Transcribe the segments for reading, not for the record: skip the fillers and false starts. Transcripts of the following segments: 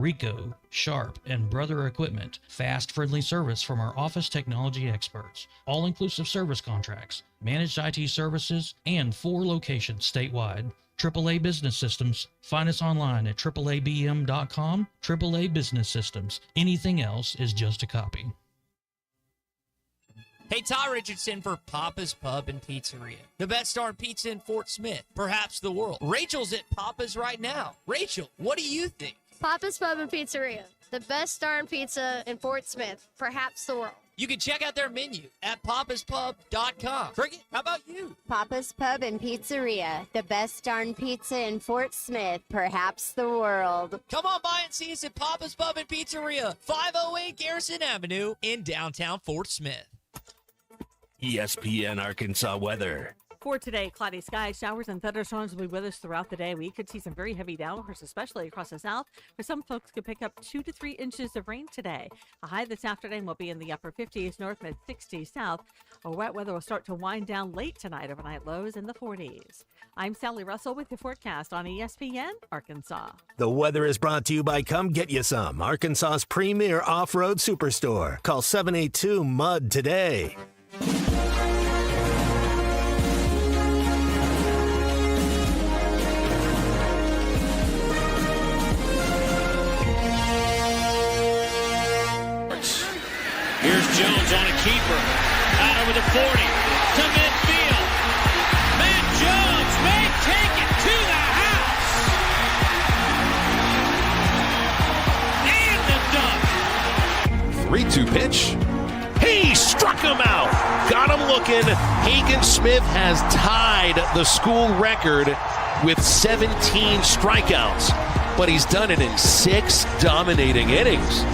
Rico, Sharp, and Brother Equipment. Fast, friendly service from our office technology experts. All-inclusive service contracts, managed IT services, and 4 locations statewide. AAA Business Systems. Find us online at AAABM.com. AAA Business Systems. Anything else is just a copy. Hey, Ty Richardson for Papa's Pub and Pizzeria. The best darn pizza in Fort Smith, perhaps the world. Rachel's at Papa's right now. Rachel, what do you think? Papa's Pub and Pizzeria. The best darn pizza in Fort Smith, perhaps the world. You can check out their menu at papaspub.com. Cricket, how about you? Papa's Pub and Pizzeria. The best darn pizza in Fort Smith, perhaps the world. Come on by and see us at Papa's Pub and Pizzeria, 508 Garrison Avenue in downtown Fort Smith. ESPN Arkansas weather. For today, cloudy skies, showers and thunderstorms will be with us throughout the day. We could see some very heavy downpours, especially across the south, where some folks could pick up 2 to 3 inches of rain today. A high this afternoon will be in the upper 50s, north mid-60s south. Our wet weather will start to wind down late tonight, overnight lows in the 40s. I'm Sally Russell with the forecast on ESPN Arkansas. The weather is brought to you by Come Get You Some, Arkansas's premier off-road superstore. Call 782-MUD today. Here's Jones on a keeper. Out over the 40 to midfield. Matt Jones may take it to the house. And the dunk. 3-2 pitch. He struck him out. Got him looking. Hagen Smith has tied the school record with 17 strikeouts, but he's done it in 6 dominating innings.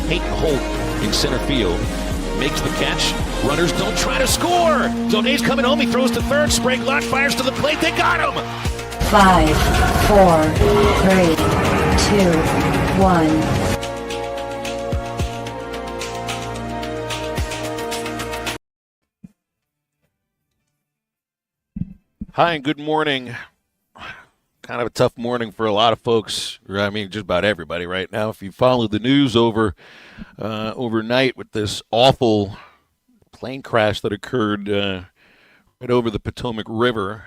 Peyton Holt in center field makes the catch. Runners don't try to score. Donay's coming home. He throws to third. Sprague Lodge fires to the plate. They got him. 5, 4, 3, 2, 1. Hi and good morning. Kind of a tough morning for a lot of folks. I mean, just about everybody right now. If you followed the news overnight with this awful plane crash that occurred right over the Potomac River,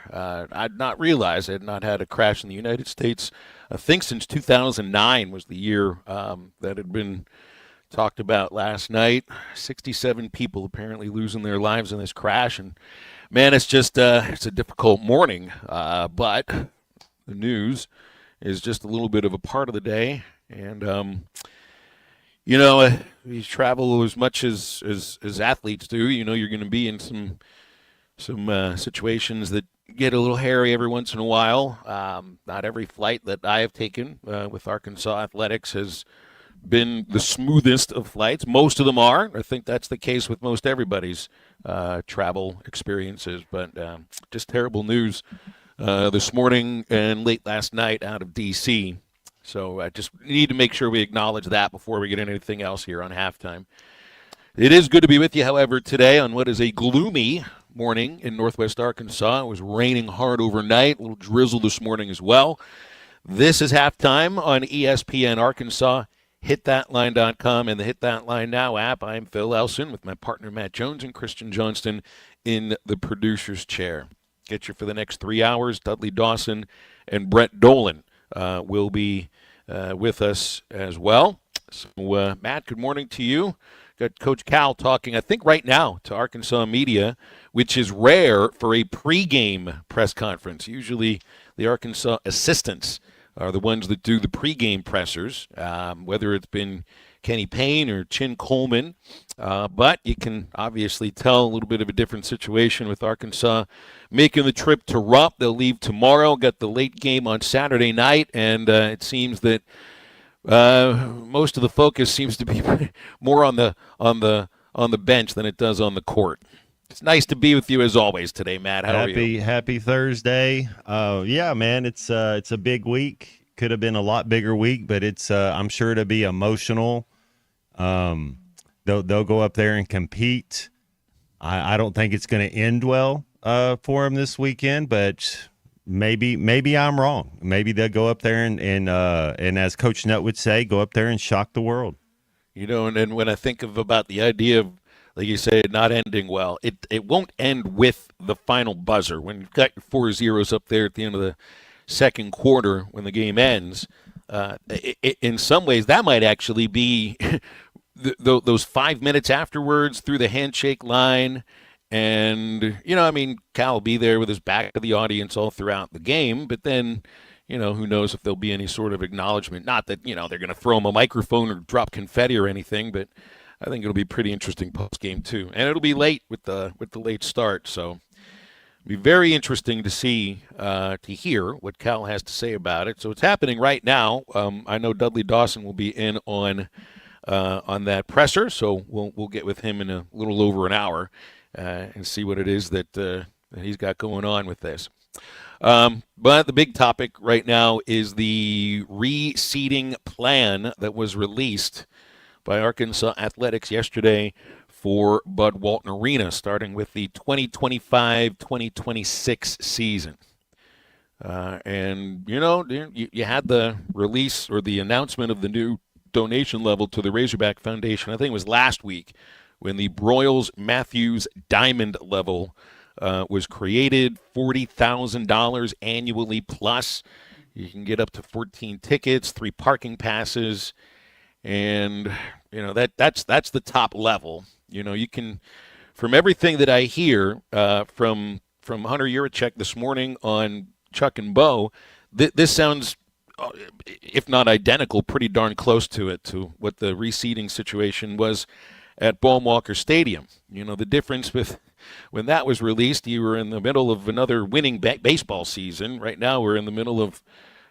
I'd not realized I had not had a crash in the United States. I think since 2009 was the year that had been talked about last night. 67 people apparently losing their lives in this crash, and man, it's just it's a difficult morning, but the news is just a little bit of a part of the day. And, you travel as much as athletes do. You know, you're going to be in some situations that get a little hairy every once in a while. Not every flight that I have taken with Arkansas Athletics has been the smoothest of flights. Most of them are. I think that's the case with most everybody's travel experiences. But just terrible news this morning and late last night out of D.C. So I just need to make sure we acknowledge that before we get into anything else here on halftime. It is good to be with you, however, today on what is a gloomy morning in northwest Arkansas. It was raining hard overnight, a little drizzle this morning as well. This is halftime on ESPN Arkansas, hitthatline.com, and the Hit That Line Now app. I'm Phil Elson with my partner Matt Jones and Christian Johnston in the producer's chair. Get you for the next 3 hours. Dudley Dawson and Brett Dolan will be with us as well. So, Matt, good morning to you. Got Coach Cal talking, I think, right now to Arkansas media, which is rare for a pregame press conference. Usually the Arkansas assistants are the ones that do the pregame pressers, whether it's been Kenny Payne or Chin Coleman. But you can obviously tell a little bit of a different situation with Arkansas making the trip to Rupp. They'll leave tomorrow, got the late game on Saturday night, and it seems that most of the focus seems to be more on the on the bench than it does on the court. It's nice to be with you as always today, Matt. How are you? Happy Thursday. Yeah, man, it's a big week. Could have been a lot bigger week, but it's I'm sure to be emotional. They'll go up there and compete. I don't think it's going to end well for them this weekend, but maybe I'm wrong. Maybe they'll go up there and as Coach Nutt would say, go up there and shock the world. You know, and then when I think about the idea of, like you say, not ending well, it won't end with the final buzzer. When you've got your 4-0s up there at the end of the second quarter when the game ends, in some ways that might actually be those 5 minutes afterwards through the handshake line. And, you know, I mean, Cal will be there with his back to the audience all throughout the game, but then, you know, who knows if there'll be any sort of acknowledgement. Not that, you know, they're going to throw him a microphone or drop confetti or anything, but I think it'll be pretty interesting post-game too. And it'll be late with the late start, so it'll be very interesting to see, to hear what Cal has to say about it. So it's happening right now. I know Dudley Dawson will be in on that presser, so we'll get with him in a little over an hour and see what it is that he's got going on with this. But the big topic right now is the reseeding plan that was released by Arkansas Athletics yesterday for Bud Walton Arena, starting with the 2025-2026 season. And, you know, you had the release or the announcement of the new donation level to the Razorback Foundation. I think it was last week when the Broyles Matthews Diamond level was created, $40,000 annually plus. You can get up to 14 tickets, 3 parking passes, and you know that's the top level. You know, you can, from everything that I hear from Hunter Yurachek this morning on Chuck and Bo, this sounds, if not identical, pretty darn close to it, to what the reseeding situation was at Baum-Walker Stadium. You know, the difference with when that was released, you were in the middle of another winning baseball season. Right now we're in the middle of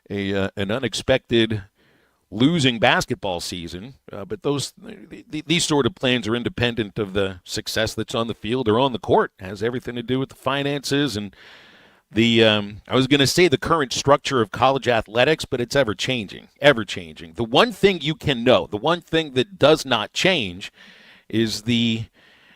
an unexpected losing basketball season. But these sort of plans are independent of the success that's on the field or on the court. It has everything to do with the finances and the I was going to say the current structure of college athletics, but it's ever changing. The one thing you can know, the one thing that does not change, is the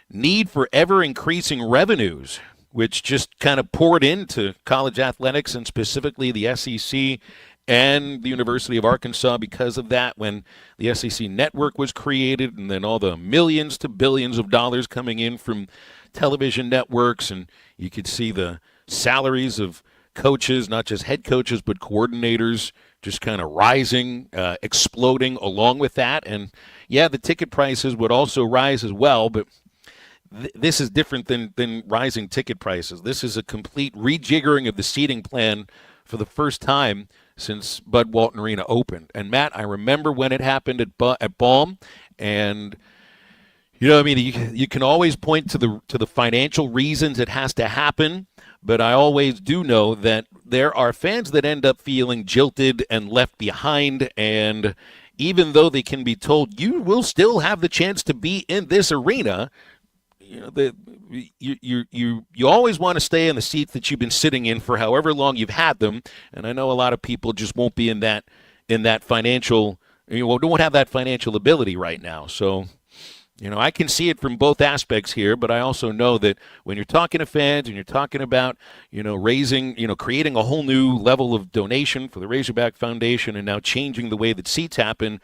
need for ever-increasing revenues, which just kind of poured into college athletics and specifically the SEC and the University of Arkansas because of that, when the SEC network was created, and then all the millions to billions of dollars coming in from television networks, and you could see the salaries of coaches, not just head coaches, but coordinators, just kind of rising, exploding along with that. And yeah, the ticket prices would also rise as well, but this is different than rising ticket prices. This is a complete rejiggering of the seating plan for the first time since Bud Walton Arena opened. And Matt, I remember when it happened at Baum, and you know, I mean, you can always point to the financial reasons it has to happen, but I always do know that there are fans that end up feeling jilted and left behind, and even though they can be told you will still have the chance to be in this arena, you know, you always want to stay in the seats that you've been sitting in for however long you've had them, and I know a lot of people just won't be in that financial, don't have that financial ability right now. So, you know, I can see it from both aspects here, but I also know that when you're talking to fans and you're talking about, you know, raising, you know, creating a whole new level of donation for the Razorback Foundation and now changing the way that seats happen,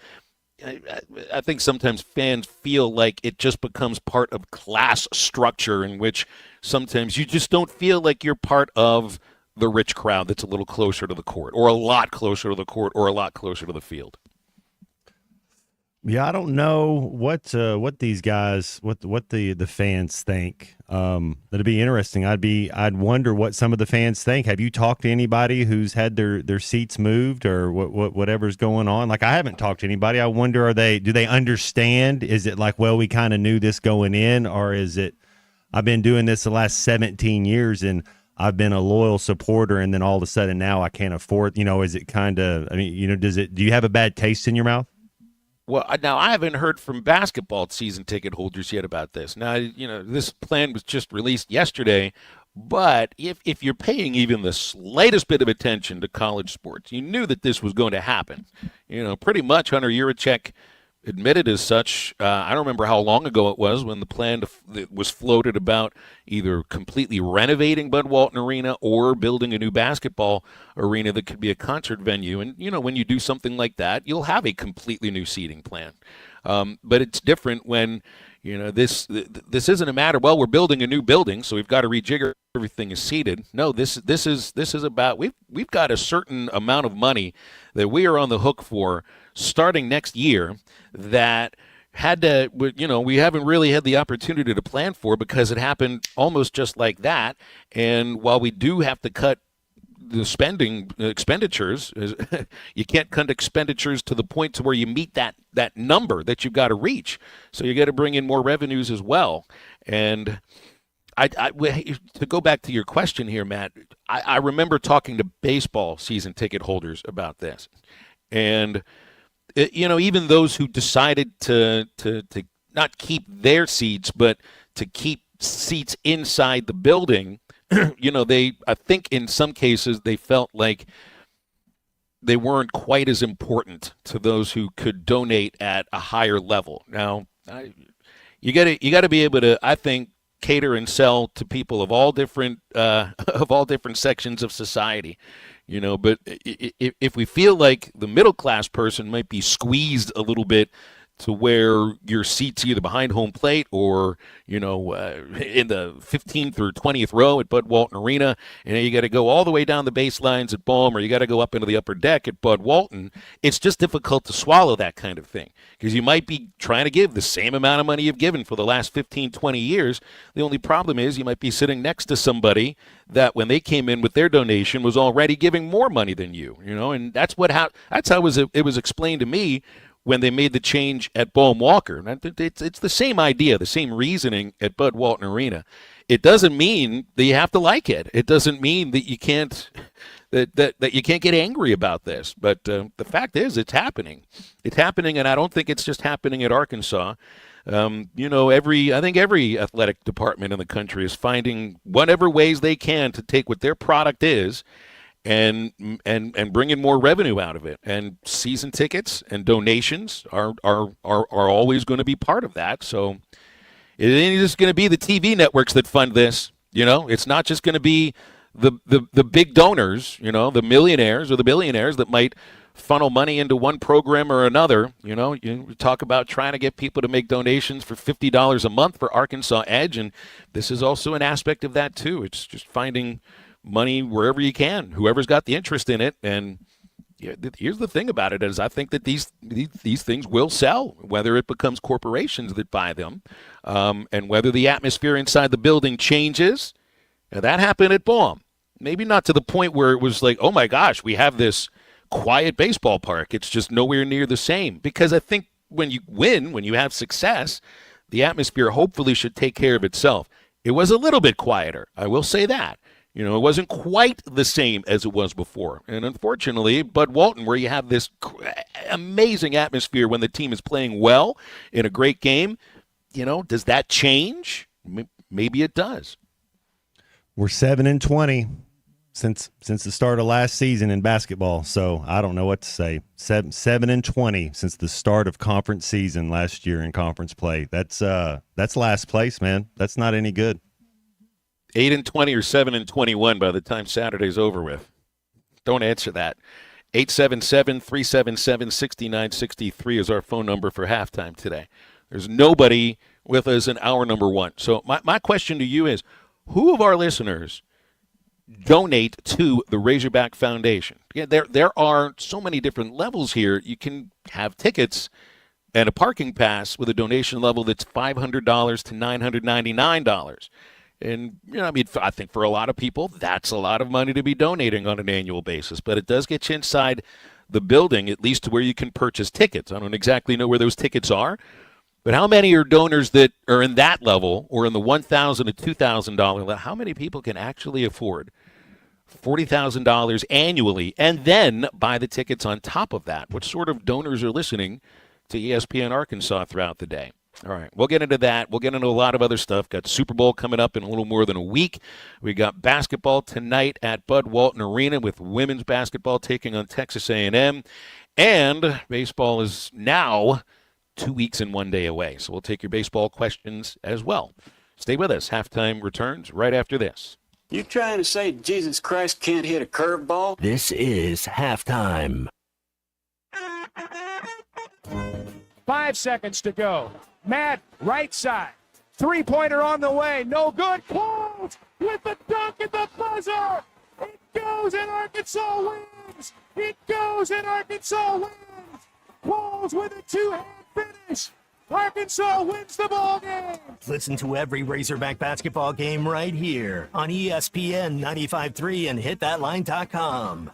I think sometimes fans feel like it just becomes part of class structure, in which sometimes you just don't feel like you're part of the rich crowd that's a little closer to the court, or a lot closer to the court, or a lot closer to the field. Yeah, I don't know what these guys, what the fans think. That'd be interesting. I'd wonder what some of the fans think. Have you talked to anybody who's had their seats moved or whatever's going on? Like, I haven't talked to anybody. I wonder, do they understand? Is it like, well, we kind of knew this going in, or is it, I've been doing this the last 17 years and I've been a loyal supporter, and then all of a sudden now I can't afford, you know, is it kind of, I mean, you know, do you have a bad taste in your mouth? Well, now I haven't heard from basketball season ticket holders yet about this. Now, this plan was just released yesterday, but if you're paying even the slightest bit of attention to college sports, you knew that this was going to happen. Pretty much Hunter Yurachek admitted as such. I don't remember how long ago it was when the plan was floated about either completely renovating Bud Walton Arena or building a new basketball arena that could be a concert venue. And, when you do something like that, you'll have a completely new seating plan. But it's different when, this isn't a matter, well, we're building a new building, so we've got to rejigger everything is seated. No, this is about we've got a certain amount of money that we are on the hook for starting next year that we haven't really had the opportunity to plan for because it happened almost just like that. And while we do have to cut the spending expenditures, you can't cut expenditures to the point to where you meet that number that you've got to reach. So you got to bring in more revenues as well. And to go back to your question here, Matt, I remember talking to baseball season ticket holders about this. And even those who decided to not keep their seats, but to keep seats inside the building, I think in some cases they felt like they weren't quite as important to those who could donate at a higher level. Now, you got to be able to, I think, cater and sell to people of all different sections of society. But if we feel like the middle class person might be squeezed a little bit to where your seat's either behind home plate or, in the 15th or 20th row at Bud Walton Arena, and you got to go all the way down the baselines at Bohm, or you got to go up into the upper deck at Bud Walton, it's just difficult to swallow that kind of thing because you might be trying to give the same amount of money you've given for the last 15, 20 years. The only problem is you might be sitting next to somebody that when they came in with their donation was already giving more money than you, and that's how it was explained to me when they made the change at Bohm Walker. It's the same idea, the same reasoning at Bud Walton Arena. It doesn't mean that you have to like it. It doesn't mean that you can't that you can't get angry about this. But the fact is, it's happening. It's happening, and I don't think it's just happening at Arkansas. I think every athletic department in the country is finding whatever ways they can to take what their product is and bring in more revenue out of it. And season tickets and donations are always going to be part of that. So it ain't just going to be the TV networks that fund this. It's not just going to be the big donors, the millionaires or the billionaires that might funnel money into one program or another. You talk about trying to get people to make donations for $50 a month for Arkansas Edge, and this is also an aspect of that too. It's just finding money wherever you can, whoever's got the interest in it. And here's the thing about it is I think that these things will sell, whether it becomes corporations that buy them, and whether the atmosphere inside the building changes. Now, that happened at Bohm. Maybe not to the point where it was like, oh my gosh, we have this quiet baseball park. It's just nowhere near the same. Because I think when you win, when you have success, the atmosphere hopefully should take care of itself. It was a little bit quieter, I will say that. It wasn't quite the same as it was before. And unfortunately, Bud Walton, where you have this amazing atmosphere when the team is playing well in a great game, does that change? Maybe it does. We're 7-20 since the start of last season in basketball. So I don't know what to say. 7-20 since the start of conference season last year in conference play. That's last place, man. That's not any good. 8-20 or 7-21 by the time Saturday's over with. Don't answer that. 877-377-6963 is our phone number for halftime today. There's nobody with us in hour number one. So my question to you is, who of our listeners donate to the Razorback Foundation? Yeah, there are so many different levels here. You can have tickets and a parking pass with a donation level that's $500 to $999. And, I think for a lot of people, that's a lot of money to be donating on an annual basis. But it does get you inside the building, at least to where you can purchase tickets. I don't exactly know where those tickets are. But how many are donors that are in that level or in the $1,000 to $2,000 level? How many people can actually afford $40,000 annually and then buy the tickets on top of that? What sort of donors are listening to ESPN Arkansas throughout the day. All right, we'll get into that. We'll get into a lot of other stuff. Got Super Bowl coming up in a little more than a week. We got basketball tonight at Bud Walton Arena with women's basketball taking on Texas A&M. And baseball is now 2 weeks and 1 day away. So we'll take your baseball questions as well. Stay with us. Halftime returns right after this. You trying to say Jesus Christ can't hit a curveball? This is halftime. 5 seconds to go. Matt, right side. Three-pointer on the way. No good. Qualls with the dunk at the buzzer. It goes and Arkansas wins. It goes and Arkansas wins. Qualls with a two-hand finish. Arkansas wins the ball game. Listen to every Razorback basketball game right here on ESPN 95.3 and hitthatline.com.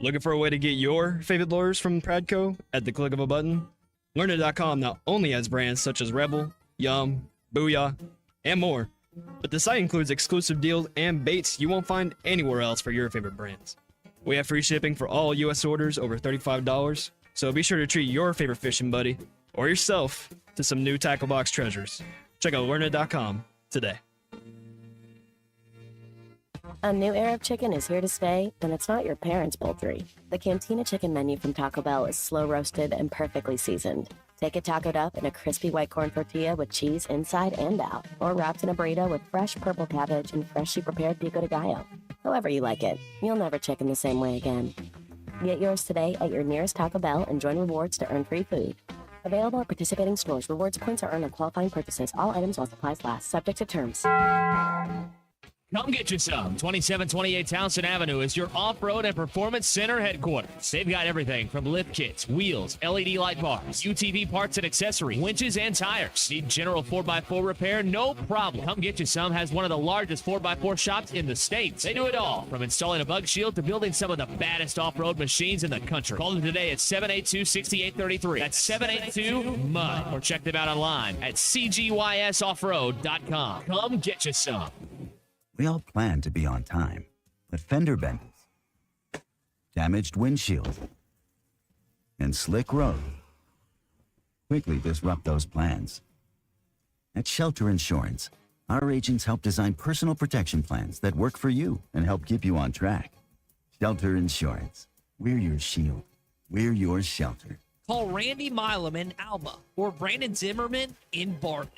Looking for a way to get your favorite blowers from Pradco at the click of a button? Learner.com not only has brands such as Rebel, Yum, Booyah, and more, but the site includes exclusive deals and baits you won't find anywhere else for your favorite brands. We have free shipping for all U.S. orders over $35, so be sure to treat your favorite fishing buddy or yourself to some new tackle box treasures. Check out Learner.com today. A new era of chicken is here to stay, and it's not your parents' poultry. The Cantina Chicken menu from Taco Bell is slow roasted and perfectly seasoned. Take it tacoed up in a crispy white corn tortilla with cheese inside and out, or wrapped in a burrito with fresh purple cabbage and freshly prepared pico de gallo. However you like it, you'll never chicken the same way again. Get yours today at your nearest Taco Bell and join rewards to earn free food. Available at participating stores. Rewards points are earned on qualifying purchases. All items while supplies last. Subject to terms. Come get you some. 2728 Townsend Avenue is your off-road and performance center headquarters. They've got everything from lift kits, wheels, LED light bars, UTV parts and accessories, winches and tires. Need general 4x4 repair? No problem. Come Get You Some has one of the largest 4x4 shops in the States. They do it all, from installing a bug shield to building some of the baddest off-road machines in the country. Call them today at 782-6833. That's 782-MUD. Or check them out online at cgysoffroad.com. Come get you some. We all plan to be on time, but fender benders, damaged windshield, and slick road quickly disrupt those plans. At Shelter Insurance, our agents help design personal protection plans that work for you and help keep you on track. Shelter Insurance. We're your shield. We're your shelter. Call Randy Milam in Alma or Brandon Zimmerman in Bartley.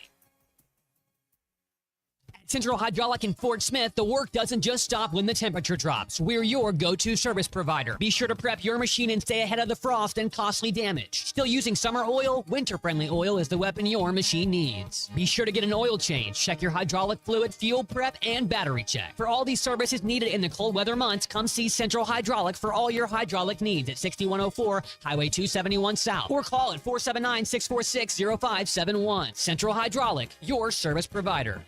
Central Hydraulic in Fort Smith, the work doesn't just stop when the temperature drops. We're your go-to service provider. Be sure to prep your machine and stay ahead of the frost and costly damage. Still using summer oil? Winter-friendly oil is the weapon your machine needs. Be sure to get an oil change. Check your hydraulic fluid, fuel prep, and battery check. For all these services needed in the cold weather months, come see Central Hydraulic for all your hydraulic needs at 6104 Highway 271 South or call at 479-646-0571. Central Hydraulic, your service provider.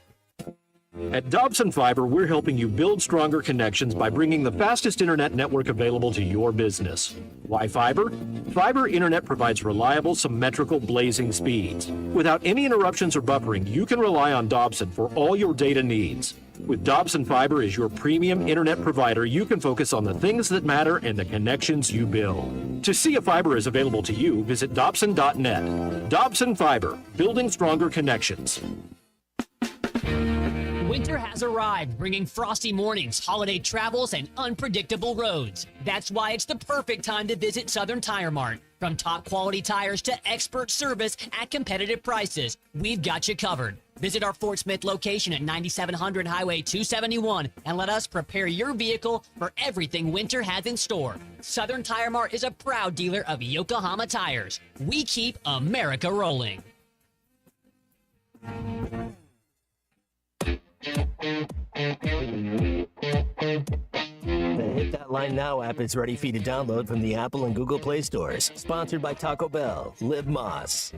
At Dobson Fiber, we're helping you build stronger connections by bringing the fastest internet network available to your business. Why fiber? Fiber internet provides reliable, symmetrical, blazing speeds. Without any interruptions or buffering, you can rely on Dobson for all your data needs. With Dobson Fiber as your premium internet provider, you can focus on the things that matter and the connections you build. To see if fiber is available to you, visit Dobson.net. Dobson Fiber, building stronger connections. Winter has arrived, bringing frosty mornings, holiday travels, and unpredictable roads. That's why it's the perfect time to visit Southern Tire Mart. From top quality tires to expert service at competitive prices, we've got you covered. Visit our Fort Smith location at 9700 Highway 271 and let us prepare your vehicle for everything winter has in store. Southern Tire Mart is a proud dealer of Yokohama tires. We keep America rolling. The Hit That Line Now app is ready for you to download from the Apple and Google Play stores. Sponsored by Taco Bell. Live Moss.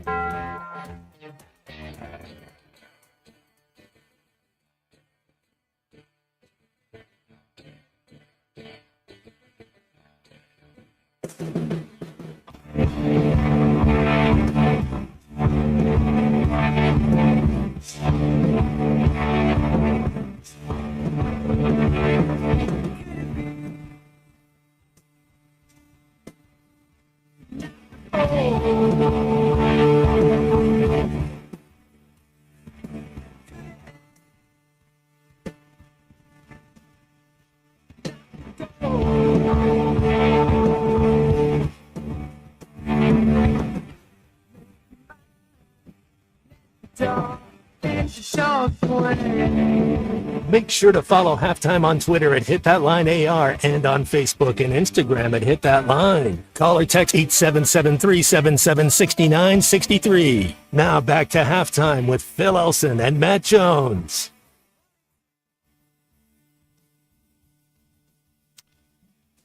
Make sure to follow Halftime on Twitter at Hit That Line AR and on Facebook and Instagram at Hit That Line. Call or text 877-377-6963. Now back to Halftime with Phil Elson and Matt Jones.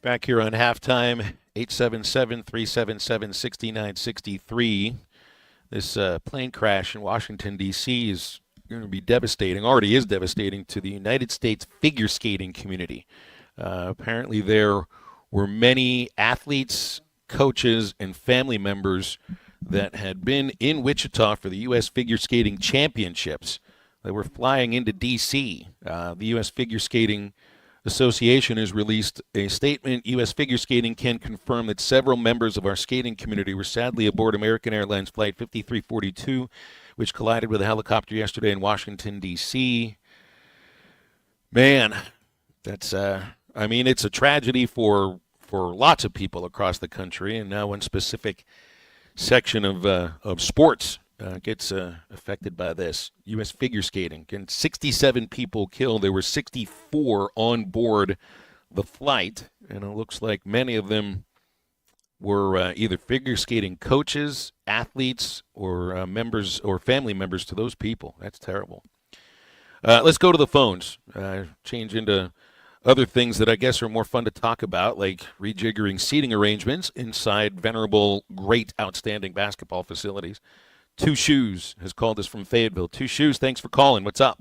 Back here on Halftime, 877-377-6963. This plane crash in Washington, D.C. is going to be devastating, already is devastating, to the United States figure skating community. Apparently there were many athletes, coaches, and family members that had been in Wichita for the U.S. Figure Skating Championships. They were flying into D.C. The U.S. Figure Skating Association has released a statement. U.S. Figure Skating can confirm that several members of our skating community were sadly aboard American Airlines Flight 5342, which collided with a helicopter yesterday in Washington, D.C. Man, that's, it's a tragedy for lots of people across the country, and now one specific section of sports gets affected by this. U.S. figure skating. And 67 people killed. There were 64 on board the flight, and it looks like many of them were either figure skating coaches, athletes, or members or family members to those people. That's terrible. Let's go to the phones. Change into other things that I guess are more fun to talk about, like rejiggering seating arrangements inside venerable, great, outstanding basketball facilities. Two Shoes has called us from Fayetteville. Two Shoes, thanks for calling. What's up?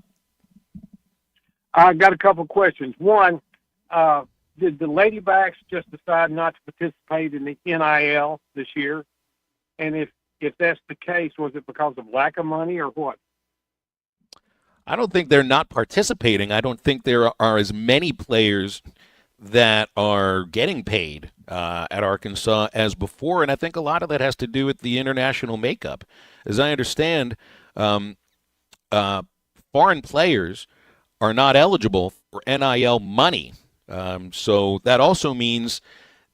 I got a couple questions. One, did the Ladybacks just decide not to participate in the NIL this year? And if that's the case, was it because of lack of money or what? I don't think they're not participating. I don't think there are as many players that are getting paid at Arkansas as before, and I think a lot of that has to do with the international makeup. As I understand, foreign players are not eligible for NIL money. So that also means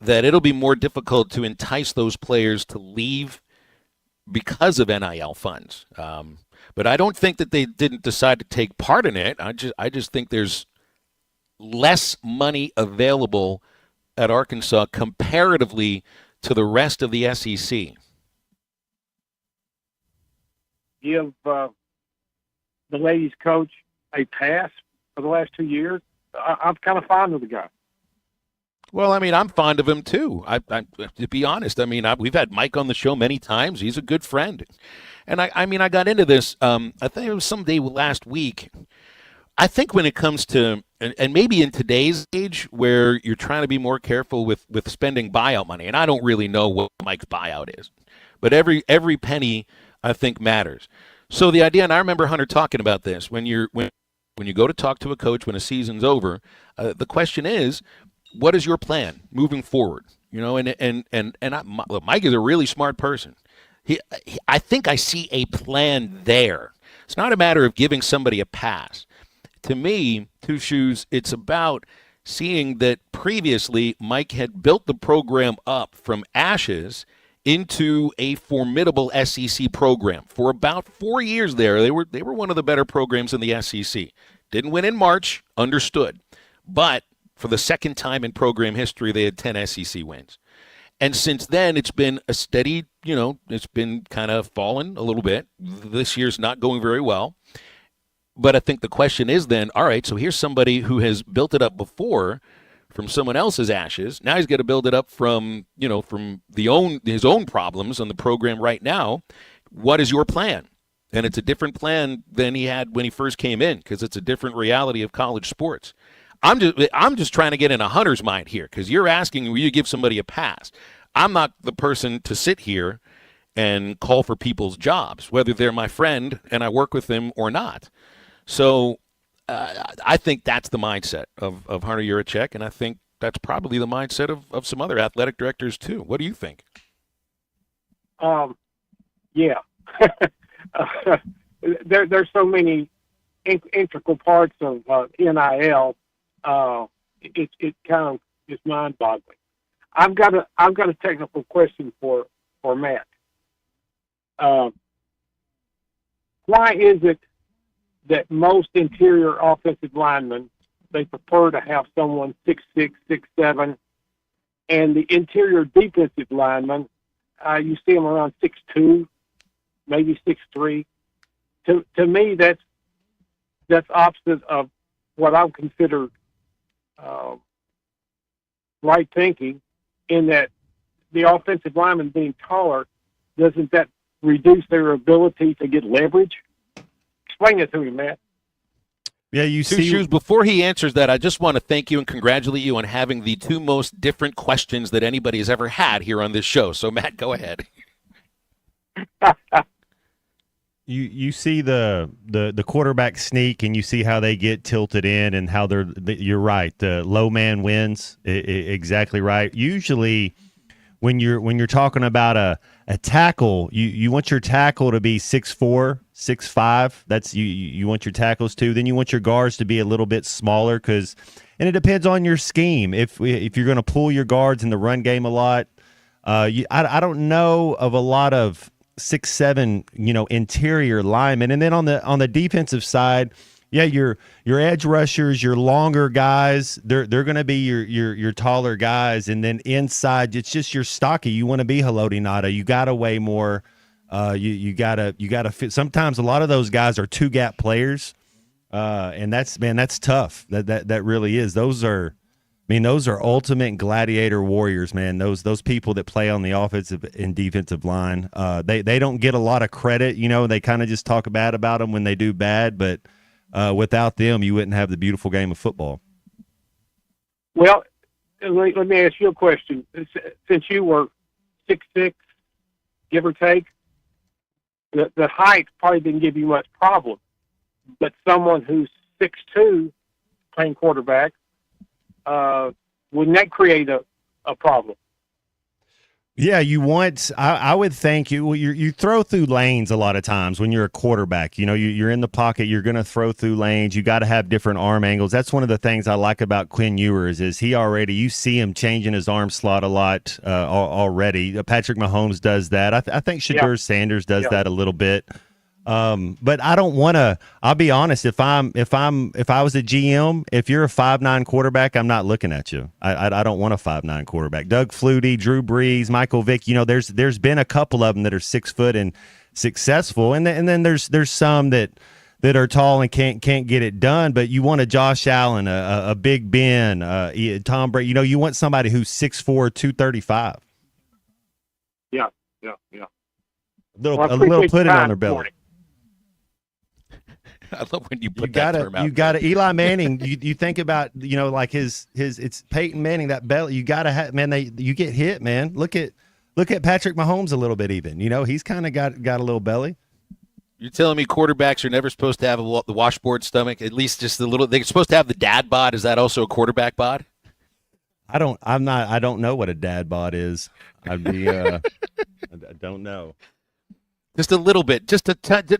that it'll be more difficult to entice those players to leave because of NIL funds. But I don't think that they didn't decide to take part in it. I just think there's less money available at Arkansas comparatively to the rest of the SEC. Give the ladies coach a pass for the last 2 years? I'm kind of fond of the guy. Well, I'm fond of him too. I to be honest, we've had Mike on the show many times. He's a good friend. And I got into this, I think it was someday last week. I think when it comes to, and maybe in today's age where you're trying to be more careful with spending buyout money, and I don't really know what Mike's buyout is, but every penny I think matters. So the idea, and I remember Hunter talking about this, when you go to talk to a coach when a season's over, the question is, what is your plan moving forward? Look, Mike is a really smart person. I think I see a plan there. It's not a matter of giving somebody a pass. To me, Two Shoes, it's about seeing that previously Mike had built the program up from ashes into a formidable SEC program. For about 4 years there, they were one of the better programs in the SEC. Didn't win in March, understood. But for the second time in program history, they had 10 SEC wins. And since then, it's been a steady, it's been kind of fallen a little bit. This year's not going very well. But I think the question is then, all right, so here's somebody who has built it up before from someone else's ashes. Now he's got to build it up from his own problems on the program right now. What is your plan? And it's a different plan than he had when he first came in because it's a different reality of college sports. I'm just trying to get in a Hunter's mind here because you're asking, will you give somebody a pass? I'm not the person to sit here and call for people's jobs, whether they're my friend and I work with them or not. So I think that's the mindset of Hunter Yurachek, and I think that's probably the mindset of some other athletic directors too. What do you think? Yeah. There's so many integral parts of NIL. It kind of is mind-boggling. I've got a technical question for Matt. why is it that most interior offensive linemen, they prefer to have someone 6'6", 6'7", and the interior defensive linemen, you see them around 6'2", maybe 6'3". To me, that's opposite of what I would consider right thinking, in that the offensive lineman being taller, doesn't that reduce their ability to get leverage? Explain it to me, Matt. Yeah, you Two see. Shoes, before he answers that, I just want to thank you and congratulate you on having the two most different questions that anybody has ever had here on this show. So, Matt, go ahead. You see the quarterback sneak, and you see how they get tilted in, and how you're right. The low man wins. Exactly right. Usually, when you're talking about a tackle, you want your tackle to be 6'4", 6'5". That's you want your tackles to. Then you want your guards to be a little bit smaller, and it depends on your scheme. If you're going to pull your guards in the run game a lot, I don't know of a lot of 6'7", interior linemen. And then on the defensive side, yeah, your edge rushers, your longer guys, they're going to be your taller guys. And then inside, it's just your stocky. You want to be Haloti Ngata. You got to weigh more. You gotta fit. Sometimes a lot of those guys are 2-gap players, and that's tough. That really is. Those are ultimate gladiator warriors, man. Those people that play on the offensive and defensive line, they don't get a lot of credit. They kind of just talk bad about them when they do bad, but without them, you wouldn't have the beautiful game of football. Well, let me ask you a question. Since you were 6'6", give or take, the height probably didn't give you much problem. But someone who's 6'2", playing quarterback, wouldn't that create a problem? Yeah, I would think you throw through lanes a lot of times when you're a quarterback. You're in the pocket, you're going to throw through lanes. You got to have different arm angles. That's one of the things I like about Quinn Ewers is you see him changing his arm slot a lot already. Patrick Mahomes does that. I think Shadur Sanders does that a little bit. But I don't want to. I'll be honest. If I was a GM, if you're a 5'9" quarterback, I'm not looking at you. I don't want a 5'9" quarterback. Doug Flutie, Drew Brees, Michael Vick. There's been a couple of them that are 6 foot and successful, and then there's some that are tall and can't get it done. But you want a Josh Allen, a Big Ben, Tom Brady. You want somebody who's 6'4", 235. Yeah. A little put it on their belly. I love when you put that term out. You got to Eli Manning. you think about like his it's Peyton Manning, that belly. You got to have, man. You get hit, man. Look at Patrick Mahomes a little bit even. He's kind of got a little belly. You're telling me quarterbacks are never supposed to have the washboard stomach? At least just a little. They're supposed to have the dad bod. Is that also a quarterback bod? I don't know what a dad bod is. I don't know. Just a little bit,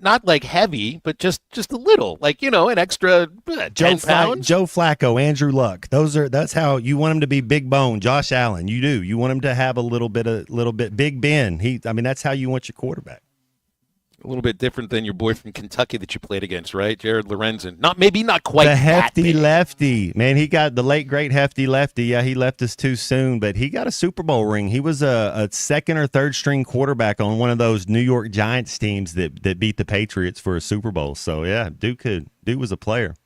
not like heavy, but just a little, like an extra 10 pounds. Joe Flacco, Andrew Luck. That's how you want him to be. Big bone. Josh Allen. You do. You want him to have a little bit. Big Ben. That's how you want your quarterback. A little bit different than your boy from Kentucky that you played against, right? Jared Lorenzen. Not quite the hefty that big. Lefty. Man, he got the late, great hefty lefty. Yeah, he left us too soon, but he got a Super Bowl ring. He was a second or third string quarterback on one of those New York Giants teams that beat the Patriots for a Super Bowl. So, yeah, Duke was a player.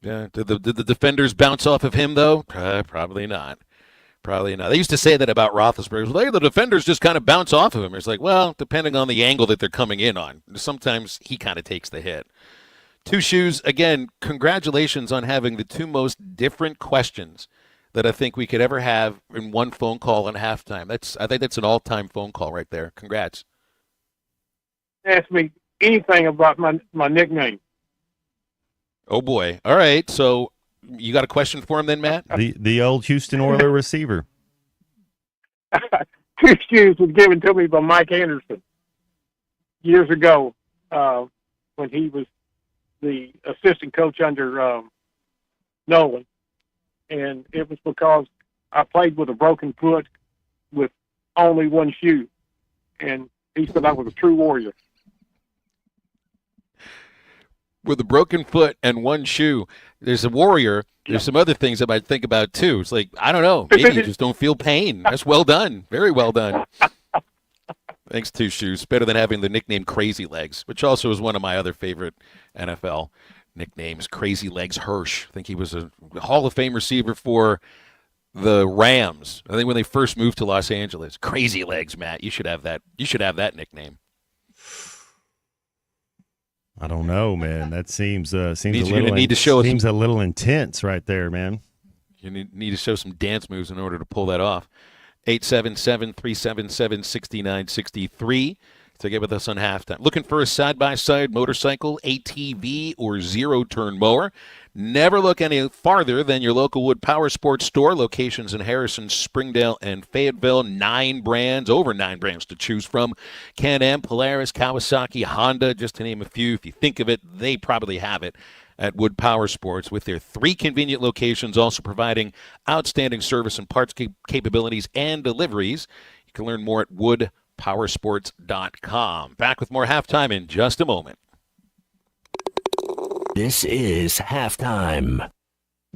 Yeah. Did the defenders bounce off of him, though? Probably not. Probably not. They used to say that about Roethlisberger. Well, the defenders just kind of bounce off of him. It's like, well, depending on the angle that they're coming in on. Sometimes he kind of takes the hit. Two Shoes, again, congratulations on having the two most different questions that I think we could ever have in one phone call and halftime. I think that's an all-time phone call right there. Congrats. Ask me anything about my nickname. Oh, boy. All right, so you got a question for him then, Matt? The old Houston Oilers receiver. Two Shoes was given to me by Mike Anderson years ago when he was the assistant coach under Nolan. And it was because I played with a broken foot with only one shoe. And he said I was a true warrior. with a broken foot and one shoe. There's a warrior. There's some other things I might think about, too. It's like, I don't know. Maybe you just don't feel pain. That's well done. Very well done. Thanks, Two Shoes. Better than having the nickname Crazy Legs, which also is one of my other favorite NFL nicknames. Crazy Legs Hirsch. I think he was a Hall of Fame receiver for the Rams. I think when they first moved to Los Angeles. Crazy Legs, Matt. You should have that. You should have that nickname. I don't know, man. That seems a little intense right there, man. You need to show some dance moves in order to pull that off. 877-377-6963 to get with us on halftime. Looking for a side-by-side motorcycle, ATV, or zero-turn mower? Never look any farther than your local Wood Power Sports store. Locations in Harrison, Springdale, and Fayetteville. Over 9 brands to choose from. Can-Am, Polaris, Kawasaki, Honda, just to name a few. If you think of it, they probably have it at Wood Power Sports, with their 3 convenient locations, also providing outstanding service and parts capabilities and deliveries. You can learn more at woodpowersports.com. Back with more halftime in just a moment. This is halftime.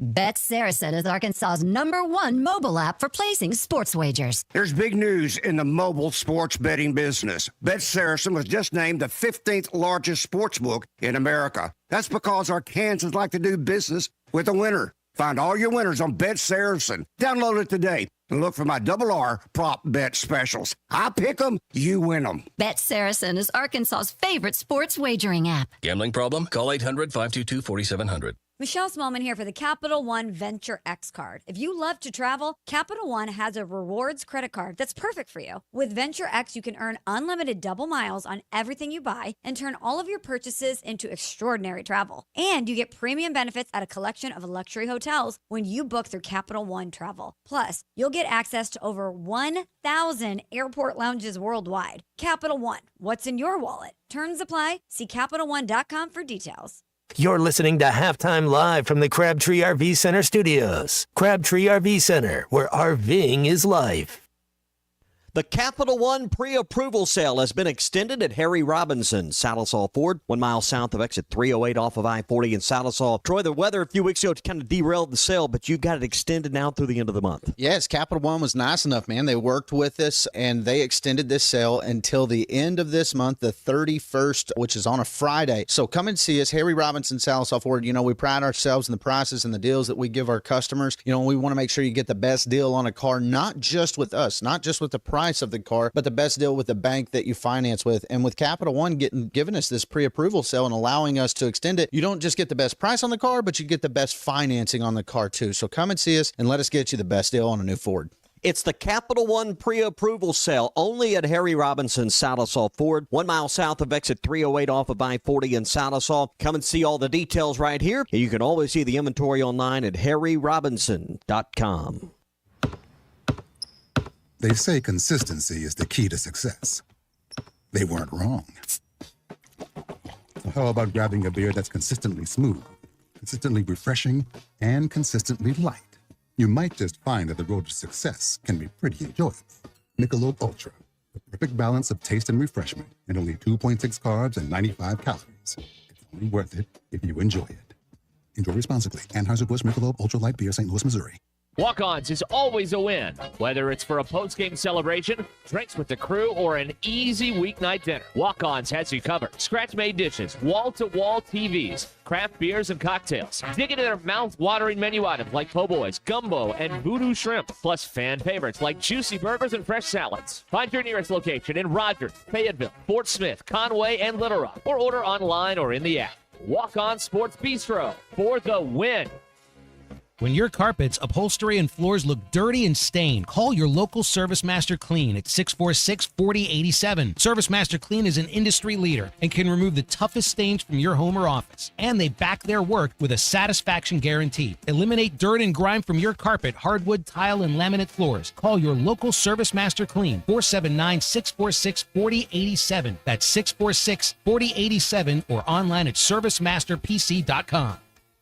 Bet Saracen is Arkansas's #1 mobile app for placing sports wagers. There's big news in the mobile sports betting business. Bet Saracen was just named the 15th largest sports book in America. That's because Arkansans like to do business with a winner. Find all your winners on Bet Saracen. Download it today and look for my RR prop bet specials. I pick them, you win them. Bet Saracen is Arkansas's favorite sports wagering app. Gambling problem? Call 800-522-4700. Michelle Smallman here for the Capital One Venture X card. If you love to travel, Capital One has a rewards credit card that's perfect for you. With Venture X, you can earn unlimited double miles on everything you buy and turn all of your purchases into extraordinary travel. And you get premium benefits at a collection of luxury hotels when you book through Capital One Travel. Plus, you'll get access to over 1,000 airport lounges worldwide. Capital One, what's in your wallet? Terms apply. See CapitalOne.com for details. You're listening to Halftime Live from the Crabtree RV Center studios. Crabtree RV Center, where RVing is life. The Capital One pre-approval sale has been extended at Harry Robinson, Salisaw Ford, 1 mile south of exit 308 off of I-40 in Salisaw. Troy, the weather a few weeks ago kind of derailed the sale, but you've got it extended now through the end of the month. Yes, Capital One was nice enough, man. They worked with us, and they extended this sale until the end of this month, the 31st, which is on a Friday. So come and see us, Harry Robinson, Salisaw Ford. You know, we pride ourselves in the prices and the deals that we give our customers. You know, we want to make sure you get the best deal on a car, not just with us, not just with the price of the car, but the best deal with the bank that you finance with. And with Capital One giving us this pre-approval sale and allowing us to extend it, you don't just get the best price on the car, but you get the best financing on the car too. So come and see us and let us get you the best deal on a new Ford. It's the Capital One pre-approval sale only at Harry Robinson, Salisaw Ford, 1 mile south of exit 308 off of I-40 in Salisaw. Come and see all the details right here. You can always see the inventory online at harryrobinson.com. They say consistency is the key to success. They weren't wrong. So how about grabbing a beer that's consistently smooth, consistently refreshing, and consistently light? You might just find that the road to success can be pretty enjoyable. Michelob Ultra, the perfect balance of taste and refreshment, and only 2.6 carbs and 95 calories. It's only worth it if you enjoy it. Enjoy responsibly. Anheuser-Busch Michelob Ultra Light Beer, St. Louis, Missouri. Walk-Ons is always a win, whether it's for a post-game celebration, drinks with the crew, or an easy weeknight dinner. Walk-Ons has you covered. Scratch-made dishes, wall-to-wall TVs, craft beers and cocktails. Dig into their mouth-watering menu items like po' boys, gumbo, and voodoo shrimp, plus fan favorites like juicy burgers and fresh salads. Find your nearest location in Rogers, Fayetteville, Fort Smith, Conway, and Little Rock, or order online or in the app. Walk-On Sports Bistro for the win. When your carpets, upholstery, and floors look dirty and stained, call your local Service Master Clean at 646-4087. Service Master Clean is an industry leader and can remove the toughest stains from your home or office. And they back their work with a satisfaction guarantee. Eliminate dirt and grime from your carpet, hardwood, tile, and laminate floors. Call your local Service Master Clean, 479-646-4087. That's 646-4087 or online at servicemasterpc.com.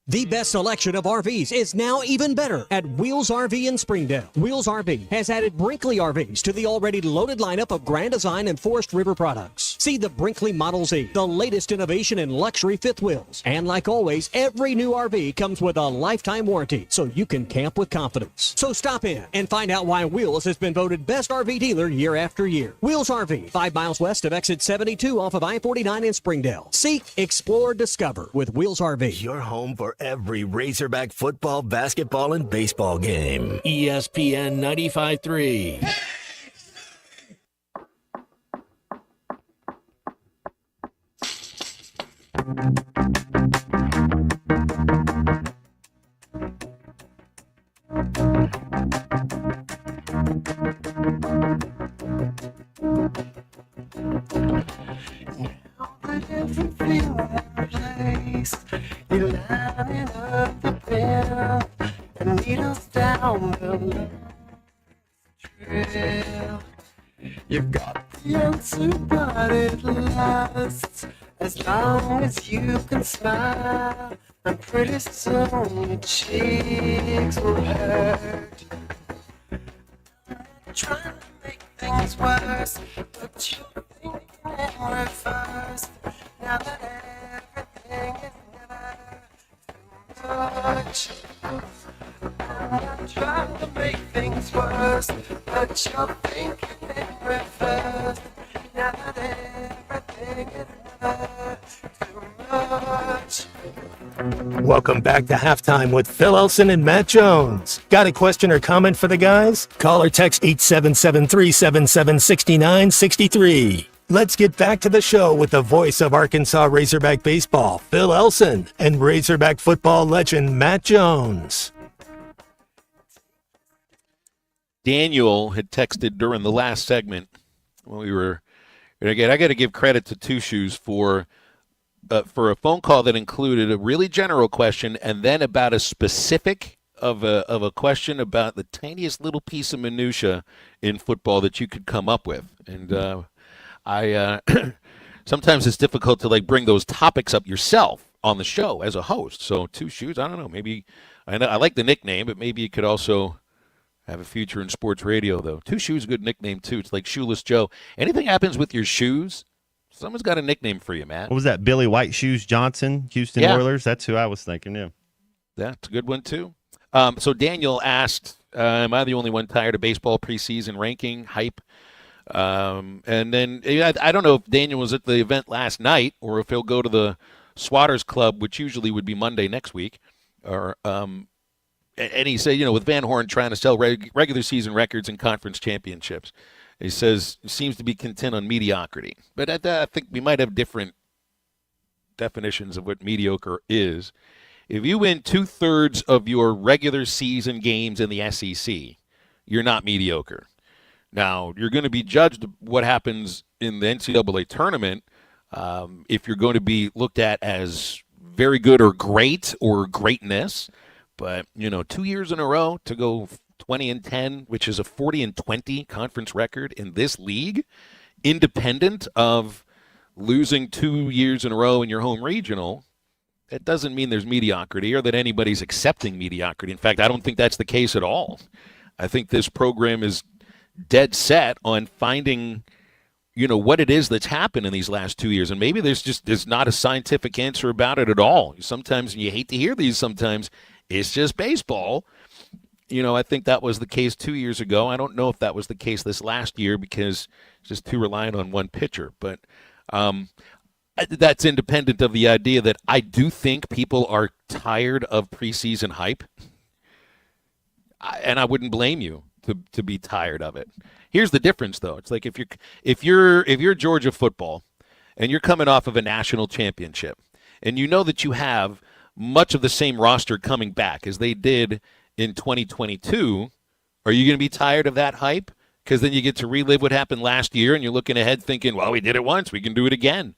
The best selection of RVs is now even better at Wheels RV in Springdale. Wheels RV has added Brinkley RVs to the already loaded lineup of Grand Design and Forest River products. See the Brinkley Model Z, the latest innovation in luxury fifth wheels. And like always, every new RV comes with a lifetime warranty, so you can camp with confidence. So stop in and find out why Wheels has been voted best RV dealer year after year. Wheels RV, 5 miles west of exit 72 off of I-49 in Springdale. Seek, explore, discover with Wheels RV. Your home for every Razorback football, basketball, and baseball game. ESPN 95.3. You're lining up the pen and needles down the trail. You've got the answer, but it lasts as long as you can smile. And pretty soon your cheeks will hurt. Trying to make things worse, but you're thinking in reverse. Now that everything is much. I'm trying to make things worse, but you're thinking in reverse. Now that everything is too much. Welcome back to Halftime with Phil Elson and Matt Jones. Got a question or comment for the guys? Call or text 877-377-6963. Let's get back to the show with the voice of Arkansas Razorback baseball, Phil Elson, and Razorback football legend Matt Jones. Daniel had texted during the last segment when we were, and again, I got to give credit to Two Shoes for a phone call that included a really general question and then about a specific of a question about the tiniest little piece of minutia in football that you could come up with. And I sometimes it's difficult to bring those topics up yourself on the show as a host. So Two Shoes, I don't know, maybe I like the nickname, but maybe you could also have a future in sports radio, though. Two Shoes, a good nickname, too. It's like Shoeless Joe. Anything happens with your shoes, someone's got a nickname for you, Matt. What was that? Billy White Shoes Johnson, Houston Oilers? That's who I was thinking, yeah. That's a good one, too. So Daniel asked, am I the only one tired of baseball preseason ranking, hype? And then I don't know if Daniel was at the event last night or if he'll go to the Swatters Club, which usually would be Monday next week, or and he said, with Van Horn trying to sell regular season records and conference championships, he says he seems to be content on mediocrity. But I think we might have different definitions of what mediocre is. If you win 2/3 of your regular season games in the SEC, you're not mediocre. Now, you're going to be judged what happens in the NCAA tournament if you're going to be looked at as very good or great or greatness. But, 2 years in a row to go 20-10, which is a 40-20 conference record in this league, independent of losing 2 years in a row in your home regional, it doesn't mean there's mediocrity or that anybody's accepting mediocrity. In fact, I don't think that's the case at all. I think this program is dead set on finding, what it is that's happened in these last 2 years. And maybe there's not a scientific answer about it at all. Sometimes, and you hate to hear these sometimes, it's just baseball. I think that was the case 2 years ago. I don't know if that was the case this last year because it's just too reliant on one pitcher. But that's independent of the idea that I do think people are tired of preseason hype. And I wouldn't blame you to be tired of it. Here's the difference, though. It's like if you're Georgia football and you're coming off of a national championship and you know that you have much of the same roster coming back as they did in 2022, are you going to be tired of that hype? Because then you get to relive what happened last year and you're looking ahead thinking, well, we did it once, we can do it again.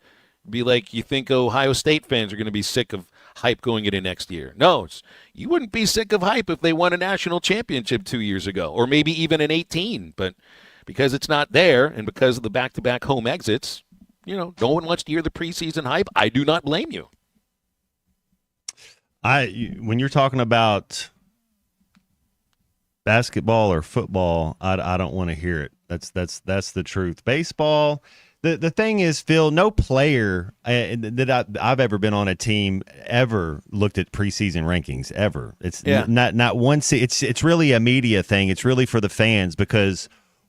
Be like you think Ohio State fans are going to be sick of hype going into next year. No, you wouldn't be sick of hype if they won a national championship 2 years ago, or maybe even in 18. But because it's not there and because of the back-to-back home exits, no one wants to hear the preseason hype. I do not blame you. When you're talking about basketball or football, I don't want to hear it. That's the truth. Baseball, The thing is, Phil, no player that I've ever been on a team ever looked at preseason rankings ever. It's not one. It's really a media thing. It's really for the fans because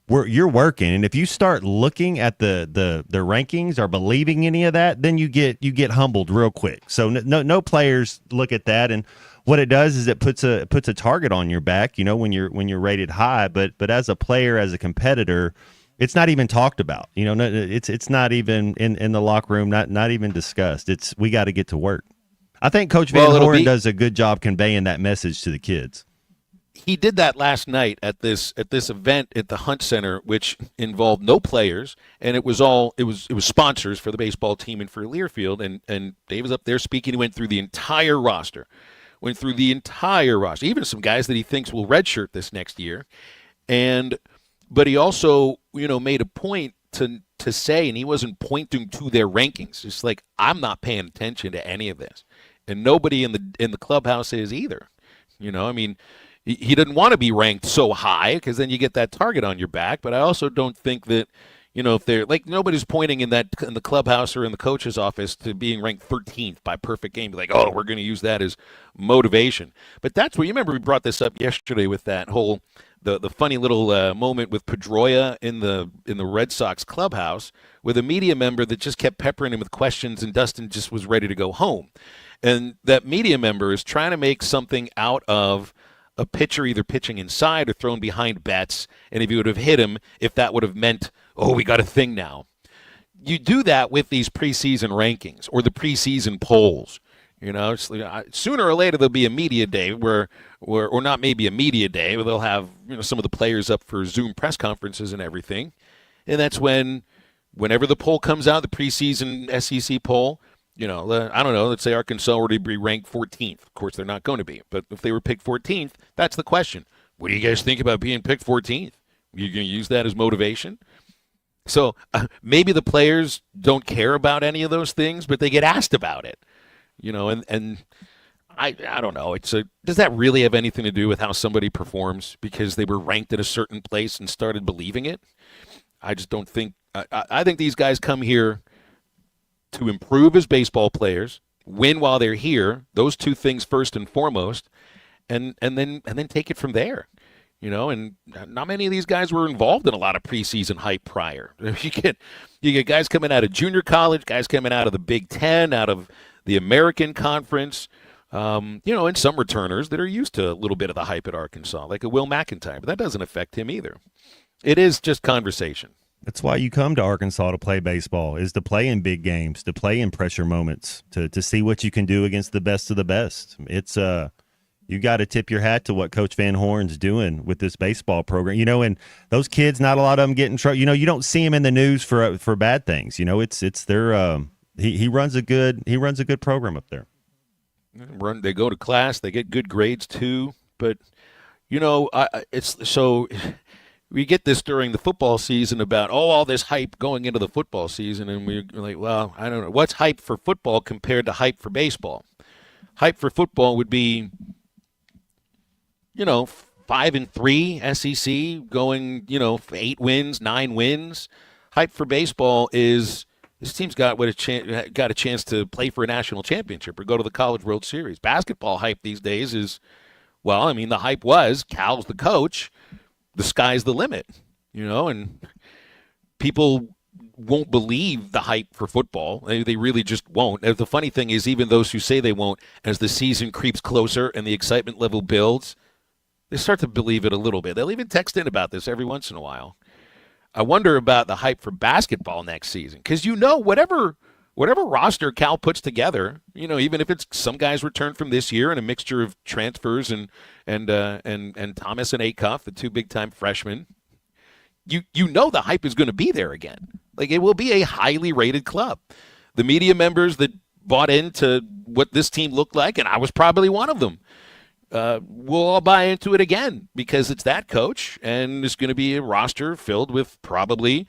you're working, and if you start looking at the rankings or believing any of that, then you get humbled real quick. So no players look at that, and what it does is it puts a target on your back. When you're rated high, but as a player, as a competitor, it's not even talked about. It's not even in the locker room, not even discussed. We got to get to work. I think Coach Van Horn does a good job conveying that message to the kids. He did that last night at this event at the Hunt Center, which involved no players, and it was sponsors for the baseball team and for Learfield, and Dave was up there speaking. He went through the entire roster, even some guys that he thinks will redshirt this next year, but he also, made a point to say, and he wasn't pointing to their rankings. It's like, I'm not paying attention to any of this, and nobody in the clubhouse is either. He didn't want to be ranked so high because then you get that target on your back. But I also don't think that, if they're like, nobody's pointing in the clubhouse or in the coach's office to being ranked 13th by perfect game. Like, oh, we're going to use that as motivation. But that's what you remember. We brought this up yesterday with that whole the funny little moment with Pedroia in the Red Sox clubhouse with a media member that just kept peppering him with questions, and Dustin just was ready to go home. And that media member is trying to make something out of a pitcher either pitching inside or thrown behind Betts, and if he would have hit him, if that would have meant, oh, we got a thing now. You do that with these preseason rankings or the preseason polls. Sooner or later there'll be a media day or not maybe a media day, but they'll have some of the players up for Zoom press conferences and everything, and that's whenever the poll comes out, the preseason SEC poll. I don't know, let's say Arkansas were to be ranked 14th. Of course, they're not going to be. But if they were picked 14th, that's the question. What do you guys think about being picked 14th? You going to use that as motivation? So maybe the players don't care about any of those things, but they get asked about it. And I don't know. Does that really have anything to do with how somebody performs because they were ranked at a certain place and started believing it? I just don't think. I think these guys come here to improve as baseball players, win while they're here, those two things first and foremost, and then take it from there. And not many of these guys were involved in a lot of preseason hype prior. You get guys coming out of junior college, guys coming out of the Big Ten, out of the American Conference, and some returners that are used to a little bit of the hype at Arkansas, like a Will McIntyre, but that doesn't affect him either. It is just conversation. That's why you come to Arkansas to play baseball, is to play in big games, to play in pressure moments, to see what you can do against the best of the best. It's you got to tip your hat to what Coach Van Horn's doing with this baseball program. And those kids, not a lot of them get in trouble. You don't see them in the news for bad things. It's their he runs a good program up there. They go to class, they get good grades too, but it's so. We get this during the football season about, all this hype going into the football season, and we're like, well, I don't know. What's hype for football compared to hype for baseball? Hype for football would be, 5-3 SEC going, 8 wins, 9 wins. Hype for baseball is this team's got a chance to play for a national championship or go to the College World Series. Basketball hype these days is, the hype was Cal's the coach. The sky's the limit, and people won't believe the hype for football. They really just won't. The funny thing is, even those who say they won't, as the season creeps closer and the excitement level builds, they start to believe it a little bit. They'll even text in about this every once in a while. I wonder about the hype for basketball next season, because whatever roster Cal puts together, even if it's some guys returned from this year and a mixture of transfers and Thomas and Acuff, the two big-time freshmen, the hype is going to be there again. Like, it will be a highly rated club. The media members that bought into what this team looked like, and I was probably one of them, we'll all buy into it again because it's that coach, and it's going to be a roster filled with probably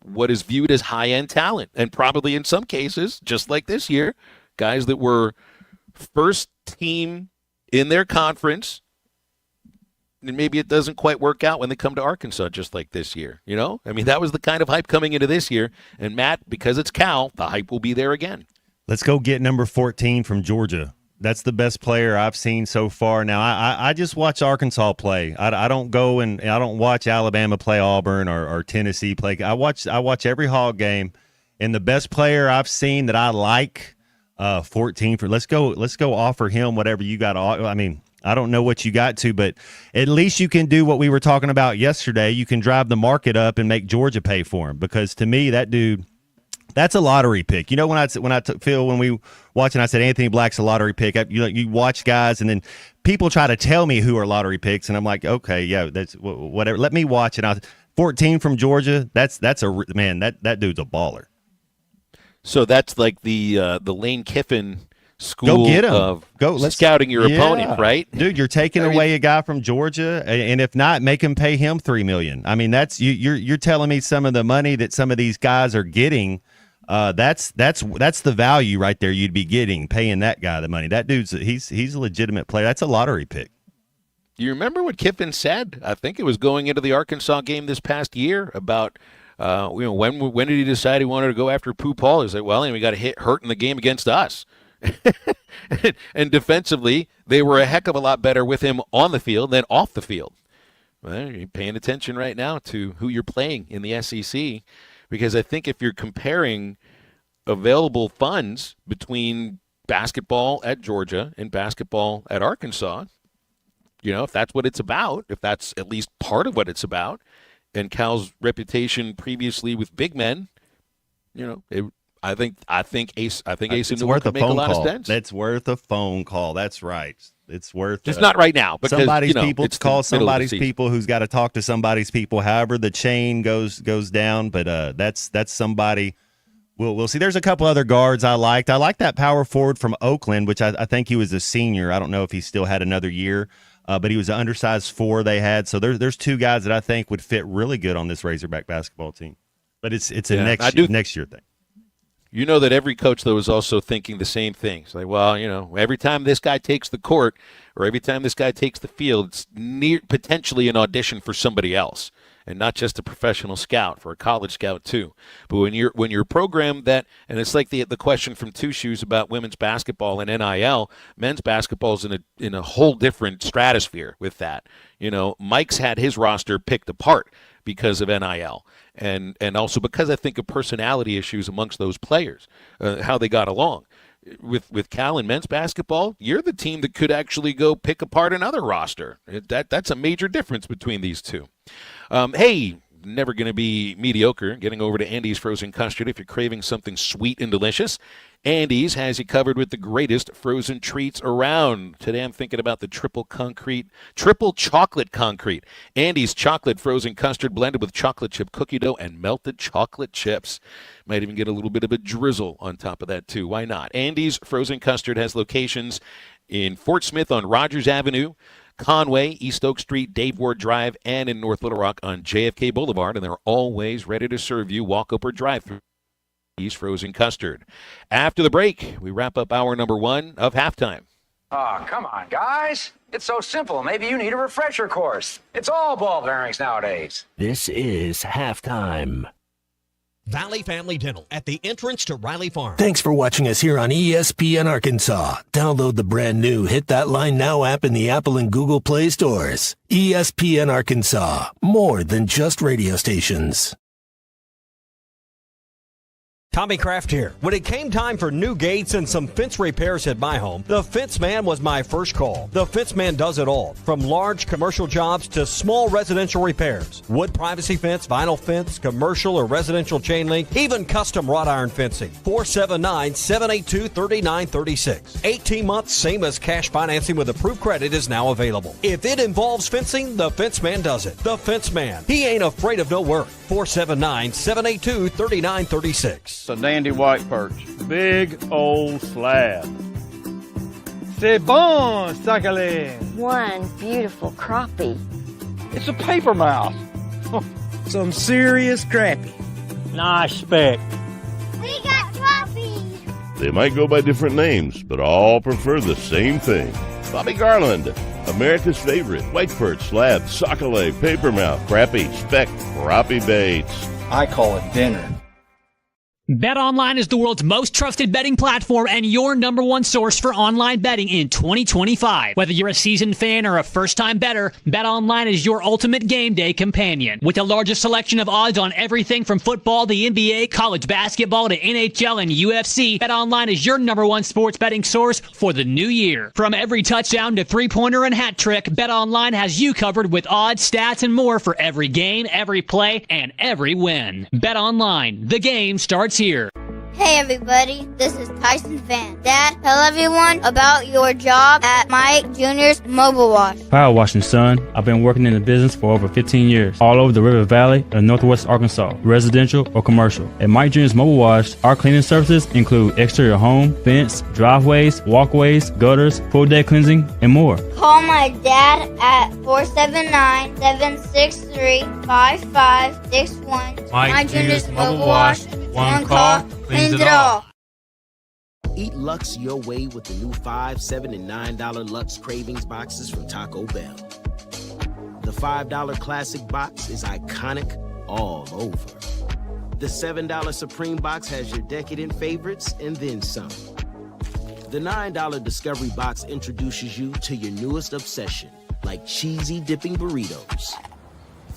what is viewed as high-end talent, and probably in some cases, just like this year, guys that were first team in their conference maybe it doesn't quite work out when they come to Arkansas just like this year, you know? I mean, that was the kind of hype coming into this year. And, Matt, because it's Cal, the hype will be there again. Let's go get number 14 from Georgia. That's the best player I've seen so far. Now, I just watch Arkansas play. I don't go and I don't watch Alabama play Auburn or Tennessee play. I watch every Hog game, and the best player I've seen that I like, 14 for. Let's go offer him whatever you got. I mean, I don't know what you got to, but at least you can do what we were talking about yesterday. You can drive the market up and make Georgia pay for him, because to me, that dude. That's a lottery pick. You know, when we watching, I said Anthony Black's a lottery pick. You watch guys, and then people try to tell me who are lottery picks, and I'm like, okay, yeah, that's whatever. Let me watch it. 14 from Georgia. That's a man. That dude's a baller. So that's like the Lane Kiffin school go get him. Of let's scouting your opponent, right? Dude, you're taking away a guy from Georgia, and if not, make him pay him $3 million. I mean, that's you're telling me some of the money that some of these guys are getting. That's the value right there. You'd be getting paying that guy the money. That dude's he's a legitimate player. That's a lottery pick. You remember what Kiffin said? I think it was going into the Arkansas game this past year about when did he decide he wanted to go after Pooh Paul? He said, well, we got hurt in the game against us. And defensively, they were a heck of a lot better with him on the field than off the field. Well, you're paying attention right now to who you're playing in the SEC. Because I think if you're comparing available funds between basketball at Georgia and basketball at Arkansas, if that's what it's about, if that's at least part of what it's about, and Cal's reputation previously with big men, I think Ace Newell could make a lot of sense. That's worth a phone call. That's right. It's worth just not right now because somebody's people it's call somebody's people who's got to talk to somebody's people. However, the chain goes down, but that's somebody. We'll see. There's a couple other guards I liked. I like that power forward from Oakland, which I think he was a senior. I don't know if he still had another year, but he was an undersized 4 they had. So there's 2 guys that I think would fit really good on this Razorback basketball team. But it's a next year thing. You know that every coach, though, is also thinking the same thing. It's like, well, every time this guy takes the court or every time this guy takes the field, it's potentially an audition for somebody else, and not just a professional scout, for a college scout too. But when you're programmed that, and it's like the question from Two Shoes about women's basketball and NIL, men's basketball is in a whole different stratosphere with that. Mike's had his roster picked apart because of NIL. And also because I think of personality issues amongst those players, how they got along. With Cal and men's basketball, you're the team that could actually go pick apart another roster. That's a major difference between these two. Hey, never going to be mediocre. Getting over to Andy's Frozen Custard if you're craving something sweet and delicious. Andy's has you covered with the greatest frozen treats around. Today I'm thinking about the triple chocolate concrete. Andy's chocolate frozen custard blended with chocolate chip cookie dough and melted chocolate chips. Might even get a little bit of a drizzle on top of that too. Why not? Andy's Frozen Custard has locations in Fort Smith on Rogers Avenue, Conway, East Oak Street, Dave Ward Drive, and in North Little Rock on JFK Boulevard, and they're always ready to serve you walk up or drive through. Andy's Frozen Custard. After the break, we wrap up hour number 1 of Halftime. Oh, come on, guys. It's so simple. Maybe you need a refresher course. It's all ball bearings nowadays. This is Halftime. Valley Family Dental at the entrance to Riley Farm. Thanks for watching us here on ESPN Arkansas. Download the brand new Hit That Line Now app in the Apple and Google Play stores. ESPN Arkansas, more than just radio stations. Tommy Kraft here. When it came time for new gates and some fence repairs at my home, the Fence Man was my first call. The Fence Man does it all, from large commercial jobs to small residential repairs. Wood privacy fence, vinyl fence, commercial or residential chain link, even custom wrought iron fencing. 479-782-3936. 18 months, same as cash financing with approved credit is now available. If it involves fencing, the Fence Man does it. The Fence Man. He ain't afraid of no work. 479-782-3936. A dandy white perch. Big old slab. C'est bon, Sakhalin. One beautiful crappie. It's a paper mouse. Some serious crappie. Nice speck. We got crappies. They might go by different names, but all prefer the same thing. Bobby Garland, America's favorite, white perch, slab, sockeye, papermouth, crappie, speck, crappie baits. I call it dinner. BetOnline is the world's most trusted betting platform and your number one source for online betting in 2025. Whether you're a seasoned fan or a first-time bettor, BetOnline is your ultimate game day companion. With the largest selection of odds on everything from football to NBA, college basketball to NHL and UFC, BetOnline is your number one sports betting source for the new year. From every touchdown to three-pointer and hat trick, BetOnline has you covered with odds, stats, and more for every game, every play, and every win. BetOnline, the game starts here. Hey everybody, this is Tyson Fan. Dad, tell everyone about your job at Mike Jr.'s Mobile Wash. Power washing, son. I've been working in the business for over 15 years, all over the River Valley and Northwest Arkansas, residential or commercial. At Mike Jr.'s Mobile Wash, our cleaning services include exterior home, fence, driveways, walkways, gutters, pool deck cleansing, and more. Call my dad at 479-763-5561. Mike Jr.'s Mobile Wash. One call, cleans it all. Eat Lux your way with the new $5, $7, and $9 Lux Cravings boxes from Taco Bell. The $5 Classic box is iconic all over. The $7 Supreme box has your decadent favorites and then some. The $9 Discovery box introduces you to your newest obsession, like cheesy dipping burritos.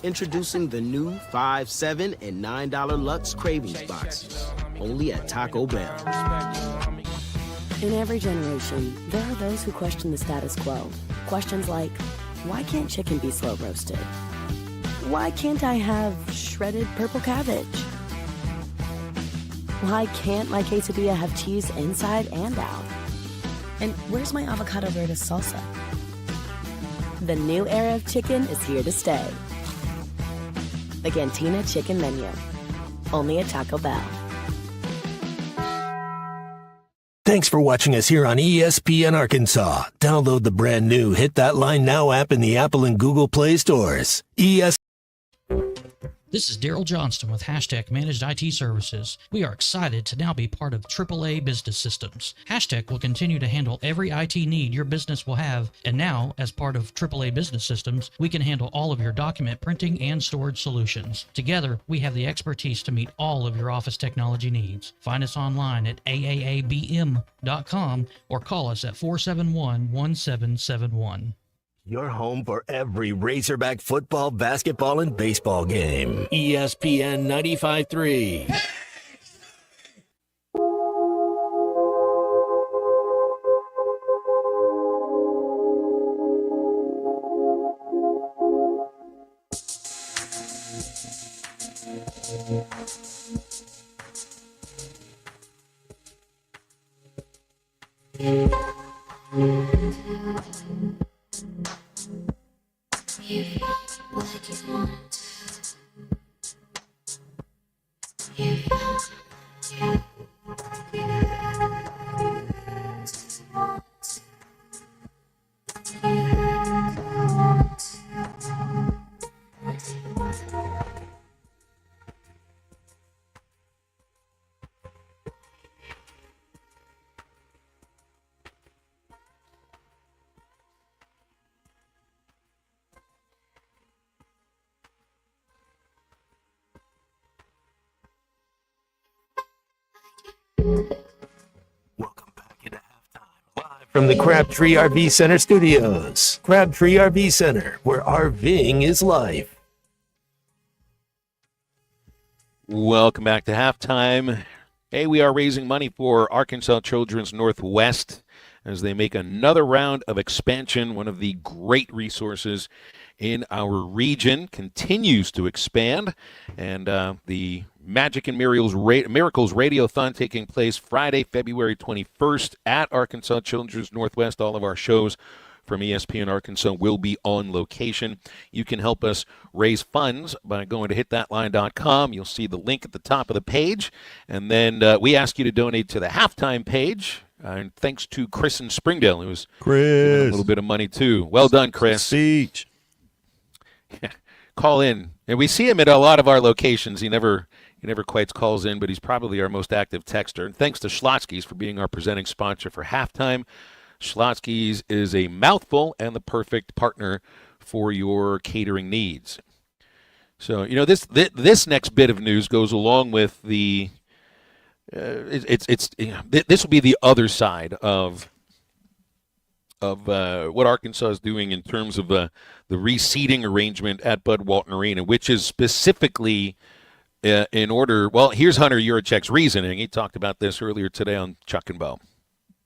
Introducing the new $5, $7, and $9 Lux Cravings boxes, only at Taco Bell. In every generation, there are those who question the status quo. Questions like, why can't chicken be slow roasted? Why can't I have shredded purple cabbage? Why can't my quesadilla have cheese inside and out? And where's my avocado verde salsa? The new era of chicken is here to stay. The Cantina Chicken Menu, only at Taco Bell. Thanks for watching us here on ESPN Arkansas. Download the brand new Hit That Line Now app in the Apple and Google Play stores. This is Daryl Johnston with Hashtag Managed IT Services. We are excited to now be part of AAA Business Systems. Hashtag will continue to handle every IT need your business will have, and now, as part of AAA Business Systems, we can handle all of your document printing and storage solutions. Together, we have the expertise to meet all of your office technology needs. Find us online at aaabm.com or call us at 471-1771. Your home for every Razorback football, basketball, and baseball game. ESPN 95.3. From the Crabtree RV Center studios. Crabtree RV Center, where RVing is life. Welcome back to halftime. Hey, we are raising money for Arkansas Children's Northwest as they make another round of expansion. One of the great resources in our region continues to expand, and the Magic and Miracles Radiothon taking place Friday, February 21st at Arkansas Children's Northwest. All of our shows from ESPN Arkansas will be on location. You can help us raise funds by going to hitthatline.com. You'll see the link at the top of the page, and then we ask you to donate to the halftime page. And thanks to Chris in Springdale, who's giving a little bit of money too. Well done, Chris. Siege. Call in, and we see him at a lot of our locations. He never quite calls in, but he's probably our most active texter. And thanks to Schlotzsky's for being our presenting sponsor for halftime. Schlotsky's is a mouthful and the perfect partner for your catering needs. So, this next bit of news goes along with the this will be the other side of what Arkansas is doing in terms of the reseeding arrangement at Bud Walton Arena, which is specifically in order. Well, here's Hunter Yurachek's reasoning. He talked about this earlier today on Chuck and Bo.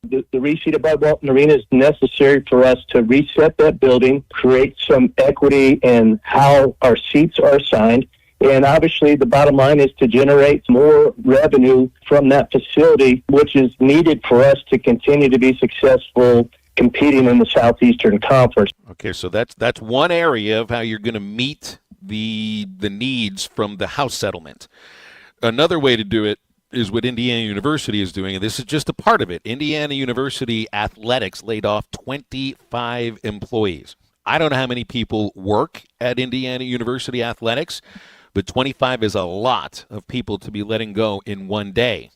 The reseat of Bud Walton Arena is necessary for us to reset that building, create some equity in how our seats are assigned, and obviously the bottom line is to generate more revenue from that facility, which is needed for us to continue to be successful competing in the Southeastern Conference. Okay, so that's one area of how you're going to meet the needs from the House settlement. Another way to do it is what Indiana University is doing, and this is just a part of it. Indiana University Athletics laid off 25 employees. I don't know how many people work at Indiana University Athletics, but 25 is a lot of people to be letting go in one day.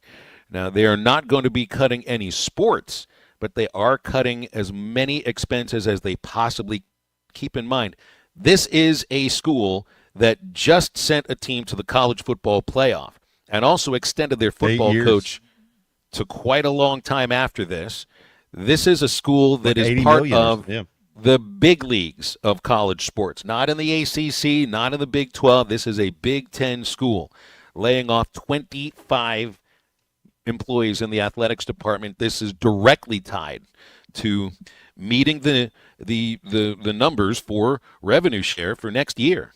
Now, they are not going to be cutting any sports, but they are cutting as many expenses as they possibly keep in mind. This is a school that just sent a team to the college football playoff and also extended their football coach to quite a long time after this. This is a school that is part of the big leagues of college sports, not in the ACC, not in the Big 12. This is a Big 10 school, laying off 25 employees in the athletics department. This is directly tied to meeting the numbers for revenue share for next year.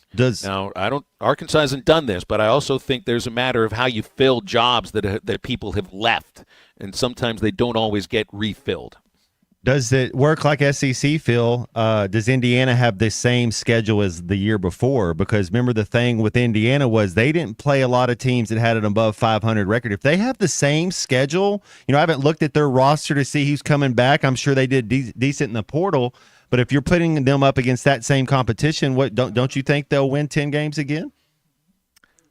Arkansas hasn't done this, but I also think there's a matter of how you fill jobs that people have left, and sometimes they don't always get refilled. Does it work like SEC, Phil? Does Indiana have the same schedule as the year before? Because remember, the thing with Indiana was they didn't play a lot of teams that had an above 500 record. If they have the same schedule, I haven't looked at their roster to see who's coming back. I'm sure they did decent in the portal. But if you're putting them up against that same competition, don't you think they'll win 10 games again?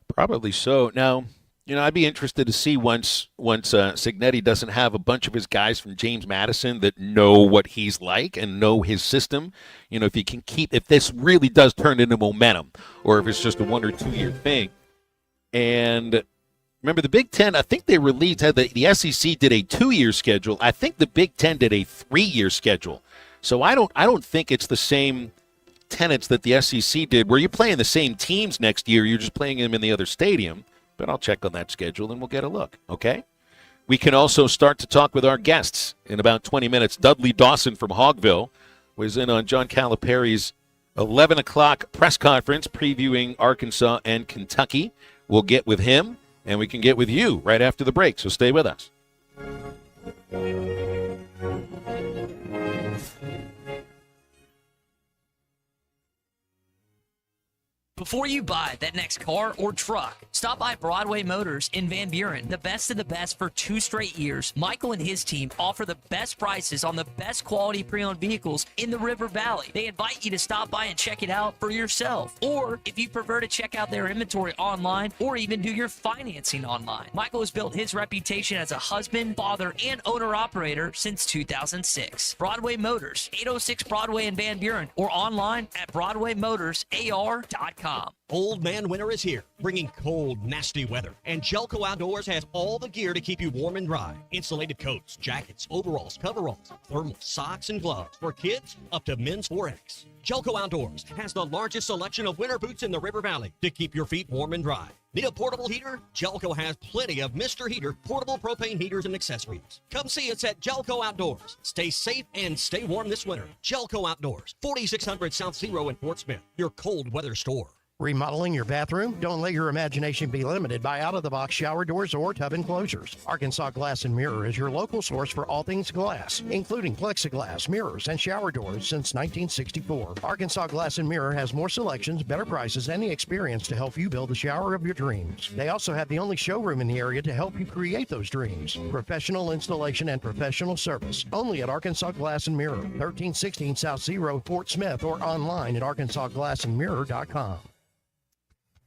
Probably so. Now, I'd be interested to see once Cignetti doesn't have a bunch of his guys from James Madison that know what he's like and know his system. If this really does turn into momentum, or if it's just a 1 or 2 year thing. And remember, the Big Ten, I think they had the SEC did a 2-year schedule. I think the Big Ten did a 3-year schedule. So I don't think it's the same tenets that the SEC did, where you're playing the same teams next year. You're just playing them in the other stadium. But I'll check on that schedule and we'll get a look, okay? We can also start to talk with our guests in about 20 minutes. Dudley Dawson from Hogville was in on John Calipari's 11 o'clock press conference previewing Arkansas and Kentucky. We'll get with him, and we can get with you right after the break, so stay with us. Before you buy that next car or truck, stop by Broadway Motors in Van Buren. The best of the best for 2 straight years. Michael and his team offer the best prices on the best quality pre-owned vehicles in the River Valley. They invite you to stop by and check it out for yourself. Or if you prefer to check out their inventory online or even do your financing online. Michael has built his reputation as a husband, father, and owner-operator since 2006. Broadway Motors, 806 Broadway in Van Buren, or online at BroadwayMotorsAR.com. Old Man Winter is here, bringing cold, nasty weather. And Jelco Outdoors has all the gear to keep you warm and dry. Insulated coats, jackets, overalls, coveralls, thermal socks, and gloves. For kids, up to men's 4X. Jelco Outdoors has the largest selection of winter boots in the River Valley to keep your feet warm and dry. Need a portable heater? Jelco has plenty of Mr. Heater portable propane heaters and accessories. Come see us at Jelco Outdoors. Stay safe and stay warm this winter. Jelco Outdoors, 4600 South Zero in Fort Smith, your cold weather store. Remodeling your bathroom? Don't let your imagination be limited by out-of-the-box shower doors or tub enclosures. Arkansas Glass and Mirror is your local source for all things glass, including plexiglass, mirrors, and shower doors since 1964. Arkansas Glass and Mirror has more selections, better prices, and the experience to help you build the shower of your dreams. They also have the only showroom in the area to help you create those dreams. Professional installation and professional service. Only at Arkansas Glass and Mirror, 1316 South Zero, Fort Smith, or online at arkansasglassandmirror.com.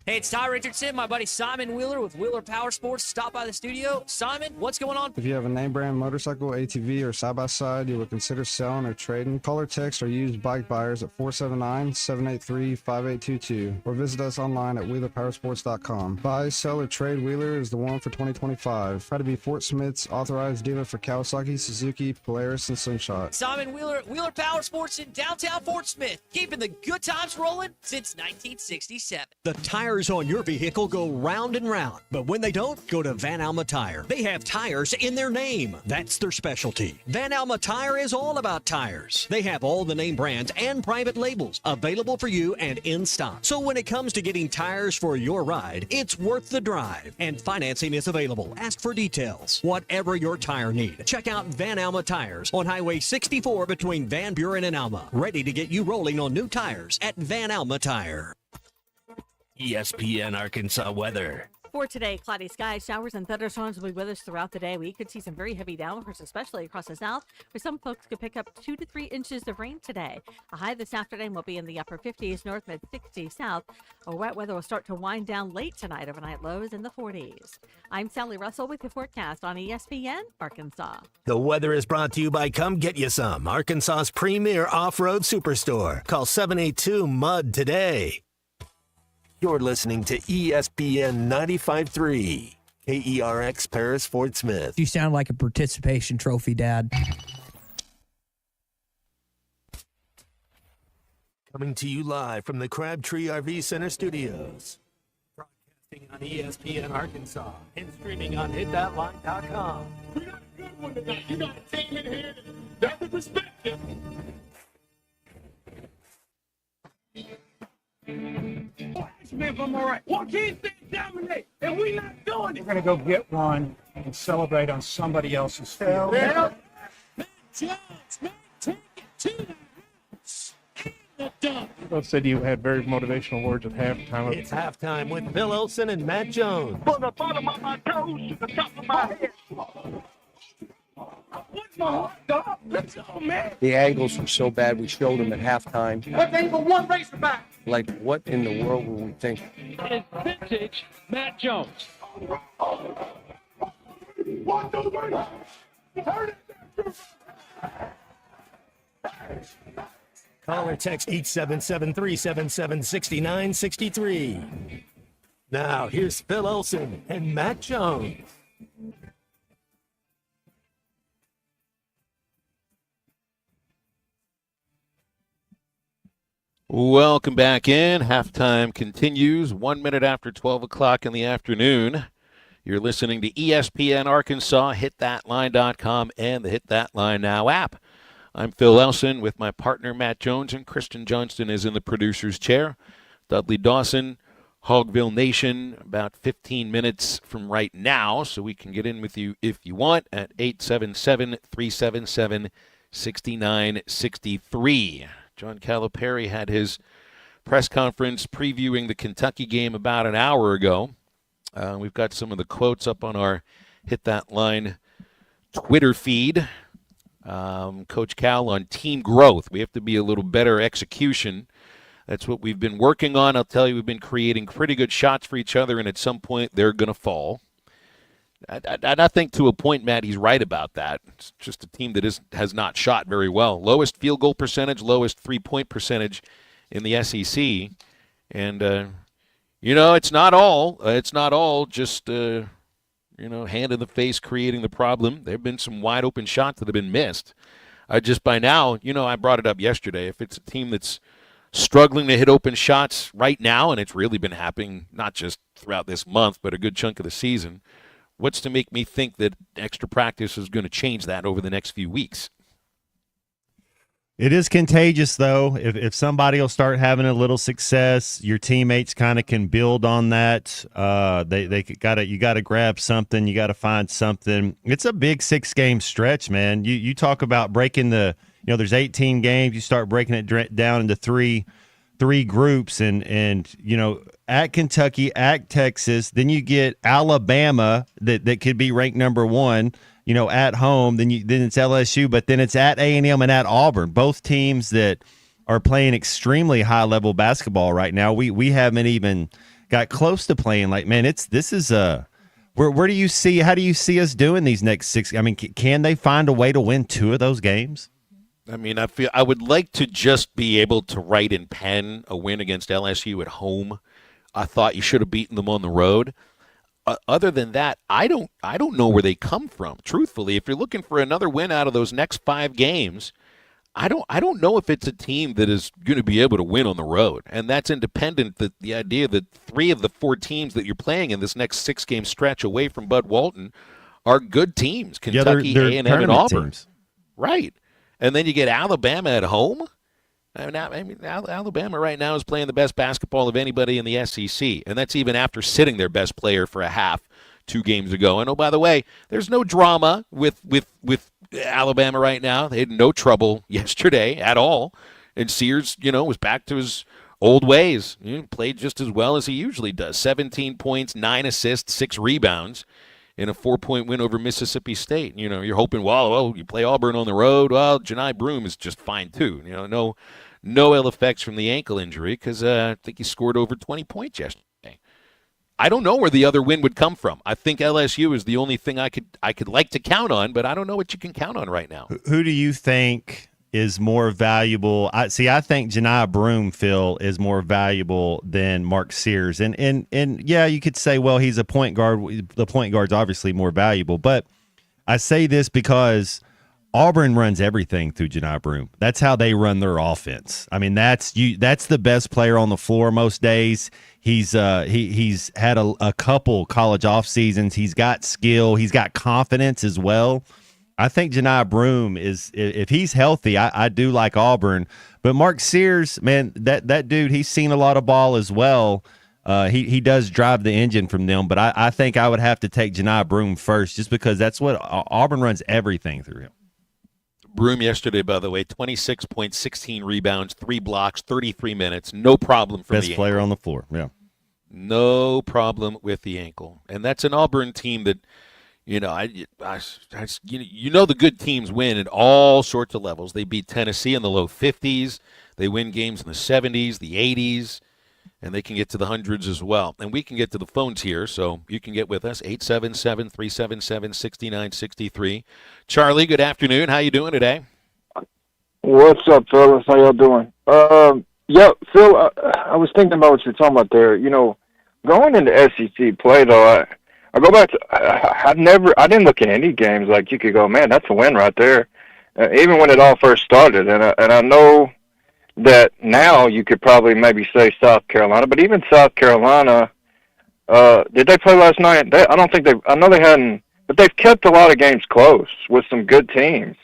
Hey, it's Ty Richardson, my buddy Simon Wheeler with Wheeler Power Sports. Stop by the studio. Simon, what's going on? If you have a name brand motorcycle, ATV, or side-by-side you would consider selling or trading, call or text or use bike buyers at 479-783-5822 or visit us online at wheelerpowersports.com. Buy, sell, or trade Wheeler is the one for 2025. Try to be Fort Smith's authorized dealer for Kawasaki, Suzuki, Polaris, and Slingshot. Simon Wheeler at Wheeler Power Sports in downtown Fort Smith, keeping the good times rolling since 1967. The tires on your vehicle go round and round, but when they don't, go to Van Alma Tire. They have tires in their name. That's their specialty. Van Alma Tire is all about tires. They have all the name brands and private labels available for you and in stock. So when it comes to getting tires for your ride, it's worth the drive. And financing is available. Ask for details. Whatever your tire need, check out Van Alma Tires on Highway 64 between Van Buren and Alma. Ready to get you rolling on new tires at Van Alma Tire. ESPN Arkansas weather. For today, cloudy skies, showers, and thunderstorms will be with us throughout the day. We could see some very heavy downpours, especially across the south, where some folks could pick up 2 to 3 inches of rain today. A high this afternoon will be in the upper 50s, north mid-60s south. Wet weather will start to wind down late tonight, overnight lows in the 40s. I'm Sally Russell with the forecast on ESPN Arkansas. The weather is brought to you by Come Get You Some, Arkansas's premier off-road superstore. Call 782-MUD today. You're listening to ESPN 95.3, KERX Paris, Fort Smith. You sound like a participation trophy, Dad. Coming to you live from the Crabtree RV Center studios. Broadcasting on ESPN Arkansas and streaming on hitthatline.com. We got a good one tonight. You got a team in here that's perspective. Ask me if I'm all right. Why can't they dominate? And we not doing it. We're going to go get one and celebrate on somebody else's field. Yeah. Matt Jones, man, take it to the house. And the dunk. Both said you had very motivational words at halftime. It's halftime with Phil Olsen and Matt Jones. From the bottom of my toes to the top of my head. What's my heart, dog? Let's go, man. The angles were so bad, we showed them at halftime. What they for one racerback? Like, what in the world were we thinking? It's vintage Matt Jones. 1, 2, 3. Turn it. Call or text 877-377-6963. Now, here's Phil Olsen and Matt Jones. Welcome back in. Halftime continues 1 minute after 12 o'clock in the afternoon. You're listening to ESPN Arkansas, hitthatline.com, and the Hit That Line Now app. I'm Phil Elson with my partner Matt Jones, and Kristen Johnston is in the producer's chair. Dudley Dawson, Hogville Nation, about 15 minutes from right now, so we can get in with you if you want at 877-377-6963. John Calipari had his press conference previewing the Kentucky game about an hour ago. We've got some of the quotes up on our Hit That Line Twitter feed. Coach Cal on team growth. We have to be a little better execution. That's what we've been working on. I'll tell you, we've been creating pretty good shots for each other, and at some point they're going to fall. I think to a point, Matt, he's right about that. It's just a team that has not shot very well. Lowest field goal percentage, lowest three-point percentage in the SEC. And, it's not all just, hand in the face creating the problem. There have been some wide-open shots that have been missed. Just by now, I brought it up yesterday. If it's a team that's struggling to hit open shots right now, and it's really been happening not just throughout this month, but a good chunk of the season, what's to make me think that extra practice is going to change that over the next few weeks? It is contagious, though. If somebody will start having a little success, your teammates kind of can build on that. You got to grab something. You got to find something. It's a big 6-game stretch, man. You talk about breaking there's 18 games. You start breaking it down into three groups, and at Kentucky, at Texas, then you get Alabama that could be ranked number 1. At home, then it's LSU, but then it's at A&M and at Auburn, both teams that are playing extremely high-level basketball right now. We haven't even got close to playing like, man, this is where do you see, how do you see us doing these next 6? I mean, can they find a way to win 2 of those games? I mean, I would like to just be able to write in pen a win against LSU at home. I thought you should have beaten them on the road. Other than that, I don't know where they come from. Truthfully, if you're looking for another win out of those next 5 games, I don't know if it's a team that is going to be able to win on the road. And that's independent that the idea that 3 of the 4 teams that you're playing in this next 6-game stretch away from Bud Walton are good teams. Kentucky, A&M, and Auburn. Teams. Right. And then you get Alabama at home. I mean, Alabama right now is playing the best basketball of anybody in the SEC, and that's even after sitting their best player for a half 2 games ago. And, oh, by the way, there's no drama with Alabama right now. They had no trouble yesterday at all. And Sears, was back to his old ways. Played just as well as he usually does. 17 points, 9 assists, 6 rebounds in a 4-point win over Mississippi State. You're hoping, well, you play Auburn on the road. Well, Janai Broome is just fine, too. No ill effects from the ankle injury because I think he scored over 20 points yesterday. I don't know where the other win would come from. I think LSU is the only thing I could like to count on, but I don't know what you can count on right now. Who do you think is more valuable? I think Janai Broome, Phil, is more valuable than Mark Sears. And yeah, you could say, well, he's a point guard. The point guard's obviously more valuable. But I say this because Auburn runs everything through Janai Broome. That's how they run their offense. I mean, that's the best player on the floor most days. He's had a couple college off seasons. He's got skill. He's got confidence as well. I think Janai Broome is, if he's healthy, I do like Auburn. But Mark Sears, man, that dude, he's seen a lot of ball as well. He does drive the engine from them, but I think I would have to take Janai Broome first just because that's what Auburn runs everything through him. Broome yesterday, by the way, 26 points, 16 rebounds, 3 blocks, 33 minutes. No problem for the ankle. Best player on the floor, yeah. No problem with the ankle. And that's an Auburn team that, the good teams win at all sorts of levels. They beat Tennessee in the low 50s. They win games in the 70s, the 80s, and they can get to the hundreds as well. And we can get to the phones here, so you can get with us, 877-377-6963. Charlie, good afternoon. How you doing today? What's up, fellas? How y'all doing? Yeah, Phil, I was thinking about what you're talking about there. Going into SEC play, though, I go back to I didn't look at any games like you could go, man, that's a win right there. Even when it all first started, and I know that now you could probably maybe say South Carolina, but even South Carolina, did they play last night? I know they hadn't, but they've kept a lot of games close with some good teams.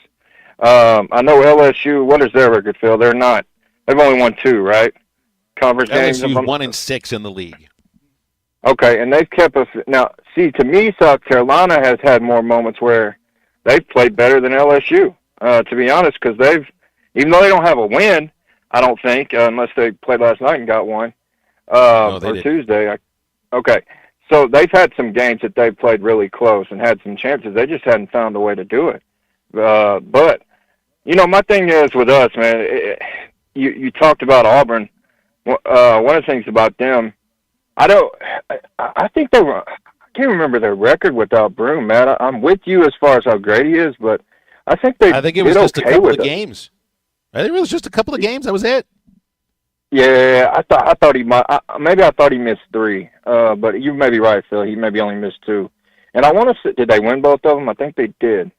I know LSU, what is their record, Phil? They've only won 2, right? Conference games. LSU's 1-6 in the league. Okay, and they've kept us. Now, see, to me, South Carolina has had more moments where they've played better than LSU, to be honest, because even though they don't have a win, I don't think, unless they played last night and got one, or Tuesday. Okay, so they've had some games that they've played really close and had some chances. They just hadn't found a way to do it. But, my thing is with us, man, you talked about Auburn. One of the things about them, I think I can't remember their record without Broome, man. I'm with you as far as how great he is, but I think it was just a couple of games. I think it was just a couple of games. That was it. Yeah, I thought he might. Maybe I thought he missed 3. But you may be right, Phil. He maybe only missed 2. And I want to say, did they win both of them? I think they did.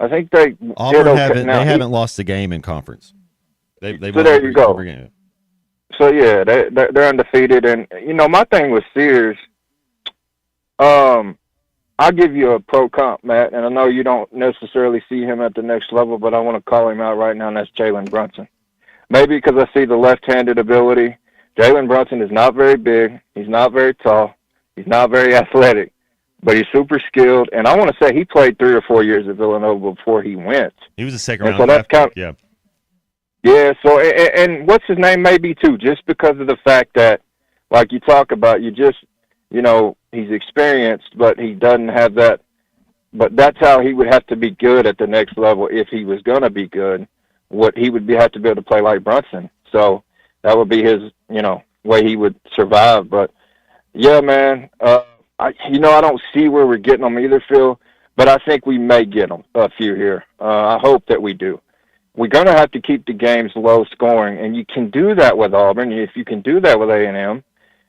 I think they Auburn did okay. They haven't lost a game in conference. They've so there you go. So yeah, they're undefeated, and my thing with Sears, I'll give you a pro comp, Matt, and I know you don't necessarily see him at the next level, but I want to call him out right now, and that's Jalen Brunson. Maybe because I see the left-handed ability. Jalen Brunson is not very big. He's not very tall. He's not very athletic, but he's super skilled. And I want to say he played 3 or 4 years at Villanova before he went. He was a second-round draft pick, yeah. Yeah, so, and what's his name maybe too, just because of the fact that, like you talk about, he's experienced, but he doesn't have that, but that's how he would have to be good at the next level if he was going to be good. What he would have to be able to play like Brunson. So that would be his, way he would survive. But Yeah, man. I don't see where we're getting them either, Phil, but I think we may get them, a few here. I hope that we do. We're going to have to keep the games low scoring, and you can do that with Auburn if you can do that with A&M,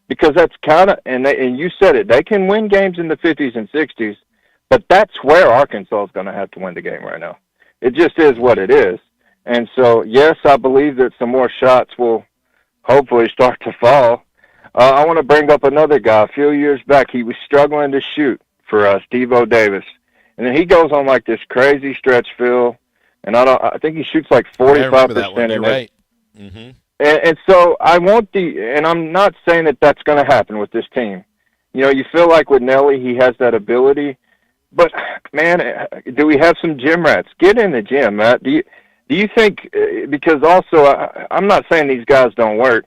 because that's kind of, and you said it, they can win games in the 50s and 60s, but that's where Arkansas is going to have to win the game right now. It just is what it is. And so, yes, I believe that some more shots will hopefully start to fall. I want to bring up another guy. A few years back, he was struggling to shoot for us, Devo Davis. And then he goes on like this crazy stretch, Phil, and I think he shoots like 45% in right. it. Mm-hmm. And so I want and I'm not saying that that's going to happen with this team. You feel like with Nelly, he has that ability. But, man, do we have some gym rats? Get in the gym, Matt. Do you think, because also I'm not saying these guys don't work,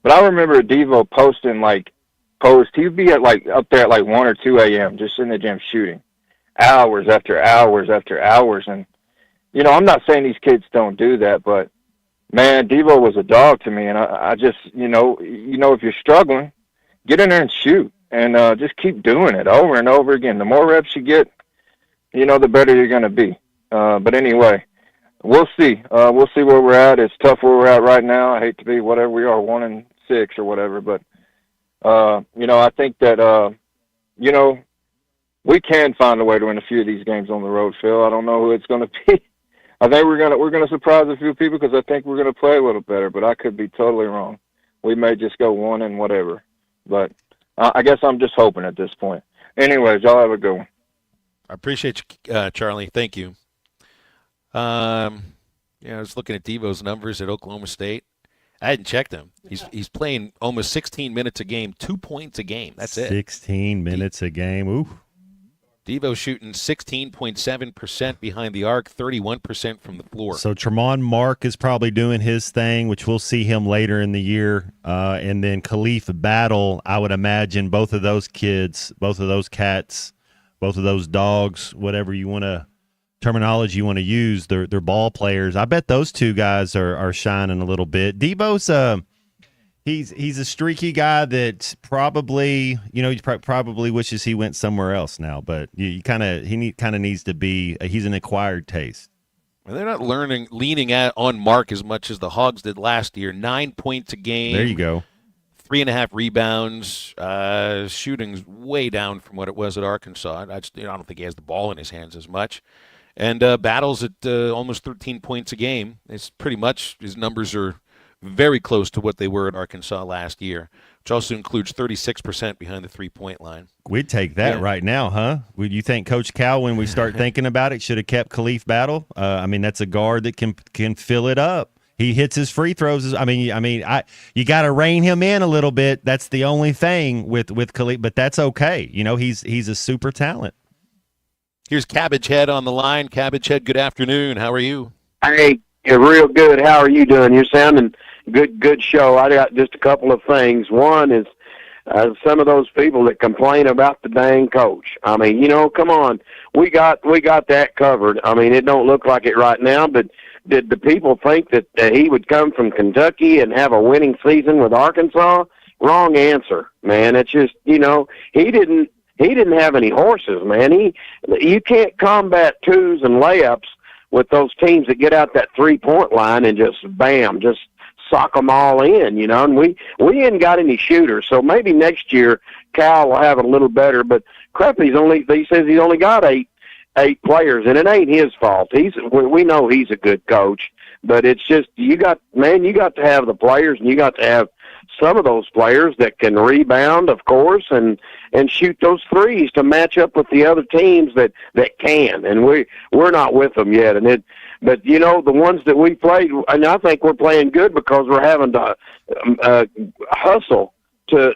but I remember Devo posting, he'd be up there at 1 or 2 a.m. just in the gym shooting, hours after hours after hours. And, I'm not saying these kids don't do that, but, man, Devo was a dog to me. And I just, if you're struggling, get in there and shoot. And just keep doing it over and over again. The more reps you get, the better you're going to be. But anyway, we'll see. We'll see where we're at. It's tough where we're at right now. I hate to be whatever we are, 1-6 or whatever. But, I think that, we can find a way to win a few of these games on the road, Phil. I don't know who it's going to be. I think we're going to surprise a few people because I think we're going to play a little better. But I could be totally wrong. We may just go 1 and whatever. But I guess I'm just hoping at this point. Anyways, y'all have a good one. I appreciate you, Charlie. Thank you. I was looking at Devo's numbers at Oklahoma State. I hadn't checked him. He's playing almost 16 minutes a game, 2 points a game. That's it. 16 minutes a game. Ooh. Devo shooting 16.7% behind the arc, 31% from the floor. So Tremont Mark is probably doing his thing, which we'll see him later in the year. And then Khalif Battle, I would imagine both of those kids, both of those cats, both of those dogs, whatever you want to terminology you want to use, they're ball players. I bet those two guys are shining a little bit. Devo's he's a streaky guy that probably he probably wishes he went somewhere else now, but he kind of needs to be. He's an acquired taste. Well, they're not leaning on Mark as much as the Hogs did last year. 9 points a game. There you go. 3.5 rebounds. Shooting's way down from what it was at Arkansas. I don't think he has the ball in his hands as much. And Battles at almost 13 points a game. It's pretty much his numbers are very close to what they were at Arkansas last year, which also includes 36% behind the 3-point line. We'd take that right now, huh? Would you think Coach Cal, when we start thinking about it, should have kept Khalif Battle? That's a guard that can fill it up. He hits his free throws. You got to rein him in a little bit. That's the only thing with Khalif, but that's okay. He's a super talent. Here's Cabbage Head on the line. Cabbage Head, good afternoon. How are you? Hey, real good. How are you doing? You're sounding good show. I got just a couple of things. One is some of those people that complain about the dang coach. Come on. We got that covered. It don't look like it right now, but did the people think that he would come from Kentucky and have a winning season with Arkansas? Wrong answer, man. It's just, he didn't have any horses, man. You can't combat twos and layups with those teams that get out that 3-point line and just sock them all in, and we ain't got any shooters. So maybe next year Cal will have it a little better, but he says he's only got eight players, and it ain't his fault. We know he's a good coach, but it's just you got to have the players, and you got to have some of those players that can rebound, of course, and shoot those threes to match up with the other teams that can. And we're not with them yet. But the ones that we played, and I think we're playing good because we're having to hustle to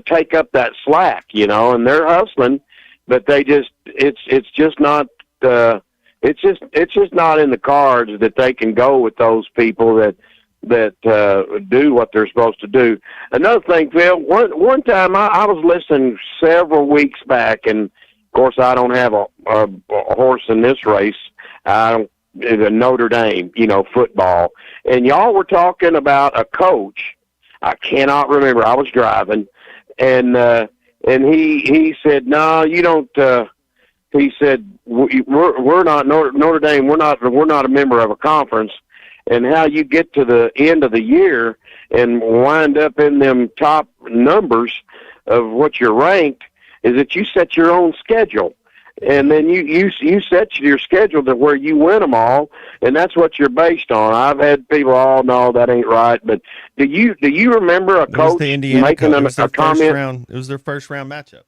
take up that slack, and they're hustling, but it's just not in the cards that they can go with those people that do what they're supposed to do. Another thing, Phil, one time I was listening several weeks back, and of course I don't have a horse in this race. The Notre Dame, football, and y'all were talking about a coach. I cannot remember. I was driving, and and he said, "No, you don't." He said, "We're not Notre Dame. We're not a member of a conference, and how you get to the end of the year and wind up in them top numbers of what you're ranked is that you set your own schedule." And then you set your schedule to where you win them all, and that's what you're based on. I've had people, "Oh no, that ain't right." But do you remember a coach making a comment? It was their first round matchup.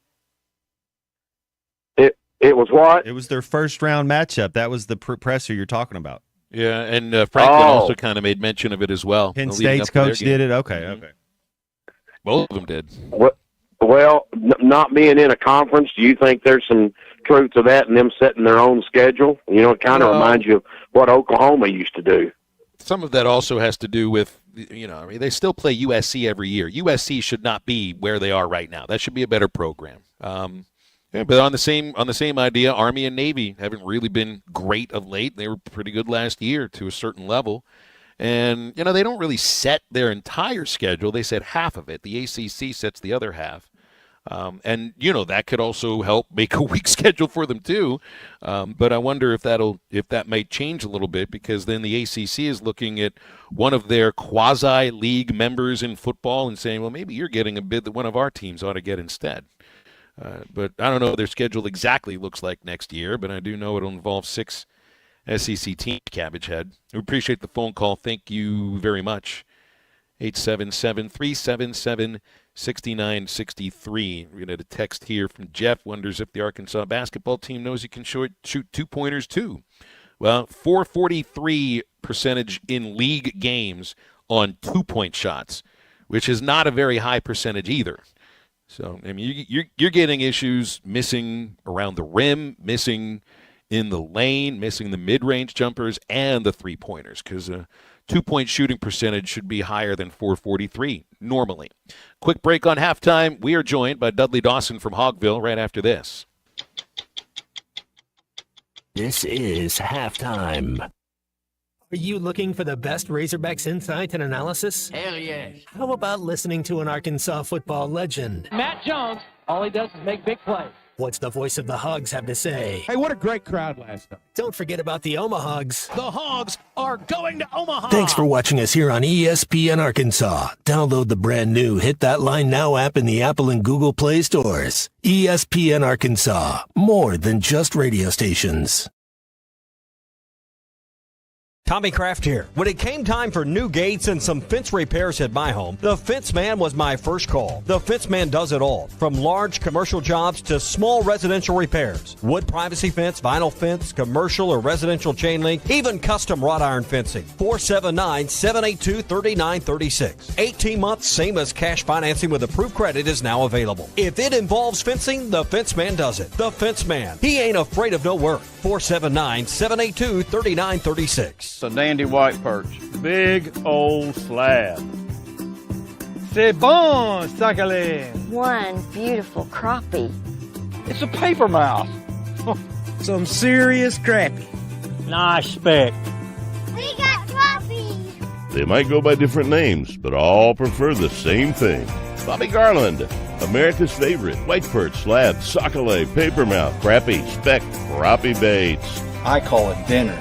It was what? It was their first round matchup. That was the presser you're talking about. Yeah, and Franklin also kind of made mention of it as well. Penn State's coach did it. Okay, okay. Both of them did. Well, not being in a conference, do you think there's some truth to that and them setting their own schedule? You know, it kind of reminds you of what Oklahoma used to do. Some of that also has to do with, I mean, they still play USC every year. USC should not be where they are right now. That should be a better program. Yeah, but on the same idea, Army and Navy haven't really been great of late. They were pretty good last year to a certain level. And, they don't really set their entire schedule. They set half of it. The ACC sets the other half. And that could also help make a weak schedule for them too. But I wonder if that might change a little bit, because then the ACC is looking at one of their quasi-league members in football and saying, well, maybe you're getting a bid that one of our teams ought to get instead. But I don't know what their schedule exactly looks like next year, but I do know it'll involve 6 SEC teams, Cabbage Head. We appreciate the phone call. Thank you very much. 877-377-6963. We're going to get a text here from Jeff. Wonders if the Arkansas basketball team knows you can shoot two-pointers too. Well, .443 percentage in league games on 2-point shots, which is not a very high percentage either. So, I mean, you're getting issues missing around the rim, missing in the lane, missing the mid-range jumpers, and the three-pointers, because a 2-point shooting percentage should be higher than .443 normally. Quick break on halftime. We are joined by Dudley Dawson from Hogville right after this. This is halftime. Are you looking for the best Razorbacks insight and analysis? Hell yeah. How about listening to an Arkansas football legend? Matt Jones, all he does is make big plays. What's the voice of the Hogs have to say? Hey, what a great crowd last night. Don't forget about the Omahogs. The Hogs are going to Omaha. Thanks for watching us here on ESPN Arkansas. Download the brand new Hit That Line Now app in the Apple and Google Play stores. ESPN Arkansas, more than just radio stations. Tommy Kraft here. When it came time for new gates and some fence repairs at my home, the Fence Man was my first call. The Fence Man does it all, from large commercial jobs to small residential repairs. Wood privacy fence, vinyl fence, commercial or residential chain link, even custom wrought iron fencing. 479-782-3936. 18 months, same as cash financing with approved credit is now available. If it involves fencing, the Fence Man does it. The Fence Man. He ain't afraid of no work. 479-782-3936. It's a dandy white perch. Big old slab. C'est bon, sacalé. One beautiful crappie. It's a paper mouth. Some serious crappie. Nice speck. We got crappie. They might go by different names, but all prefer the same thing. Bobby Garland, America's favorite white perch, slab, sockeye, papermouth, crappie, speck, crappie baits. I call it dinner.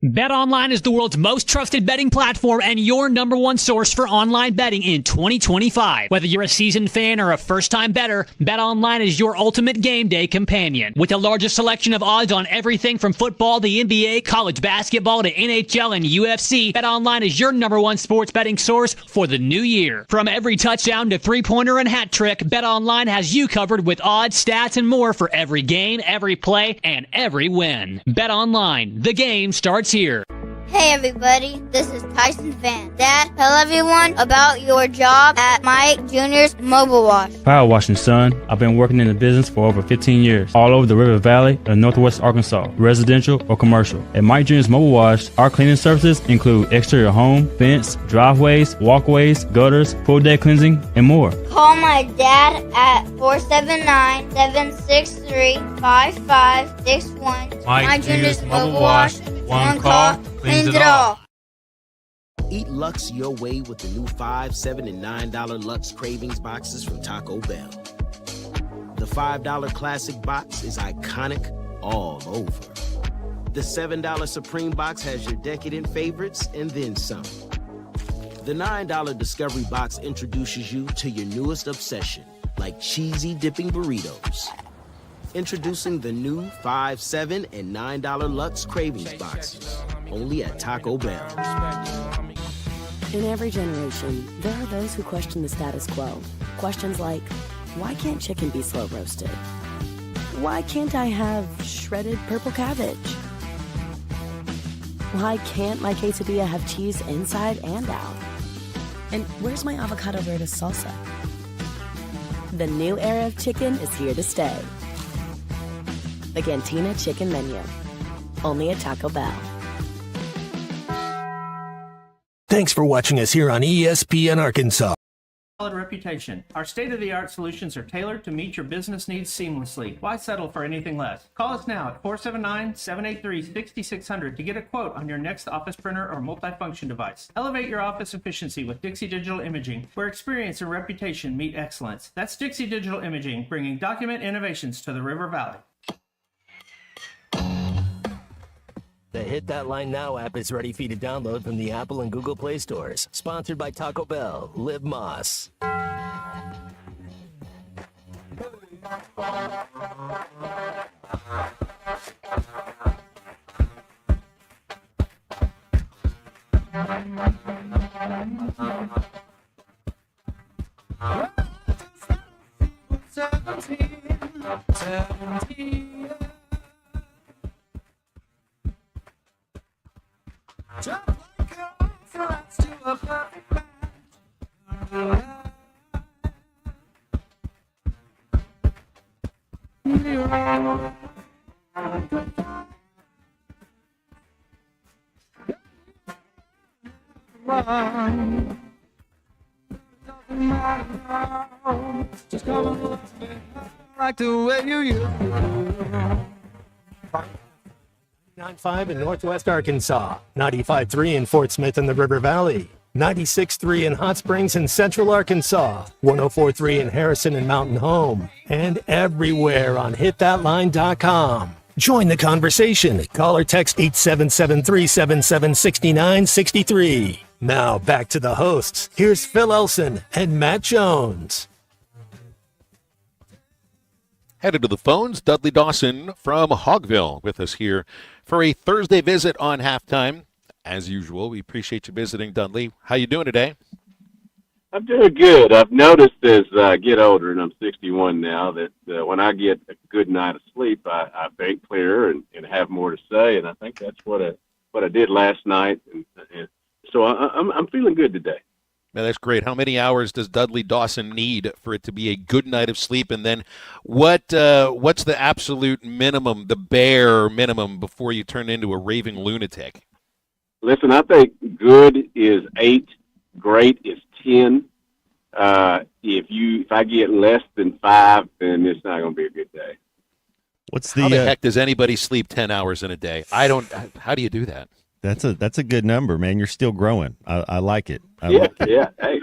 BetOnline is the world's most trusted betting platform and your number one source for online betting in 2025. Whether you're a seasoned fan or a first-time bettor, BetOnline is your ultimate game day companion. With the largest selection of odds on everything from football to NBA, college basketball to NHL and UFC, BetOnline is your number one sports betting source for the new year. From every touchdown to three-pointer and hat trick, BetOnline has you covered with odds, stats, and more for every game, every play, and every win. BetOnline, the game starts here. Hey everybody, this is Tyson Fan. Dad, tell everyone about your job at Mike Jr.'s Mobile Wash. Power washing, son. I've been working in the business for over 15 years, all over the River Valley and Northwest Arkansas, residential or commercial. At Mike Jr.'s Mobile Wash, our cleaning services include exterior home, fence, driveways, walkways, gutters, pool deck cleansing, and more. Call my dad at 479-763-5561. Mike Jr.'s Mobile Wash. One call, cleans it all. Eat Lux your way with the new $5, $7, and $9 Lux Cravings boxes from Taco Bell. The $5 classic box is iconic all over. The $7 Supreme box has your decadent favorites and then some. The $9 Discovery box introduces you to your newest obsession, like cheesy dipping burritos. Introducing the new $5, $7, and $9 Lux Cravings boxes, only at Taco Bell. In every generation, there are those who question the status quo. Questions like, why can't chicken be slow roasted? Why can't I have shredded purple cabbage? Why can't my quesadilla have cheese inside and out? And where's my avocado verde salsa? The new era of chicken is here to stay. The Cantina Chicken Menu, only at Taco Bell. Thanks for watching us here on ESPN Arkansas. Solid reputation. Our state-of-the-art solutions are tailored to meet your business needs seamlessly. Why settle for anything less? Call us now at 479-783-6600 to get a quote on your next office printer or multifunction device. Elevate your office efficiency with Dixie Digital Imaging, where experience and reputation meet excellence. That's Dixie Digital Imaging, bringing document innovations to the River Valley. The Hit That Line Now app is ready for you to download from the Apple and Google Play stores. Sponsored by Taco Bell. Live Moss. Jump like a reference to a perfect match. Just come and look at me like the way you used to. 95 in Northwest Arkansas, 95.3 in Fort Smith in the River Valley, 96.3 in Hot Springs in Central Arkansas, 104.3 in Harrison and Mountain Home, and everywhere on hitthatline.com. Join the conversation. Call or text 877-377-6963. Now back to the hosts. Here's Phil Elson and Matt Jones. Headed to the phones, Dudley Dawson from Hogville with us here for a Thursday visit on Halftime. As usual, we appreciate you visiting, Dudley. How you doing today? I'm doing good. I've noticed as I get older, and I'm 61 now, that when I get a good night of sleep, I think clearer and have more to say, and I think that's what I did last night, and so I'm feeling good today. Man, that's great. How many hours does Dudley Dawson need for it to be a good night of sleep? And then what's the absolute minimum, the bare minimum, before you turn into a raving lunatic? Listen, I think good is 8, great is 10. If I get less than 5, then it's not going to be a good day. How the heck does anybody sleep 10 hours in a day? I don't. How do you do that? That's a good number, man. You're still growing. I like it. Yeah. Hey,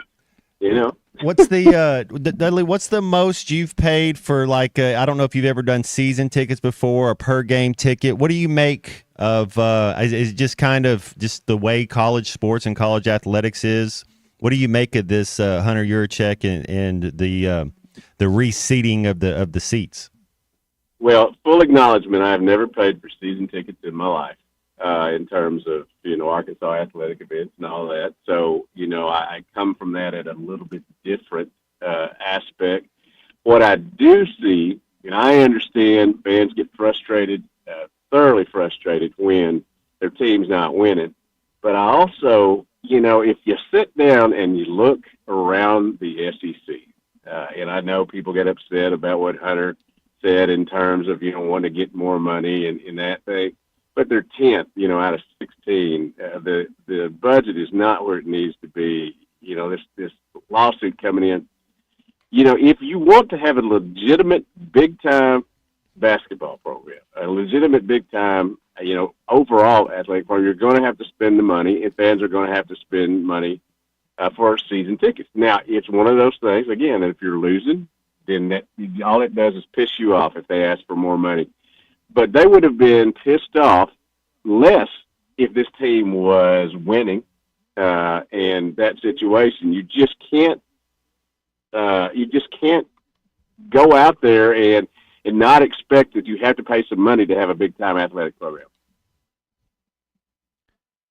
What's the Dudley? What's the most you've paid for? Like, I don't know if you've ever done season tickets before, a per game ticket. What do you make of? Is it just kind of just the way college sports and college athletics is? What do you make of this Hunter Yurachek and the reseating of the seats? Well, full acknowledgement. I have never paid for season tickets in my life. In terms of, Arkansas athletic events and all that. So, I come from that at a little bit different aspect. What I do see, I understand fans get frustrated, thoroughly frustrated when their team's not winning. But I also, if you sit down and you look around the SEC, and I know people get upset about what Hunter said in terms of, wanting to get more money and that thing. But they're 10th, out of 16. The budget is not where it needs to be. This lawsuit coming in. If you want to have a legitimate big-time basketball program, a legitimate big-time, overall athletic program, you're going to have to spend the money, and fans are going to have to spend money for season tickets. Now, it's one of those things, again, if you're losing, then all it does is piss you off if they ask for more money. But they would have been pissed off less if this team was winning. And that situation, you just can't go out there and not expect that you have to pay some money to have a big time athletic program.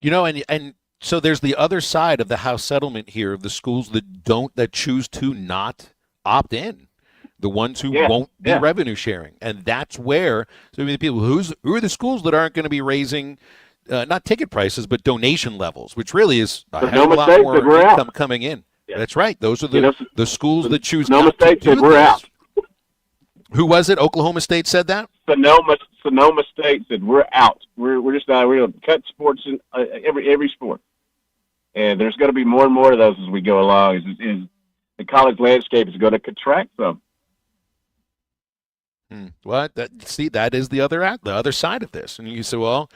And so there's the other side of the House settlement here of the schools that choose to not opt in, the ones who won't be revenue sharing, and that's where the people who are the schools that aren't going to be raising not ticket prices but donation levels, which really is a hell of a lot more income coming in. Yeah. That's right. Those are the schools that choose not to do we're this. Out. Who was it? Oklahoma State said that? Sonoma State said we're out. We're just not. We're going to cut sports in every sport, and there's going to be more and more of those as we go along. Is the college landscape is going to contract some? Well, that is the other side of this. And you say, well,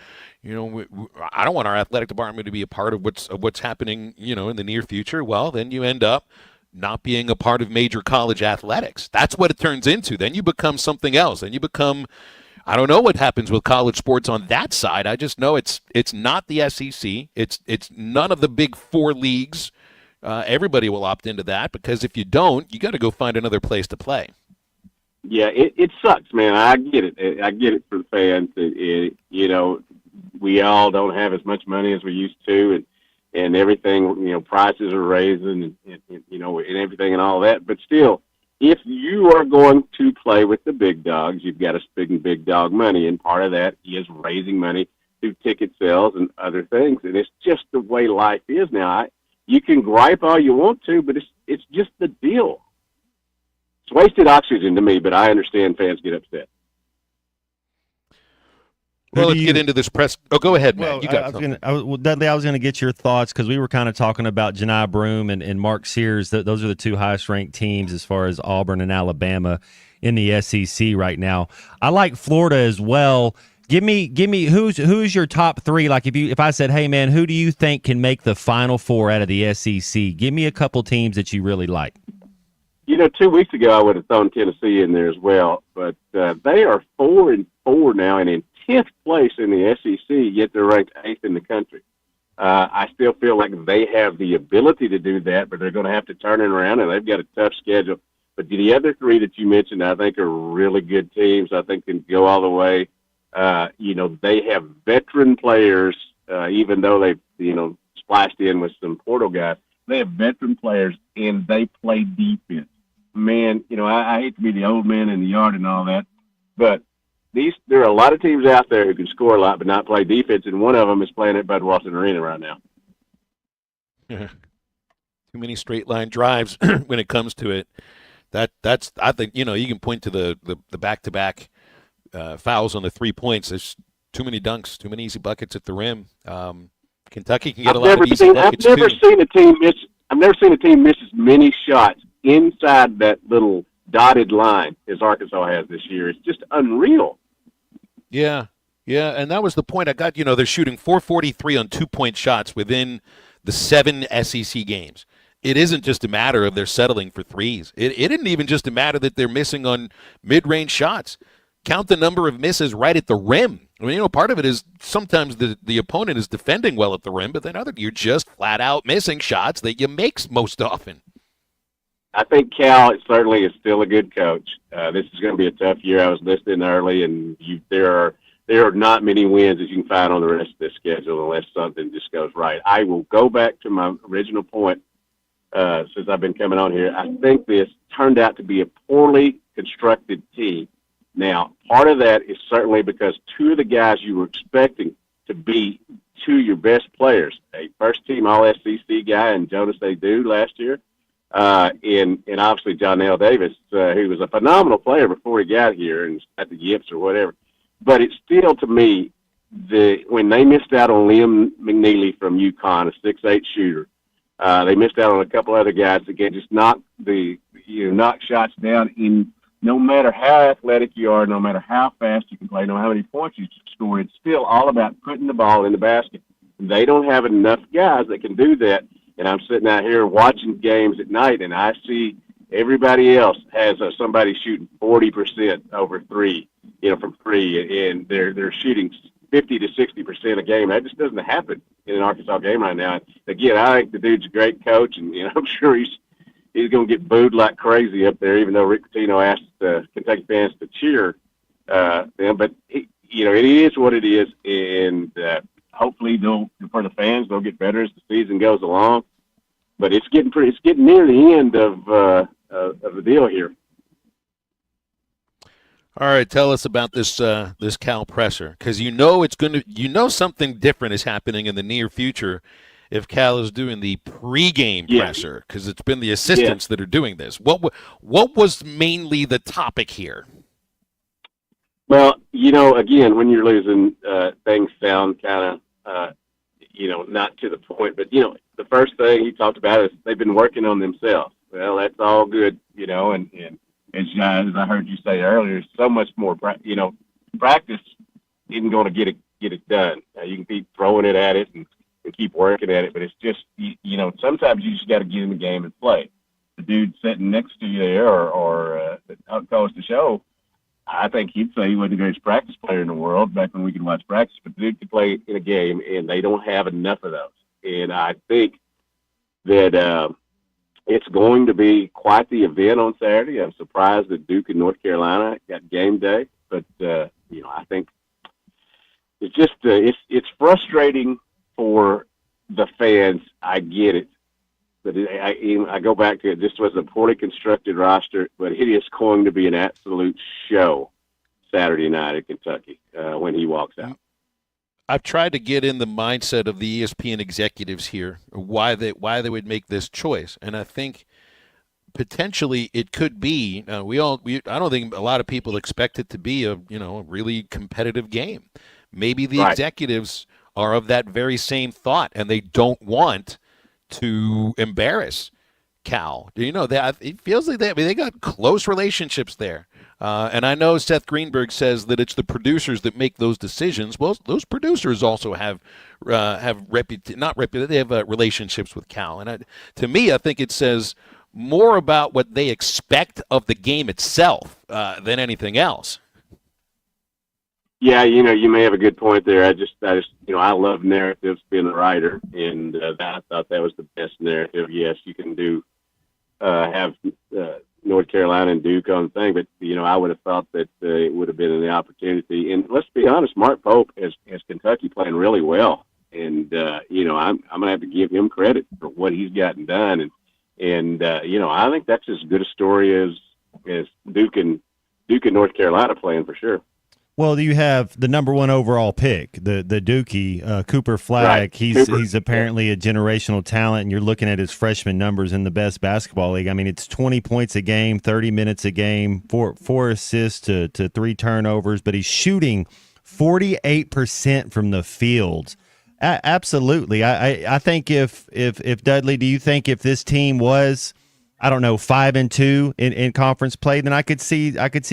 I don't want our athletic department to be a part of what's happening, in the near future. Well, then you end up not being a part of major college athletics. That's what it turns into. Then you become something else. Then you become, I don't know what happens with college sports on that side. I just know it's not the SEC. It's none of the big four leagues. Everybody will opt into that because if you don't, you got to go find another place to play. Yeah, it sucks, man. I get it. I get it for the fans. We all don't have as much money as we used to, and everything, prices are raising and everything and all that. But still, if you are going to play with the big dogs, you've got to spend big dog money, and part of that is raising money through ticket sales and other things. And it's just the way life is now. You can gripe all you want to, but it's just the deal. It's wasted oxygen to me, but I understand fans get upset. Well, let's get into this press. Oh, go ahead, Matt. Well, you got something. Dudley, I was going to get your thoughts because we were kind of talking about Janai Broome and Mark Sears. Those are the two highest-ranked teams as far as Auburn and Alabama in the SEC right now. I like Florida as well. Give me who's your top three? Like if I said, hey man, who do you think can make the Final Four out of the SEC? Give me a couple teams that you really like. 2 weeks ago I would have thrown Tennessee in there as well, but they are 4-4 now and in 10th place in the SEC, yet they're ranked 8th in the country. I still feel like they have the ability to do that, but they're going to have to turn it around, and they've got a tough schedule. But the other three that you mentioned, I think, are really good teams. I think can go all the way. They have veteran players, even though they've, splashed in with some portal guys. They have veteran players, and they play defense. Man, I hate to be the old man in the yard and all that, but there are a lot of teams out there who can score a lot but not play defense, and one of them is playing at Bud Walton Arena right now. Too many straight line drives when it comes to it. That's I think you can point to the back-to-back fouls on the 3 points. There's too many dunks, too many easy buckets at the rim. Kentucky can get a lot of easy buckets I've never seen a team miss as many shots inside that little dotted line as Arkansas has this year. It's just unreal. Yeah, and that was the point I got. They're shooting 443 on 2-point shots within the 7 SEC games. It isn't just a matter of they're settling for threes. It isn't even just a matter that they're missing on mid-range shots. Count the number of misses right at the rim. I mean, part of it is sometimes the opponent is defending well at the rim, but then you're just flat out missing shots that you make most often. I think Cal certainly is still a good coach. This is going to be a tough year. I was listening early, and there are not many wins that you can find on the rest of this schedule unless something just goes right. I will go back to my original point since I've been coming on here. I think this turned out to be a poorly constructed team. Now, part of that is certainly because two of the guys you were expecting to be two of your best players, a first-team All-SEC guy and Jonas Aidoo last year, and obviously Johnell Davis, who was a phenomenal player before he got here and at the Yips or whatever. But it's still, to me, when they missed out on Liam McNeely from UConn, a 6'8" shooter, they missed out on a couple other guys that can just knock shots down in. No matter how athletic you are, no matter how fast you can play, no matter how many points you score, it's still all about putting the ball in the basket. They don't have enough guys that can do that. And I'm sitting out here watching games at night, and I see Everybody else has somebody shooting 40% over three, from three, and they're shooting 50 to 60% a game. That just doesn't happen in an Arkansas game right now. Again, I think the dude's a great coach, and I'm sure he's going to get booed like crazy up there, even though Rick Pitino asked Kentucky fans to cheer them. But it is what it is, and hopefully for the fans they'll get better as the season goes along. But it's getting near the end of the deal here. All right, tell us about this Cal presser, because something different is happening in the near future if Cal is doing the pregame presser, because it's been the assistants that are doing this. What was mainly the topic here? Well, again, when you're losing, things sound kind of, not to the point. But the first thing he talked about is they've been working on themselves. Well, that's all good, and as I heard you say earlier, so much more, practice isn't going to get it done. You can keep throwing it at it and keep working at it, but it's just, sometimes you just got to get in the game and play. The dude sitting next to you there or that calls the show, I think he'd say he wasn't the greatest practice player in the world back when we could watch practice, but the dude could play in a game, and they don't have enough of those. And I think that it's going to be quite the event on Saturday. I'm surprised that Duke and North Carolina got game day, but I think it's just it's frustrating for the fans. I get it, but I go back to it. This was a poorly constructed roster, but it is going to be an absolute show Saturday night at Kentucky when he walks out. I've tried to get in the mindset of the ESPN executives here, why they would make this choice, and I think potentially it could be. I don't think a lot of people expect it to be a really competitive game. Maybe the executives are of that very same thought, and they don't want to embarrass Cal. It feels like they got close relationships there. And I know Seth Greenberg says that it's the producers that make those decisions. Well, those producers also have relationships with Cal. And to me, I think it says more about what they expect of the game itself than anything else. Yeah, you may have a good point there. I just, I love narratives, being a writer, and I thought that was the best narrative. Yes, you can have North Carolina and Duke on the thing, but I would have thought that it would have been an opportunity. And let's be honest, Mark Pope has Kentucky playing really well, and I'm gonna have to give him credit for what he's gotten done. And I think that's as good a story as Duke and North Carolina playing for sure. Well, you have the number one overall pick, the Dookie, Cooper Flagg. Right. He's apparently a generational talent, and you're looking at his freshman numbers in the best basketball league. I mean, it's 20 points a game, 30 minutes a game, four assists to 3 turnovers, but he's shooting 48% from the field. Absolutely. I think if Dudley, do you think if this team was, 5-2 in conference play, then I could see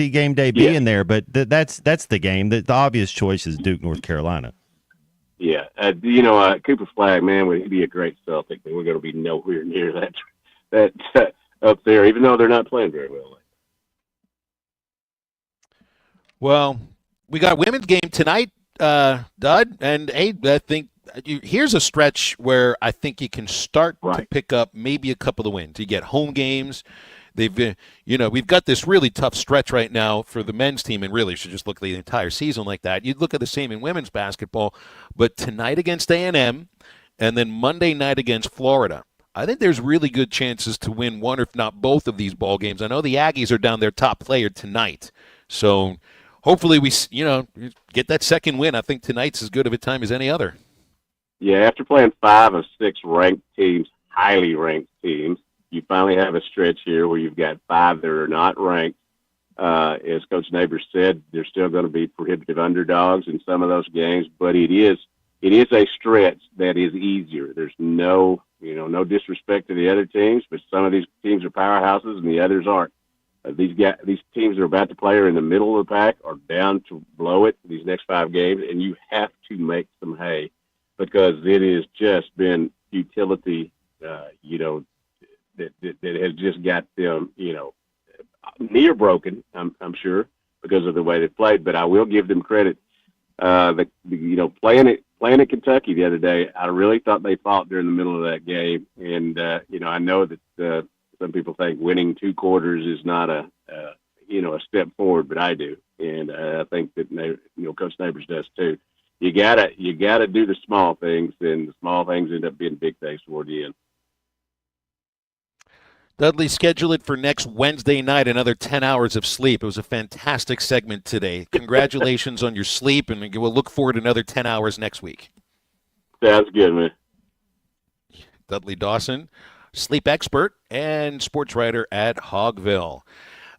game day being there. But that's the game. The obvious choice is Duke, North Carolina. Yeah, Cooper Flagg, man, would be a great Celtic, and we're going to be nowhere near that up there, even though they're not playing very well. Well, we got women's game tonight, Dud, and I think. Here's a stretch where I think you can start to pick up maybe a couple of wins. You get home games. We've got this really tough stretch right now for the men's team, and really should just look at the entire season like that. You'd look at the same in women's basketball, but tonight against A&M and then Monday night against Florida, I think there's really good chances to win one, or if not both, of these ball games. I know the Aggies are down their top player tonight, so hopefully we get that second win. I think tonight's as good of a time as any other. Yeah, after playing 5 of 6 ranked teams, highly ranked teams, you finally have a stretch here where you've got 5 that are not ranked. As Coach Neighbors said, there's still going to be prohibitive underdogs in some of those games, but it is a stretch that is easier. There's no disrespect to the other teams, but some of these teams are powerhouses and the others aren't. These teams that are about to play are in the middle of the pack or down to below it these next 5 games, and you have to make some hay, because it has just been futility, that has just got them, near broken. I'm sure because of the way they played. But I will give them credit. Playing at Kentucky the other day, I really thought they fought during the middle of that game. And I know that some people think winning 2 quarters is not a step forward, but I do, and I think that Coach Neighbors does too. You gotta do the small things, and the small things end up being big things toward the end. Dudley, schedule it for next Wednesday night, another 10 hours of sleep. It was a fantastic segment today. Congratulations on your sleep, and we'll look forward to another 10 hours next week. Sounds good, man. Dudley Dawson, sleep expert and sports writer at Hogville.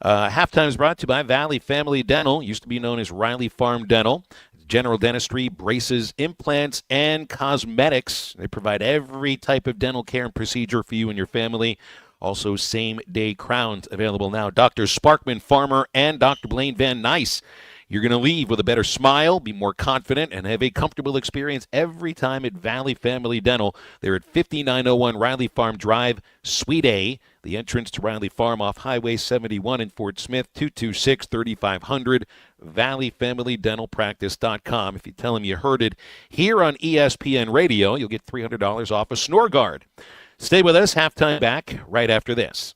Halftime is brought to you by Valley Family Dental, used to be known as Riley Farm Dental. General dentistry, braces, implants, and cosmetics. They provide every type of dental care and procedure for you and your family. Also, same-day crowns available now. Dr. Sparkman Farmer and Dr. Blaine Van Nice. You're going to leave with a better smile, be more confident, and have a comfortable experience every time at Valley Family Dental. They're at 5901 Riley Farm Drive, Suite A. The entrance to Riley Farm off Highway 71 in Fort Smith, 226-3500, valleyfamilydentalpractice.com. If you tell them you heard it here on ESPN Radio, you'll get $300 off a snore guard. Stay with us. Halftime back right after this.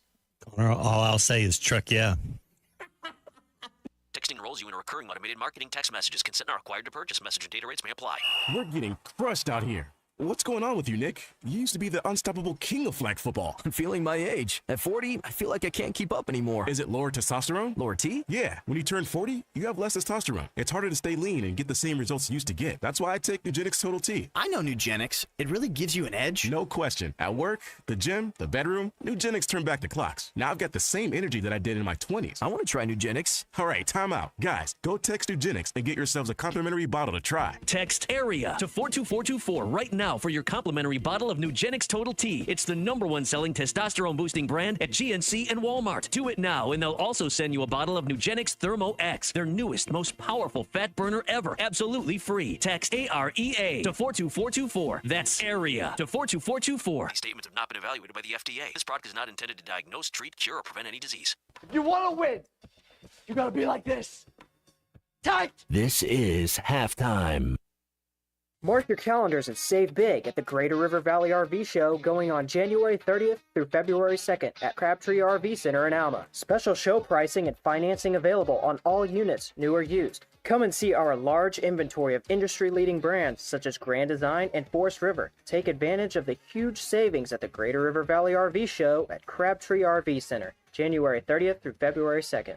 All I'll say is truck, yeah. Texting enrolls you in a recurring automated marketing text messages. Consent not required to purchase. Message and data rates may apply. We're getting crushed out here. What's going on with you, Nick? You used to be the unstoppable king of flag football. I'm feeling my age. At 40, I feel like I can't keep up anymore. Is it lower testosterone? Lower T? Yeah. When you turn 40, you have less testosterone. It's harder to stay lean and get the same results you used to get. That's why I take Nugenix Total T. I know Nugenix. It really gives you an edge. No question. At work, the gym, the bedroom, Nugenix turned back the clocks. Now I've got the same energy that I did in my 20s. I want to try Nugenix. All right, time out. Guys, go text Nugenix and get yourselves a complimentary bottle to try. Text AREA to 42424 right now for your complimentary bottle of Nugenix Total T. It's the #1 selling testosterone boosting brand at GNC and Walmart. Do it now, and they'll also send you a bottle of Nugenix Thermo X, their newest, most powerful fat burner ever, absolutely free. Text AREA to 42424. That's AREA to 42424. These statements have not been evaluated by the FDA. This product is not intended to diagnose, treat, cure, or prevent any disease. If you want to win, you got to be like this. Tight. This is halftime. Mark your calendars and save big at the Greater River Valley RV Show going on January 30th through February 2nd at Crabtree RV Center in Alma. Special show pricing and financing available on all units, new or used. Come and see our large inventory of industry-leading brands such as Grand Design and Forest River. Take advantage of the huge savings at the Greater River Valley RV Show at Crabtree RV Center, January 30th through February 2nd.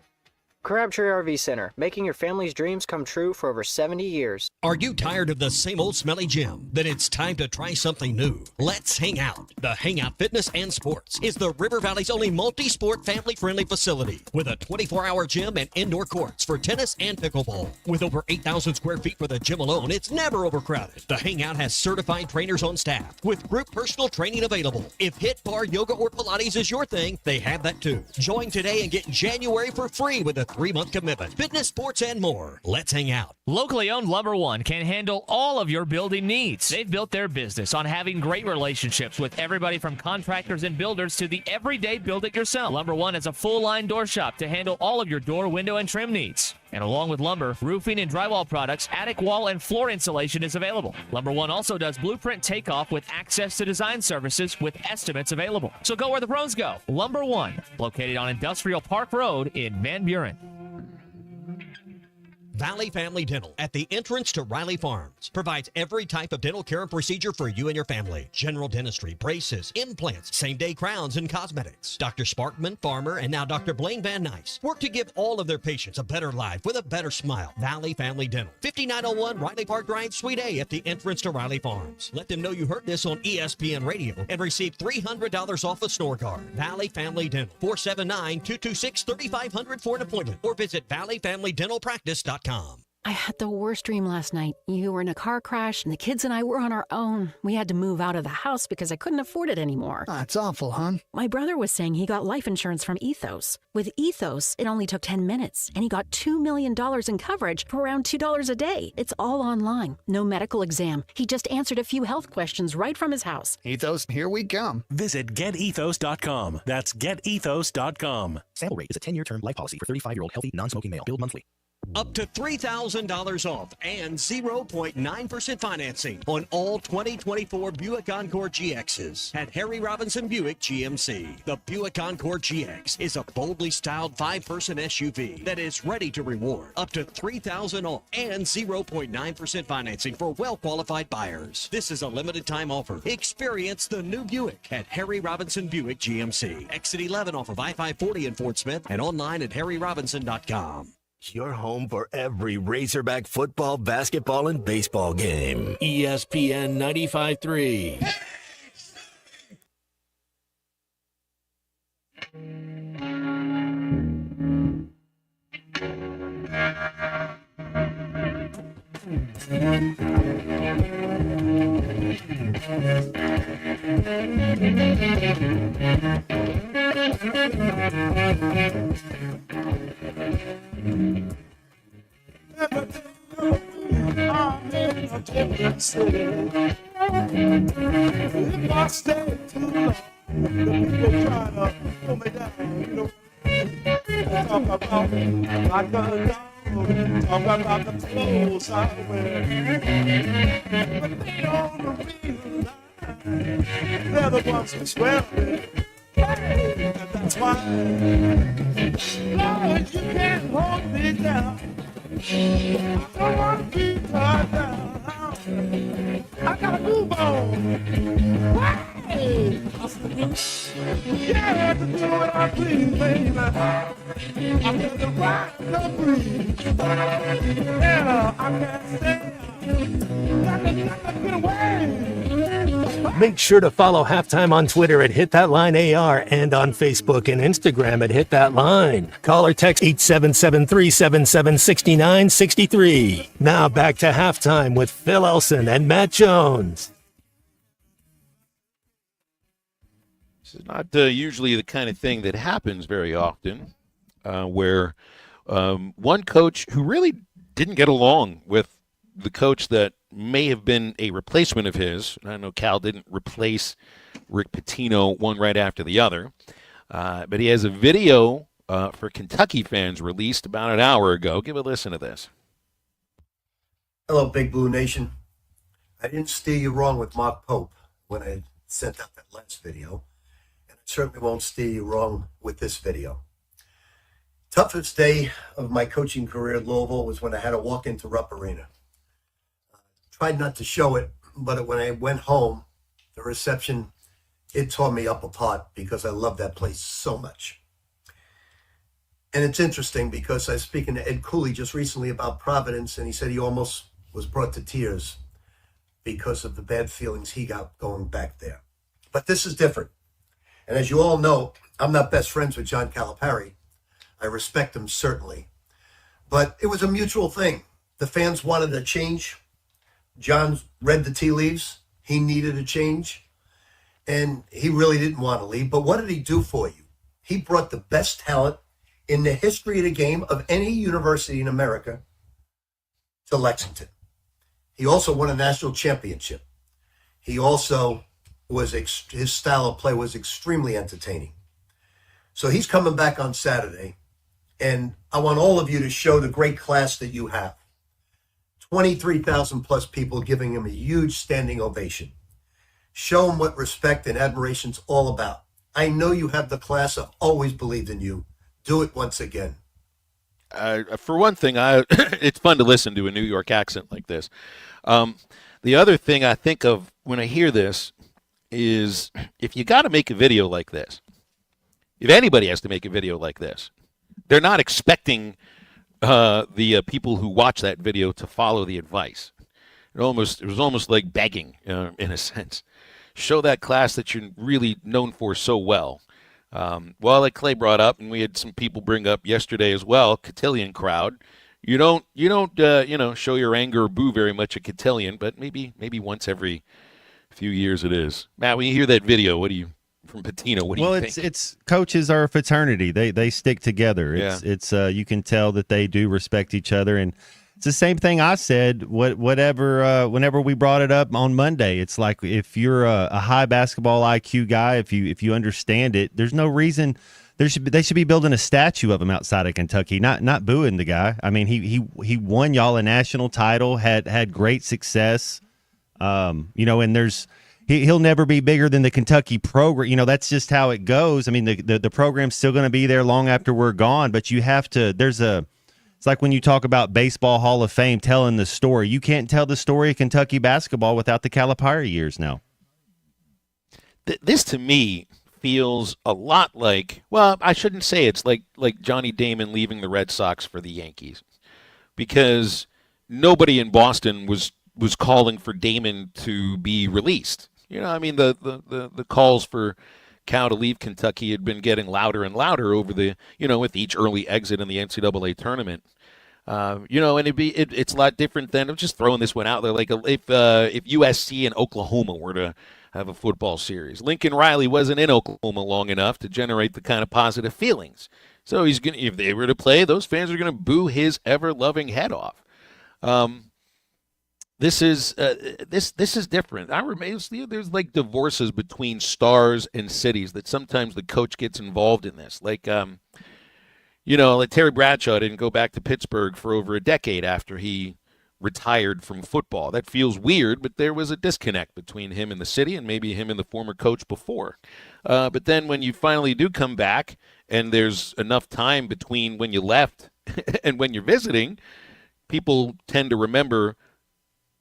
Crabtree RV Center, making your family's dreams come true for over 70 years. Are you tired of the same old smelly gym? Then it's time to try something new. Let's Hang Out. The Hangout Fitness and Sports is the River Valley's only multi-sport family-friendly facility with a 24-hour gym and indoor courts for tennis and pickleball. With over 8,000 square feet for the gym alone, it's never overcrowded. The Hangout has certified trainers on staff with group personal training available. If HIIT, bar, yoga, or Pilates is your thing, they have that too. Join today and get January for free with a 3-month commitment. Fitness, sports, and more. Let's Hang Out. Locally owned Lumber One can handle all of your building needs. They've built their business on having great relationships with everybody from contractors and builders to the everyday build-it-yourself. Lumber One is a full-line door shop to handle all of your door, window, and trim needs. And along with lumber, roofing and drywall products, attic wall and floor insulation is available. Lumber One also does blueprint takeoff with access to design services with estimates available. So go where the pros go. Lumber One, located on Industrial Park Road in Van Buren. Valley Family Dental at the entrance to Riley Farms provides every type of dental care and procedure for you and your family. General dentistry, braces, implants, same-day crowns, and cosmetics. Dr. Sparkman, Farmer, and now Dr. Blaine Van Nice work to give all of their patients a better life with a better smile. Valley Family Dental, 5901 Riley Park Drive, Suite A at the entrance to Riley Farms. Let them know you heard this on ESPN Radio and receive $300 off a snore guard. Valley Family Dental, 479-226-3500 for an appointment or visit valleyfamilydentalpractice.com. I had the worst dream last night. You were in a car crash, and the kids and I were on our own. We had to move out of the house because I couldn't afford it anymore. That's awful, hon. My brother was saying he got life insurance from Ethos. With Ethos, it only took 10 minutes, and he got $2 million in coverage for around $2 a day. It's all online. No medical exam. He just answered a few health questions right from his house. Ethos, here we come. Visit getethos.com. That's getethos.com. Sample rate is a 10-year term life policy for 35-year-old healthy, non-smoking male. Billed monthly. Up to $3,000 off and 0.9% financing on all 2024 Buick Encore GXs at Harry Robinson Buick GMC. The Buick Encore GX is a boldly styled 5-person SUV that is ready to reward. Up to $3,000 off and 0.9% financing for well-qualified buyers. This is a limited time offer. Experience the new Buick at Harry Robinson Buick GMC. Exit 11 off of I-540 in Fort Smith and online at harryrobinson.com. Your home for every Razorback football, basketball, and baseball game. ESPN 95.3. If I stay too long, the people try to pull me down. Talk about my gun down, talk about the clothes I wear. But they don't realize they're the ones who swear it. Hey, and that's why, Lord, you can't hold me down. I don't want to be tied down. I gotta move on. Hey! Yeah, to do what I please, baby. I'm in the right to breathe. Yeah, I can't stay. I can get away. Make sure to follow Halftime on Twitter at Hit That Line AR and on Facebook and Instagram at Hit That Line. Call or text 877-377-6963. Now back to Halftime with Phil Elson and Matt Jones. This is not usually the kind of thing that happens very often, where one coach who really didn't get along with the coach that may have been a replacement of his. I know Cal didn't replace Rick Pitino one right after the other, but he has a video for Kentucky fans released about an hour ago. Give a listen to this. Hello, Big Blue Nation. I didn't steer you wrong with Mark Pope when I sent out that last video, and I certainly won't steer you wrong with this video. Toughest day of my coaching career at Louisville was when I had to walk into Rupp Arena. Tried not to show it, but when I went home, the reception, it tore me up apart because I love that place so much. And it's interesting because I was speaking to Ed Cooley just recently about Providence, and he said he almost was brought to tears because of the bad feelings he got going back there. But this is different. And as you all know, I'm not best friends with John Calipari. I respect him, certainly. But it was a mutual thing. The fans wanted a change. John read the tea leaves. He needed a change. And he really didn't want to leave. But what did he do for you? He brought the best talent in the history of the game of any university in America to Lexington. He also won a national championship. He also was, his style of play was extremely entertaining. So he's coming back on Saturday. And I want all of you to show the great class that you have. 23,000 plus people giving him a huge standing ovation. Show him what respect and admiration's all about. I know you have the class. I've always believed in you. Do it once again. For one thing, it's fun to listen to a New York accent like this. The other thing I think of when I hear this is if you got to make a video like this, if anybody has to make a video like this, they're not expecting the people who watch that video to follow the advice. It was almost like begging in a sense. Show that class that you're really known for so well. Well, like Clay brought up, and we had some people bring up yesterday as well, Cotillion crowd. You don't show your anger or boo very much at Cotillion, but maybe once every few years it is. Matt, when you hear that video, from Pitino, what do you think? Well, it's coaches are a fraternity. They stick together. It's you can tell that they do respect each other, and it's the same thing I said. Whenever we brought it up on Monday, it's like if you're a high basketball IQ guy, if you understand it, there's no reason they should be building a statue of him outside of Kentucky, not booing the guy. I mean, he won y'all a national title, had great success, and he'll never be bigger than the Kentucky program. That's just how it goes. I mean, the program's still going to be there long after we're gone, but you have to. It's like when you talk about Baseball Hall of Fame telling the story. You can't tell the story of Kentucky basketball without the Calipari years now. This to me feels a lot like, well, I shouldn't say it's like Johnny Damon leaving the Red Sox for the Yankees, because nobody in Boston was calling for Damon to be released. The calls for Cal to leave Kentucky had been getting louder and louder over with each early exit in the NCAA tournament. And it's a lot different than, I'm just throwing this one out there, like if USC and Oklahoma were to have a football series. Lincoln Riley wasn't in Oklahoma long enough to generate the kind of positive feelings. So if they were to play, those fans are going to boo his ever-loving head off. This is different. I remember there's like divorces between stars and cities that sometimes the coach gets involved in this. Like Terry Bradshaw didn't go back to Pittsburgh for over a decade after he retired from football. That feels weird, but there was a disconnect between him and the city, and maybe him and the former coach before. But then when you finally do come back, and there's enough time between when you left and when you're visiting, people tend to remember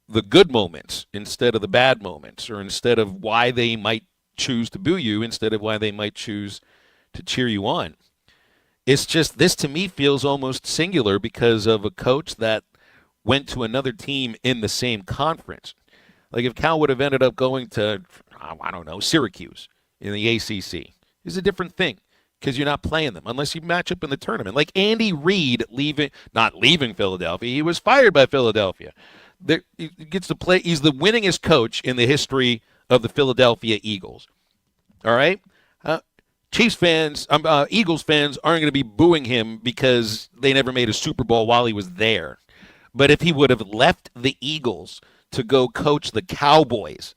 the good moments instead of the bad moments, or instead of why they might choose to boo you instead of why they might choose to cheer you on. It's just, this to me feels almost singular because of a coach that went to another team in the same conference. Like if Cal would have ended up going to, I don't know, Syracuse in the ACC, it's a different thing because you're not playing them unless you match up in the tournament. Like Andy Reid not leaving Philadelphia, he was fired by Philadelphia. He gets to play. He's the winningest coach in the history of the Philadelphia Eagles. All right? Chiefs fans, Eagles fans aren't going to be booing him because they never made a Super Bowl while he was there. But if he would have left the Eagles to go coach the Cowboys,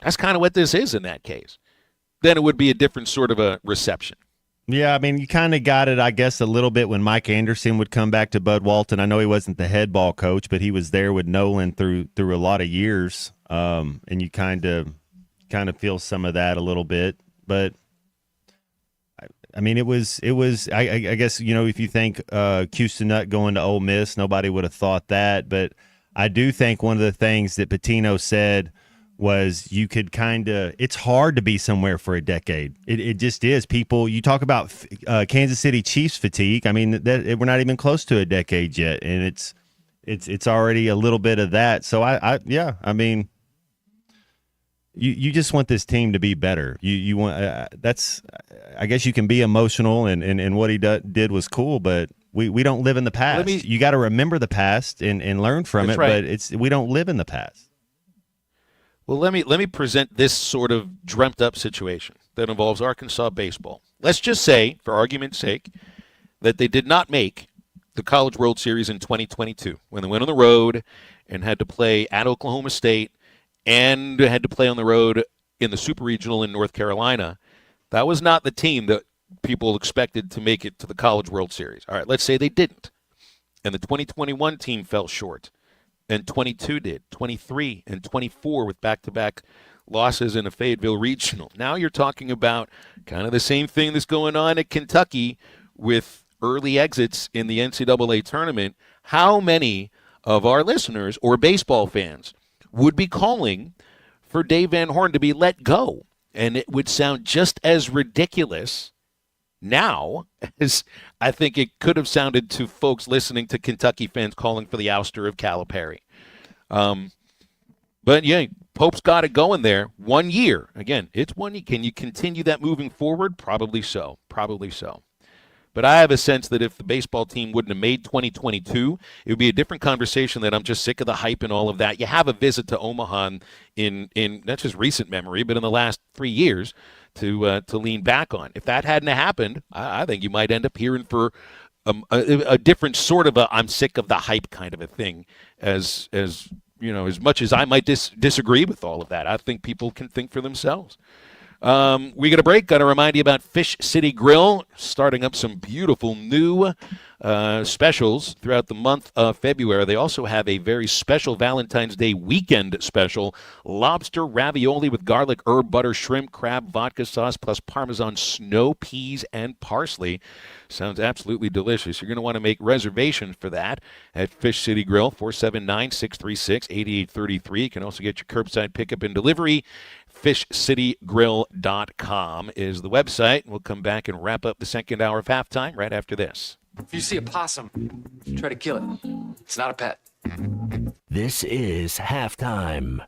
that's kind of what this is in that case, then it would be a different sort of a reception. Yeah, I mean, you kind of got it, I guess, a little bit when Mike Anderson would come back to Bud Walton. I know he wasn't the head ball coach, but he was there with Nolan through a lot of years, and you kind of feel some of that a little bit. But I mean, it was. I guess if you think Houston Nutt going to Ole Miss, nobody would have thought that. But I do think one of the things that Pitino said was you could it's hard to be somewhere for a decade. It just is. People, you talk about Kansas City Chiefs fatigue. I mean, we're not even close to a decade yet, and it's already a little bit of that. So I mean, you just want this team to be better. You want that's. I guess you can be emotional, and what he did was cool, but we don't live in the past. You got to remember the past and learn from it, right. But we don't live in the past. Well, let me present this sort of dreamt-up situation that involves Arkansas baseball. Let's just say, for argument's sake, that they did not make the College World Series in 2022 when they went on the road and had to play at Oklahoma State and had to play on the road in the Super Regional in North Carolina. That was not the team that people expected to make it to the College World Series. All right, let's say they didn't, and the 2021 team fell short. And 22 did, 23 and 24 with back-to-back losses in a Fayetteville Regional. Now you're talking about kind of the same thing that's going on at Kentucky with early exits in the NCAA tournament. How many of our listeners or baseball fans would be calling for Dave Van Horn to be let go? And it would sound just as ridiculous now as I think it could have sounded to folks listening to Kentucky fans calling for the ouster of Calipari. But yeah, Pope's got it going there. 1 year. Again, it's 1 year. Can you continue that moving forward? Probably so. But I have a sense that if the baseball team wouldn't have made 2022, it would be a different conversation that I'm just sick of the hype and all of that. You have a visit to Omaha in not just recent memory, but in the last 3 years to lean back on. If that hadn't happened, I think you might end up hearing for a different sort of I'm sick of the hype kind of a thing. As you know, as much as I might disagree with all of that, I think people can think for themselves. We get a break. Got to remind you about Fish City Grill, starting up some beautiful new specials throughout the month of February. They also have a very special Valentine's Day weekend special, lobster ravioli with garlic, herb, butter, shrimp, crab, vodka sauce, plus Parmesan snow peas and parsley. Sounds absolutely delicious. You're going to want to make reservations for that at Fish City Grill, 479-636-8833. You can also get your curbside pickup and delivery. FishCityGrill.com is the website. We'll come back and wrap up the second hour of halftime right after this. If you see a possum, try to kill it. It's not a pet. This is halftime.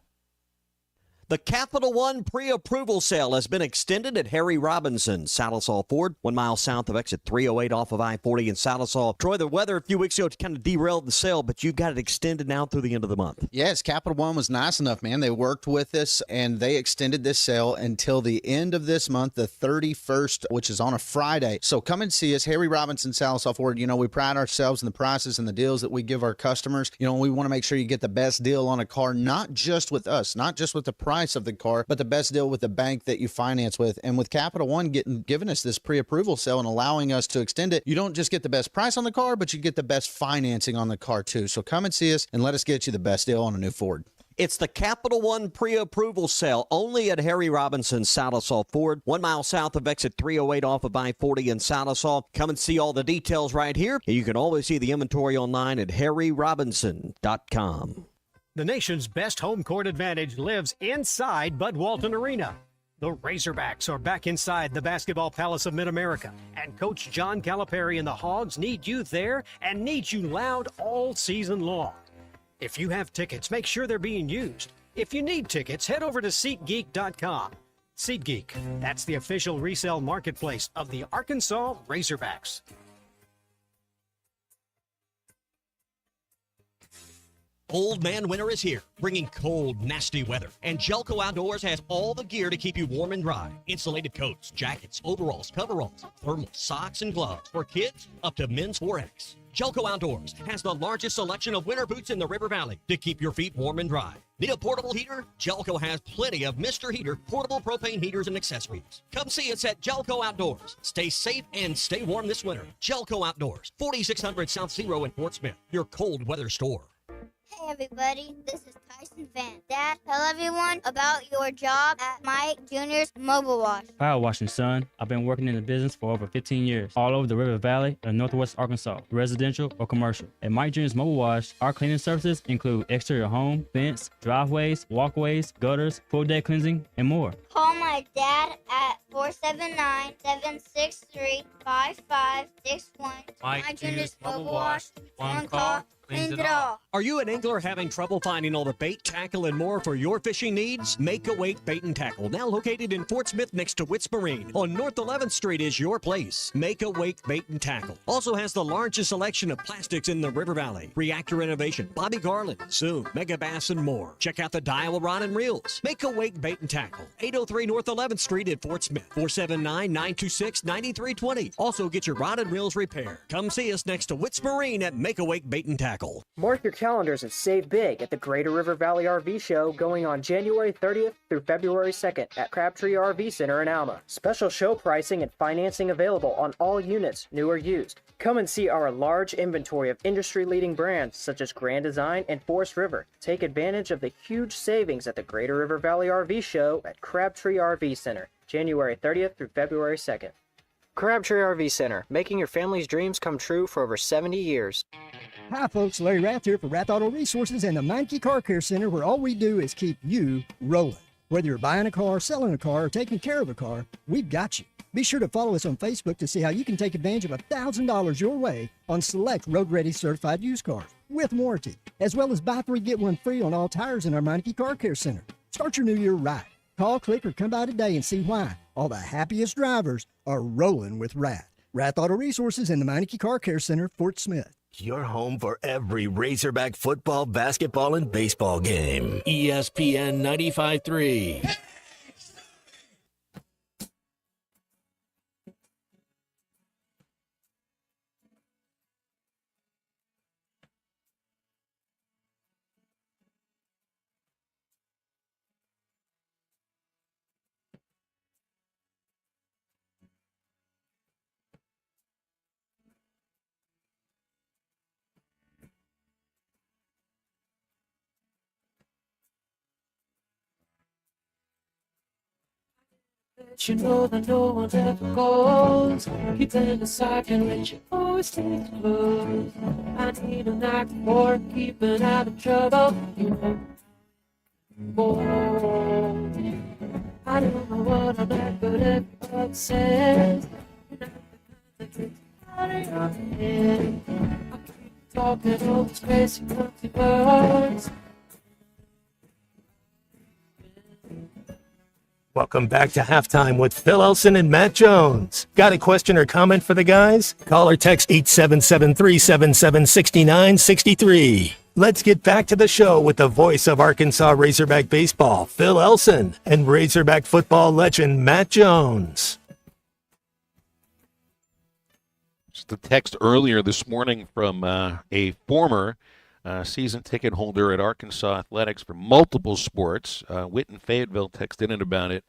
The Capital One pre-approval sale has been extended at Harry Robinson, Salisaw Ford, 1 mile south of exit 308 off of I-40 in Salisaw. Troy, the weather a few weeks ago kind of derailed the sale, but you got it extended now through the end of the month. Yes, Capital One was nice enough, man. They worked with us, and they extended this sale until the end of this month, the 31st, which is on a Friday. So come and see us, Harry Robinson, Salisaw Ford. You know, we pride ourselves in the prices and the deals that we give our customers. You know, we want to make sure you get the best deal on a car, not just with us, not just with the price of the car, but the best deal with the bank that you finance with. And with Capital One giving us this pre-approval sale and allowing us to extend it, you don't just get the best price on the car, but you get the best financing on the car too. So come and see us and let us get you the best deal on a new Ford. It's the Capital One pre-approval sale only at Harry Robinson, Salisaw Ford, 1 mile south of exit 308 off of I-40 in Salisaw. Come and see all the details right here. You can always see the inventory online at harryrobinson.com. The nation's best home court advantage lives inside Bud Walton Arena. The Razorbacks are back inside the Basketball Palace of Mid-America, and Coach John Calipari and the Hogs need you there and need you loud all season long. If you have tickets, make sure they're being used. If you need tickets, head over to SeatGeek.com. SeatGeek, that's the official resale marketplace of the Arkansas Razorbacks. Old Man Winter is here, bringing cold, nasty weather. And Jelco Outdoors has all the gear to keep you warm and dry. Insulated coats, jackets, overalls, coveralls, thermal socks, and gloves. For kids, up to men's 4X. Jelco Outdoors has the largest selection of winter boots in the River Valley to keep your feet warm and dry. Need a portable heater? Jelco has plenty of Mr. Heater portable propane heaters and accessories. Come see us at Jelco Outdoors. Stay safe and stay warm this winter. Jelco Outdoors, 4600 South Zero in Fort Smith, your cold weather store. Hey everybody, this is Tyson Van. Dad, tell everyone about your job at Mike Jr.'s Mobile Wash. Power washing, son. I've been working in the business for over 15 years, all over the River Valley and Northwest Arkansas, residential or commercial. At Mike Jr.'s Mobile Wash, our cleaning services include exterior home, fence, driveways, walkways, gutters, full deck cleansing, and more. Call my dad at 479-763-5561. Mike Jr.'s Mobile Wash. One call. Cleans it all. Are you an angler having trouble finding all the bait, tackle, and more for your fishing needs? Make Awake Bait and Tackle, now located in Fort Smith next to Witts Marine. On North 11th Street is your place. Make Awake Bait and Tackle. Also has the largest selection of plastics in the River Valley. Reactor Innovation, Bobby Garland, Zoom, Mega Bass, and more. Check out the Daiwa Rod and Reels. Make Awake Bait and Tackle. 803 North 11th Street at Fort Smith. 479-926-9320. Also get your rod and reels repaired. Come see us next to Witts Marine at Make Awake Bait and Tackle. Mark your calendars and save big at the Greater River Valley RV Show going on January 30th through February 2nd at Crabtree RV Center in Alma. Special show pricing and financing available on all units, new or used. Come and see our large inventory of industry-leading brands such as Grand Design and Forest River. Take advantage of the huge savings at the Greater River Valley RV Show at Crabtree RV Center, January 30th through February 2nd. Crabtree RV Center, making your family's dreams come true for over 70 years. Hi folks, Larry Rath here for Rath Auto Resources and the Meineke Car Care Center, where all we do is keep you rolling. Whether you're buying a car, selling a car, or taking care of a car, we've got you. Be sure to follow us on Facebook to see how you can take advantage of $1,000 your way on select road-ready certified used cars with warranty, as well as buy 3 get 1 free on all tires in our Meineke Car Care Center. Start your new year right. Call, click, or come by today and see why all the happiest drivers are rolling with Rath. Rath Auto Resources and the Meineke Car Care Center, Fort Smith. Your home for every Razorback football, basketball, and baseball game. ESPN 95.3. You know that no one ever goes. Keep them aside, can let you always take close. I need a knack for keeping out of trouble. You know, oh, I don't know what I'm at, but everybody says you're not the kind that gets out of your head. I keep talking all these crazy empty words. Welcome back to Halftime with Phil Elson and Matt Jones. Got a question or comment for the guys? Call or text 877-377-6963. Let's get back to the show with the voice of Arkansas Razorback baseball, Phil Elson, and Razorback football legend Matt Jones. Just a text earlier this morning from a former season ticket holder at Arkansas Athletics for multiple sports. Whit in Fayetteville texted in about it.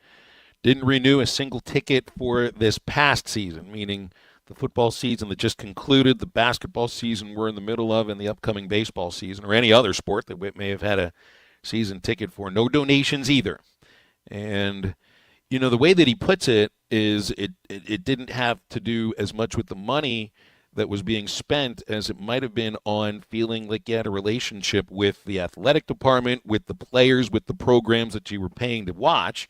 Didn't renew a single ticket for this past season, meaning the football season that just concluded, the basketball season we're in the middle of, and the upcoming baseball season, or any other sport that Whit may have had a season ticket for. No donations either. And, you know, the way that he puts it is it didn't have to do as much with the money that was being spent as it might have been on feeling like you had a relationship with the athletic department, with the players, with the programs that you were paying to watch.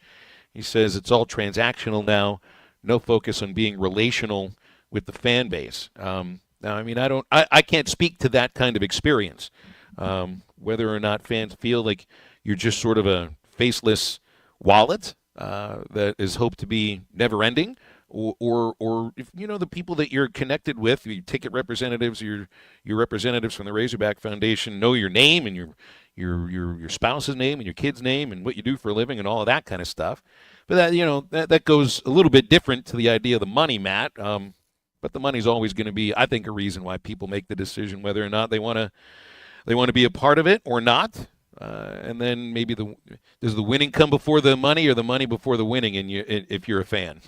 He says it's all transactional now, no focus on being relational with the fan base. Now, I mean, I can't speak to that kind of experience, whether or not fans feel like you're just sort of a faceless wallet that is hoped to be never-ending, or if you know the people that you're connected with, your ticket representatives, your representatives from the Razorback Foundation know your name and your spouse's name and your kid's name and what you do for a living and all of that kind of stuff. But that goes a little bit different to the idea of the money, Matt. But the money's always going to be, I think, a reason why people make the decision whether or not they want to be a part of it or not. And then maybe does the winning come before the money or the money before the winning? And if you're a fan.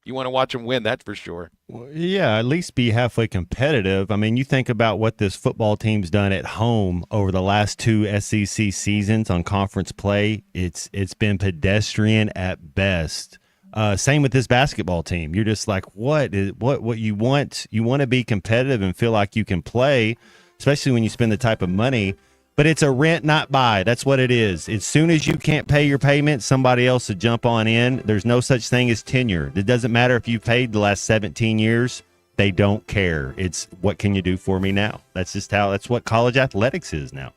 You want to watch them win, that's for sure. Well, yeah, at least be halfway competitive. I mean, you think about what this football team's done at home over the last 2 SEC seasons on conference play. It's been pedestrian at best. Same with this basketball team. You're just like, what you want? You want to be competitive and feel like you can play, especially when you spend the type of money. But it's a rent, not buy. That's what it is. As soon as you can't pay your payment, somebody else will jump on in. There's no such thing as tenure. It doesn't matter if you've paid the last 17 years. They don't care. It's what can you do for me now? That's what college athletics is now.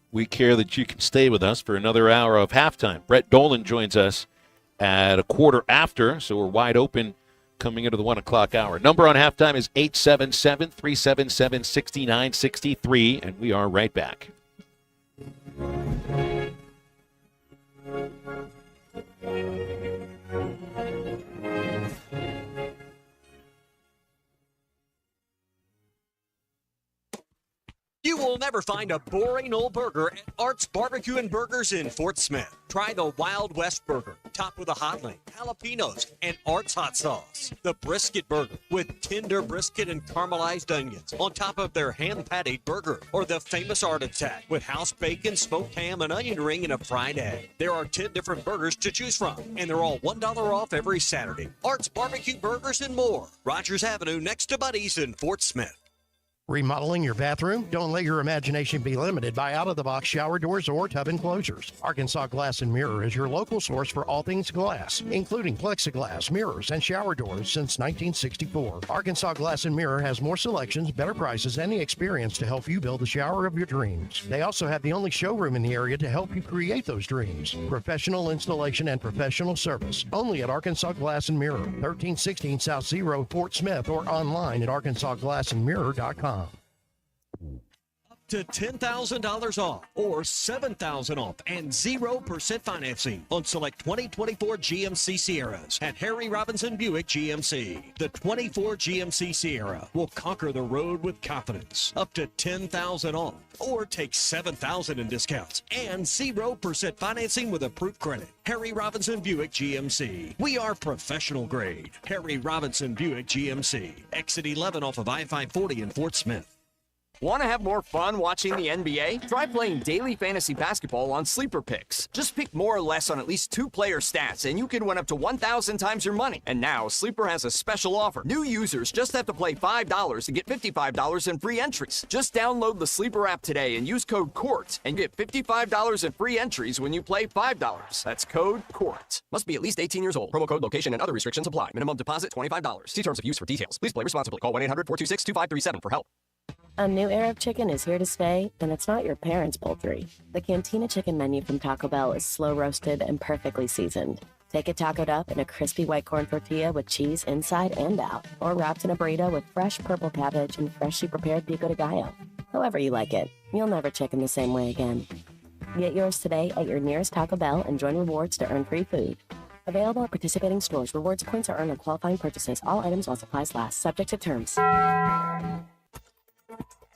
We care that you can stay with us for another hour of halftime. Brett Dolan joins us at 1:15, so we're wide open coming into the 1 o'clock hour. Number on halftime is 877-377-6963, and we are right back. You will never find a boring old burger at Art's Barbecue and Burgers in Fort Smith. Try the Wild West Burger, topped with a hot link, jalapenos, and Art's hot sauce. The Brisket Burger, with tender brisket and caramelized onions on top of their hand-patted burger. Or the famous Art Attack, with house bacon, smoked ham, an onion ring, and a fried egg. There are 10 different burgers to choose from, and they're all $1 off every Saturday. Art's Barbecue Burgers and more. Rogers Avenue, next to Buddy's in Fort Smith. Remodeling your bathroom? Don't let your imagination be limited by out-of-the-box shower doors or tub enclosures. Arkansas Glass and Mirror is your local source for all things glass, including plexiglass, mirrors, and shower doors since 1964. Arkansas Glass and Mirror has more selections, better prices, and the experience to help you build the shower of your dreams. They also have the only showroom in the area to help you create those dreams. Professional installation and professional service. Only at Arkansas Glass and Mirror, 1316 South Z Road, Fort Smith, or online at arkansasglassandmirror.com. To $10,000 off or $7,000 off and 0% financing on select 2024 GMC Sierras at Harry Robinson Buick GMC. The 24 GMC Sierra will conquer the road with confidence. Up to $10,000 off or take $7,000 in discounts and 0% financing with approved credit. Harry Robinson Buick GMC. We are professional grade. Harry Robinson Buick GMC. Exit 11 off of I-540 in Fort Smith. Want to have more fun watching the NBA? Try playing daily fantasy basketball on Sleeper Picks. Just pick more or less on at least 2 player stats, and you can win up to 1,000 times your money. And now, Sleeper has a special offer. New users just have to play $5 to get $55 in free entries. Just download the Sleeper app today and use code COURT and get $55 in free entries when you play $5. That's code COURT. Must be at least 18 years old. Promo code, location, and other restrictions apply. Minimum deposit $25. See terms of use for details. Please play responsibly. Call 1-800-426-2537 for help. A new era of chicken is here to stay, and it's not your parents' poultry. The Cantina Chicken menu from Taco Bell is slow roasted and perfectly seasoned. Take it tacoed up in a crispy white corn tortilla with cheese inside and out, or wrapped in a burrito with fresh purple cabbage and freshly prepared pico de gallo. However you like it, you'll never chicken the same way again. Get yours today at your nearest Taco Bell and join rewards to earn free food. Available at participating stores. Rewards points are earned on qualifying purchases. All items while supplies last. Subject to terms.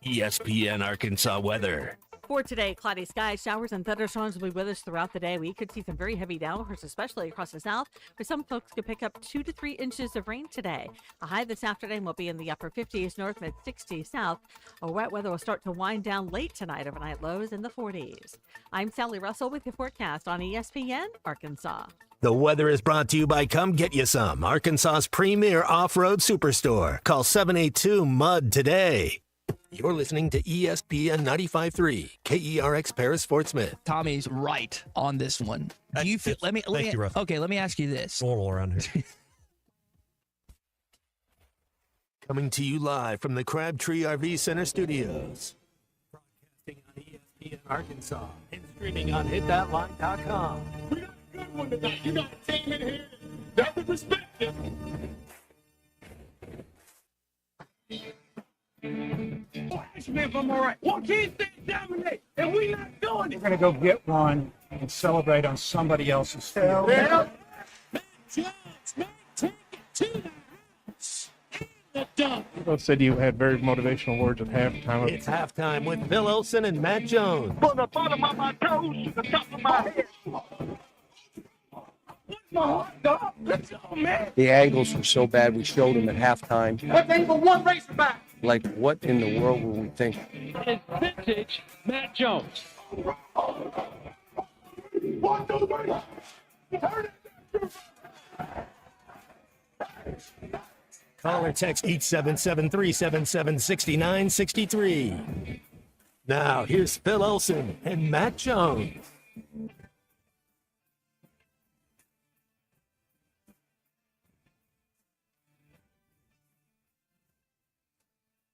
ESPN Arkansas weather. For today, cloudy skies, showers, and thunderstorms will be with us throughout the day. We could see some very heavy downpours, especially across the south, where some folks could pick up 2 to 3 inches of rain today. A high this afternoon will be in the upper 50s, north, mid-60s, south. A wet weather will start to wind down late tonight, overnight lows in the 40s. I'm Sally Russell with your forecast on ESPN Arkansas. The weather is brought to you by Come Get You Some, Arkansas's premier off-road superstore. Call 782-MUD today. You're listening to ESPN 95.3, KERX Paris Fort Smith. Tommy's right on this one. Do you feel? Let me ask you this. Normal around here. Coming to you live from the Crabtree RV Center studios. Broadcasting on ESPN Arkansas and streaming on hitthatline.com. We got a good one tonight. You got a team in here that was respected. Ask me if I'm all right. Well, can't they dominate? And we not doing it. We're going to go get one and celebrate on somebody else's field. Yeah. Take it to the house. The dump. You both said you had very motivational words at halftime. It's halftime with Phil Olsen and Matt Jones. From the bottom of my toes to the top of my head. What's my heart, dog? Let's go, man. The angles were so bad, we showed them at halftime. What's angle one Razorback? Like, what in the world were we thinking? It's vintage Matt Jones. 1, 2, 3. Turn it. Call or text 877-377-6963. Now, here's Phil Olsen and Matt Jones.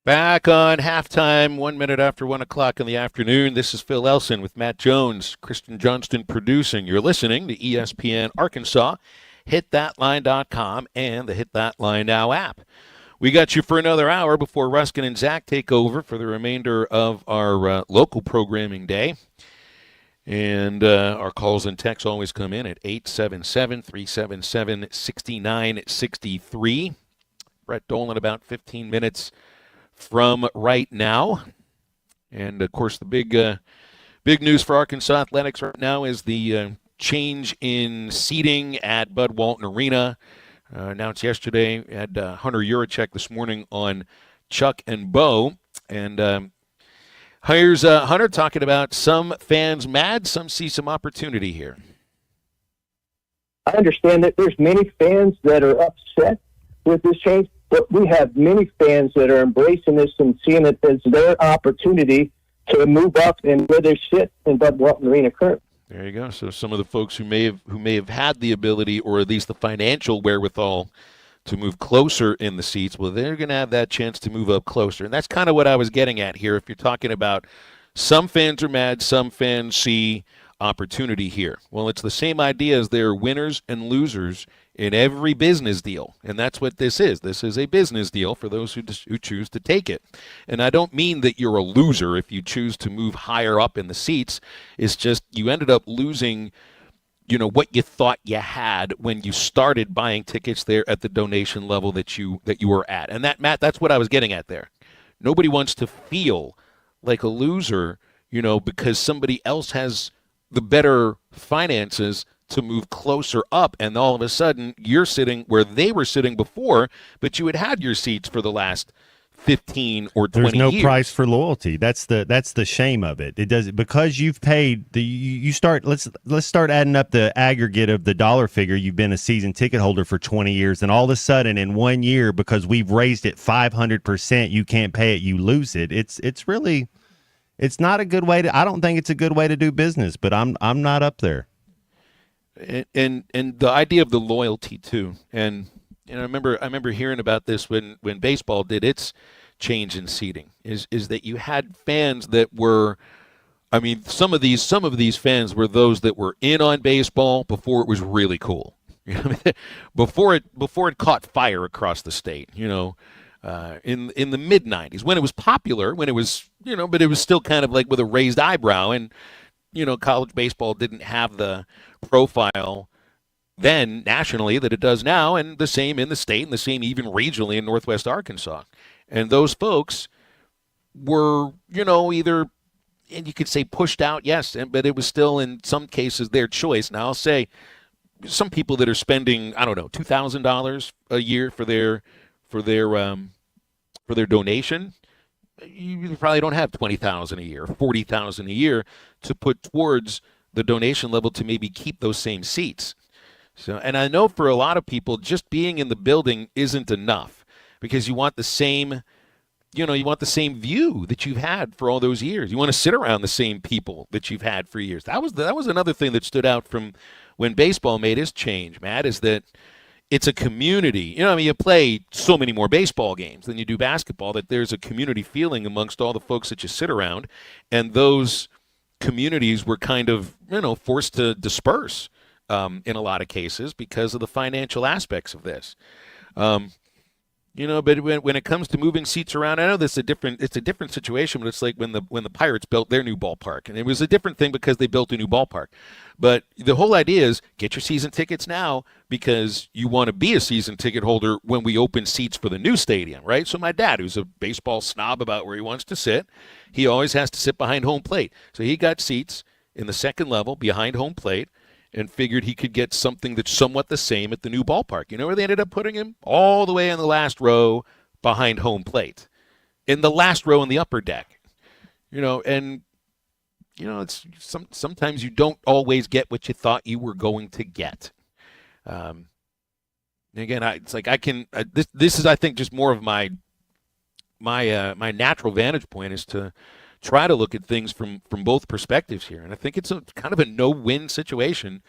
Back on halftime, 1 minute after 1 o'clock in the afternoon. This is Phil Elson with Matt Jones, Kristen Johnston producing. You're listening to ESPN Arkansas, hitthatline.com, and the Hit That Line Now app. We got you for another hour before Ruskin and Zach take over for the remainder of our local programming day. And our calls and texts always come in at 877-377-6963. Brett Dolan about 15 minutes from right now. And, of course, the big news for Arkansas Athletics right now is the change in seating at Bud Walton Arena. Announced yesterday. Had Hunter Yurachek this morning on Chuck and Bo. And here's Hunter talking about some fans mad, some see some opportunity here. I understand that there's many fans that are upset with this change. But we have many fans that are embracing this and seeing it as their opportunity to move up and where they sit in Bud Walton Arena currently. There you go. So some of the folks who may have had the ability or at least the financial wherewithal to move closer in the seats, well, they're going to have that chance to move up closer. And that's kind of what I was getting at here. If you're talking about some fans are mad, some fans see opportunity here. Well, it's the same idea as there are winners and losers in every business deal, and that's what this is. This is a business deal for those who choose to take it. And I don't mean that you're a loser if you choose to move higher up in the seats. It's just you ended up losing, what you thought you had when you started buying tickets there at the donation level that you were at. And that, Matt, that's what I was getting at there. Nobody wants to feel like a loser, because somebody else has the better finances to move closer up, and all of a sudden you're sitting where they were sitting before, but you had your seats for the last 15 or 20 years. There's no years. price for loyalty. That's the shame of it. It does because you've paid you start. Let's start adding up the aggregate of the dollar figure. You've been a season ticket holder for 20 years, and all of a sudden in 1 year, because we've raised it 500%, you can't pay it. You lose it. It's really, it's not a good way to. I don't think it's a good way to do business. But I'm not up there. And the idea of the loyalty too, and I remember hearing about this when baseball did its change in seating. Is that you had fans that were, some of these fans were those that were in on baseball before it was really cool, before it caught fire across the state, in the mid '90s when it was popular, when it was but it was still kind of like with a raised eyebrow, and college baseball didn't have the profile then nationally that it does now, and the same in the state, and the same even regionally in Northwest Arkansas. And those folks were, either, and you could say pushed out, yes, but it was still in some cases their choice. Now I'll say some people that are spending, I don't know, $2,000 a year for their donation, you probably don't have $20,000 a year, $40,000 a year to put towards the donation level to maybe keep those same seats. So, and I know for a lot of people, just being in the building isn't enough because you want the same, view that you've had for all those years. You want to sit around the same people that you've had for years. That was another thing that stood out from when baseball made its change, Matt, is that it's a community. You play so many more baseball games than you do basketball, that there's a community feeling amongst all the folks that you sit around, and those communities were kind of, forced to disperse in a lot of cases because of the financial aspects of this. But when it comes to moving seats around, I know it's a different situation, but it's like when the Pirates built their new ballpark, and it was a different thing because they built a new ballpark. But the whole idea is get your season tickets now because you want to be a season ticket holder when we open seats for the new stadium, right? So my dad, who's a baseball snob about where he wants to sit, he always has to sit behind home plate. So he got seats in the second level behind home plate, and figured he could get something that's somewhat the same at the new ballpark. You know where they ended up putting him? All the way in the last row behind home plate. In the last row in the upper deck. It's sometimes you don't always get what you thought you were going to get. Again, this is, I think, just more of my natural vantage point is to try to look at things from both perspectives here. And I think it's kind of a no-win situation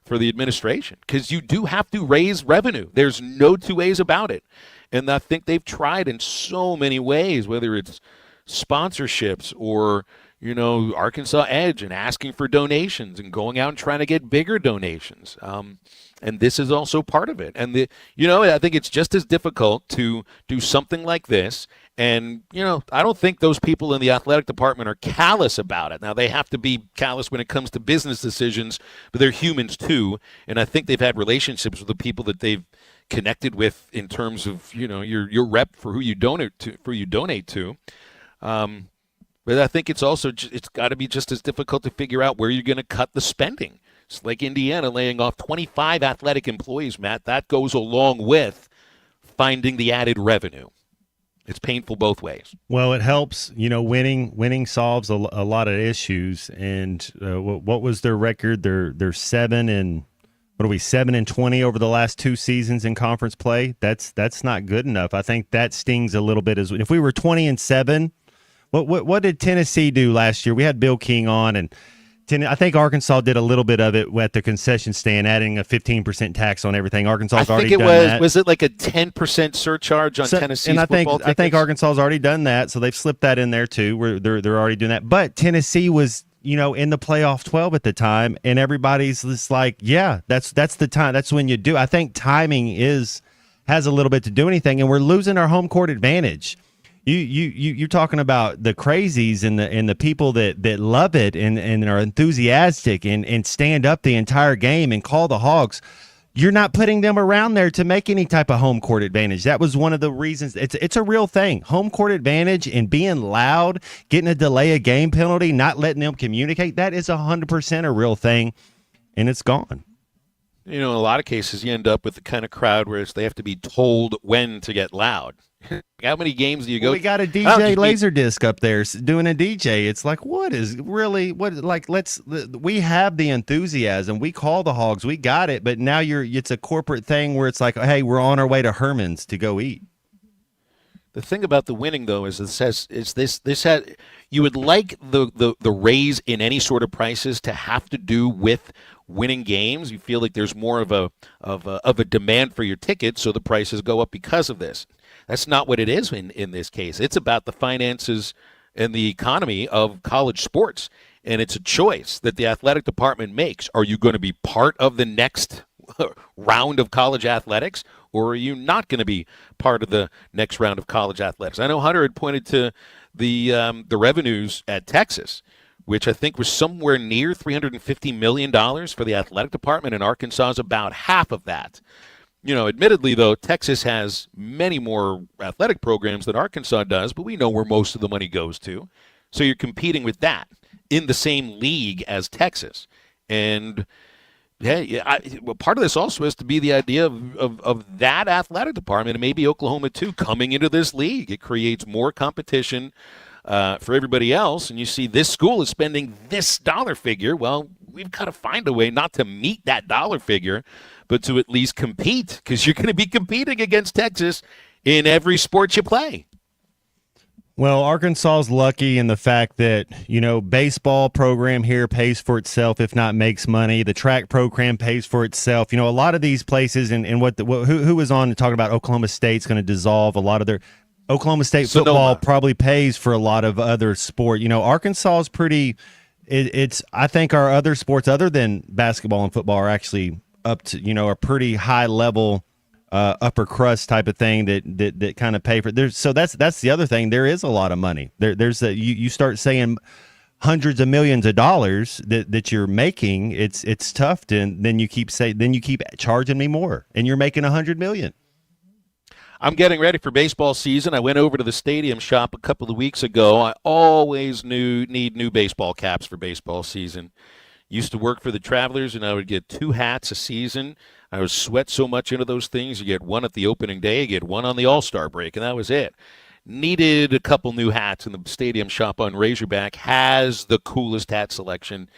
for the administration because you do have to raise revenue. There's no two ways about it. And I think they've tried in so many ways, whether it's sponsorships or, Arkansas Edge and asking for donations and going out and trying to get bigger donations. And this is also part of it. And, I think it's just as difficult to do something like this. And, I don't think those people in the athletic department are callous about it. Now, they have to be callous when it comes to business decisions, but they're humans too. And I think they've had relationships with the people that they've connected with in terms of, your rep for who you donate to. But I think it's got to be just as difficult to figure out where you're going to cut the spending. It's like Indiana laying off 25 athletic employees, Matt. That goes along with finding the added revenue. It's painful both ways. Well, it helps. Winning solves a lot of issues. And what was their record? They're 7-5 what are we, 7-20 over the last 2 seasons in conference play? That's not good enough. I think that stings a little bit. If we were 20-7, what did Tennessee do last year? We had Bill King on, and I think Arkansas did a little bit of it at the concession stand, adding a 15% tax on everything. Arkansas's already done that. Was it like a 10% surcharge on Tennessee's football tickets? I think Arkansas's already done that, so they've slipped that in there too. Where they're already doing that. But Tennessee was, in the playoff 12 at the time, and everybody's just like, yeah, that's the time. That's when you do. I think timing has a little bit to do anything, and we're losing our home court advantage. You're talking about the crazies and the people that love it and are enthusiastic and stand up the entire game and call the Hogs. You're not putting them around there to make any type of home court advantage. That was one of the reasons. It's a real thing. Home court advantage and being loud, getting a delay of game penalty, not letting them communicate, that is 100% a real thing, and it's gone. In a lot of cases, you end up with the kind of crowd where they have to be told when to get loud. How many games do you go? We got a DJ Laserdisc up there doing a DJ. It's like, we have the enthusiasm. We call the Hogs. We got it. But now it's a corporate thing where it's like, hey, we're on our way to Herman's to go eat. The thing about the winning, though, is you would like the raise in any sort of prices to have to do with winning games. You feel like there's more of a demand for your tickets, so the prices go up because of this. That's not what it is in this case. It's about the finances and the economy of college sports, and it's a choice that the athletic department makes. Are you going to be part of the next round of college athletics, or are you not going to be part of the next round of college athletics? I know Hunter had pointed to the revenues at Texas, which I think was somewhere near $350 million for the athletic department, and Arkansas is about half of that. Admittedly, though, Texas has many more athletic programs than Arkansas does, but we know where most of the money goes to. So you're competing with that in the same league as Texas. And part of this also has to be the idea of that athletic department, and maybe Oklahoma too, coming into this league. It creates more competition for everybody else, and you see this school is spending this dollar figure. Well, we've got to find a way not to meet that dollar figure, but to at least compete, because you're going to be competing against Texas in every sport you play. Well, Arkansas's lucky in the fact that, baseball program here pays for itself, if not makes money. The track program pays for itself. A lot of these places, and who was on talking about Oklahoma State's going to dissolve a lot of their Oklahoma State football probably pays for a lot of other sport. Arkansas is pretty. I think our other sports other than basketball and football are actually up to a pretty high level upper crust type of thing that kind of pay for. So that's the other thing. There is a lot of money. You start saying hundreds of millions of dollars that you're making. It's tough to then you keep charging me more, and you're making $100 million. I'm getting ready for baseball season. I went over to the stadium shop a couple of weeks ago. I always need new baseball caps for baseball season. Used to work for the Travelers, and I would get 2 hats a season. I would sweat so much into those things. You get one at the opening day, you get one on the All-Star break, and that was it. Needed a couple new hats, and the stadium shop on Razorback has the coolest hat selection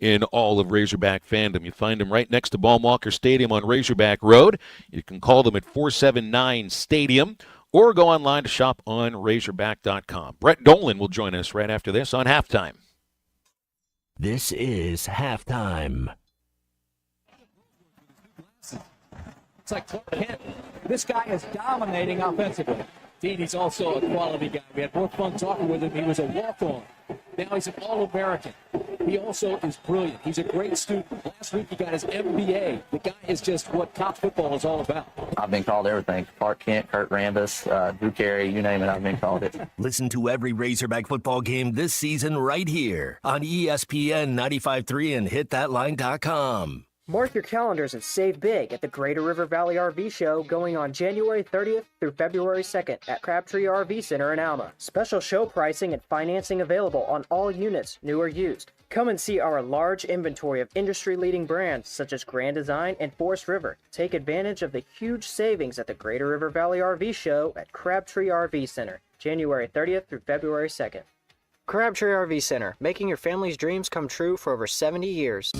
in all of Razorback fandom. You find them right next to Baum-Walker Stadium on Razorback Road. You can call them at 479-STADIUM or go online to shop on Razorback.com. Brett Dolan will join us right after this on Halftime. This is Halftime. It's like Clark Kent. This guy is dominating offensively. Dean, he's also a quality guy. We had more fun talking with him. He was a walk-on. Now he's an All-American. He also is brilliant. He's a great student. Last week he got his MBA. The guy is just what college football is all about. I've been called everything. Clark Kent, Kurt Rambis, Drew Carey, you name it, I've been called it. Listen to every Razorback football game this season right here on ESPN 95.3 and hitthatline.com. Mark your calendars and save big at the Greater River Valley RV Show going on January 30th through February 2nd at Crabtree RV Center in Alma. Special show pricing and financing available on all units, new or used. Come and see our large inventory of industry-leading brands such as Grand Design and Forest River. Take advantage of the huge savings at the Greater River Valley RV Show at Crabtree RV Center, January 30th through February 2nd. Crabtree RV Center, making your family's dreams come true for over 70 years.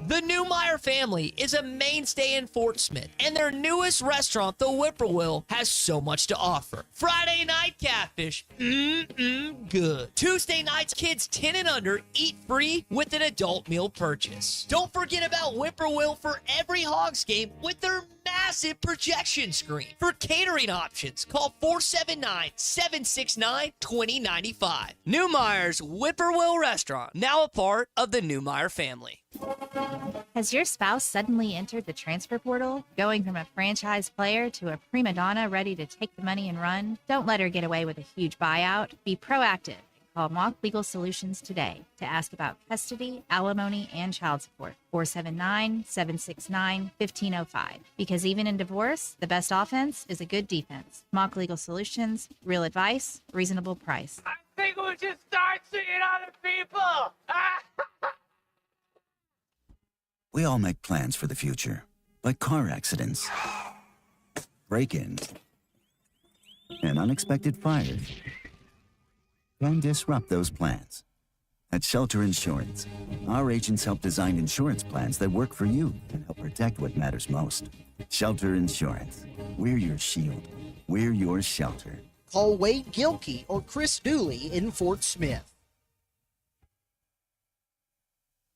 The Newmeyer family is a mainstay in Fort Smith, and their newest restaurant, the Whippoorwill, has so much to offer. Friday night catfish, good. Tuesday nights, kids 10 and under eat free with an adult meal purchase. Don't forget about Whippoorwill for every Hogs game with their massive projection screen. For catering options, call 479-769-2095. Newmeyer's Whippoorwill Restaurant, now a part of the Newmeyer family. Has your spouse suddenly entered the transfer portal, going from a franchise player to a prima donna ready to take the money and run? Don't let her get away with a huge buyout. Be proactive. Call Mock Legal Solutions today to ask about custody, alimony, and child support. 479-769-1505. Because even in divorce, the best offense is a good defense. Mock Legal Solutions, real advice, reasonable price. I think we should start seeing other people. We all make plans for the future, like car accidents, break-ins, and unexpected fires. Don't disrupt those plans. At Shelter Insurance, our agents help design insurance plans that work for you and help protect what matters most. Shelter Insurance. We're your shield. We're your shelter. Call Wade Gilkey or Chris Dooley in Fort Smith.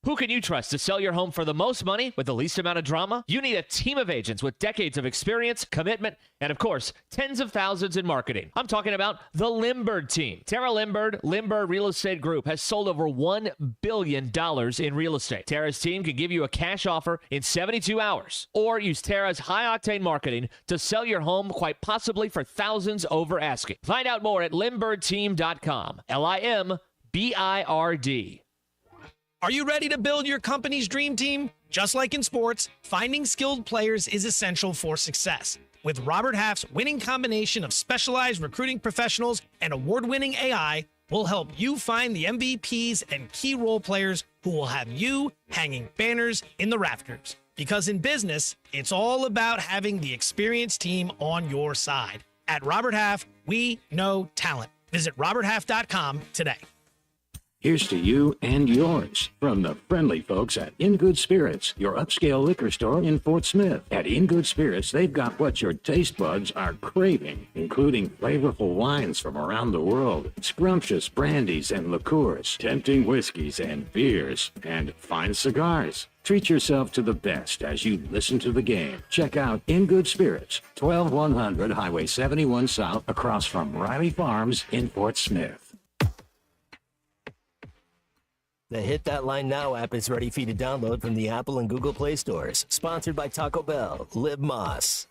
Who can you trust to sell your home for the most money with the least amount of drama? You need a team of agents with decades of experience, commitment, and of course, tens of thousands in marketing. I'm talking about the Limbird team. Tara Limbird, Limbird Real Estate Group, has sold over $1 billion in real estate. Tara's team can give you a cash offer in 72 hours, or use Tara's high-octane marketing to sell your home quite possibly for thousands over asking. Find out more at LimbirdTeam.com. LIMBIRD. Are you ready to build your company's dream team? Just like in sports, finding skilled players is essential for success. With Robert Half's winning combination of specialized recruiting professionals and award-winning AI, we'll help you find the MVPs and key role players who will have you hanging banners in the rafters. Because in business, it's all about having the experienced team on your side. At Robert Half, we know talent. Visit roberthalf.com today. Here's to you and yours from the friendly folks at In Good Spirits, your upscale liquor store in Fort Smith. At In Good Spirits, they've got what your taste buds are craving, including flavorful wines from around the world, scrumptious brandies and liqueurs, tempting whiskeys and beers, and fine cigars. Treat yourself to the best as you listen to the game. Check out In Good Spirits, 12100 Highway 71 South, across from Riley Farms in Fort Smith. The Hit That Line Now app is ready for you to download from the Apple and Google Play stores. Sponsored by Taco Bell. Live Moss.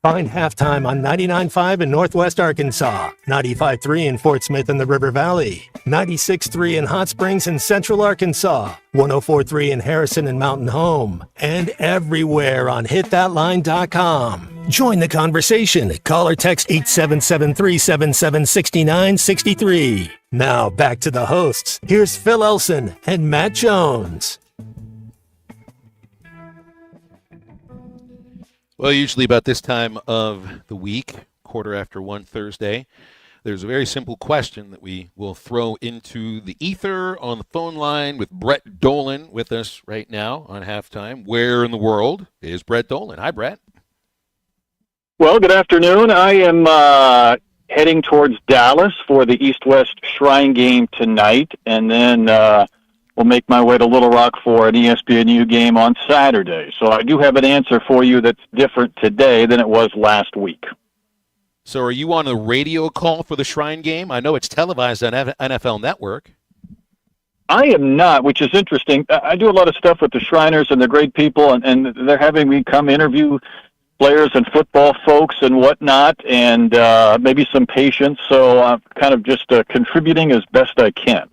Find Halftime on 99.5 in Northwest Arkansas, 95.3 in Fort Smith and the River Valley, 96.3 in Hot Springs and Central Arkansas, 104.3 in Harrison and Mountain Home, and everywhere on hitthatline.com. Join the conversation. Call or text 877-377-6963. Now back to the hosts. Here's Phil Elson and Matt Jones. Well, usually about this time of the week, 1:15 Thursday, there's a very simple question that we will throw into the ether on the phone line with Brett Dolan with us right now on Halftime. Where in the world is Brett Dolan? Hi, Brett. Well, good afternoon. I am heading towards Dallas for the East-West Shrine game tonight, and then will make my way to Little Rock for an ESPNU game on Saturday. So I do have an answer for you that's different today than it was last week. So are you on a radio call for the Shrine game? I know it's televised on NFL Network. I am not, which is interesting. I do a lot of stuff with the Shriners, and they're great people, and they're having me come interview players and football folks and whatnot, and maybe some patience. So I'm kind of just contributing as best I can.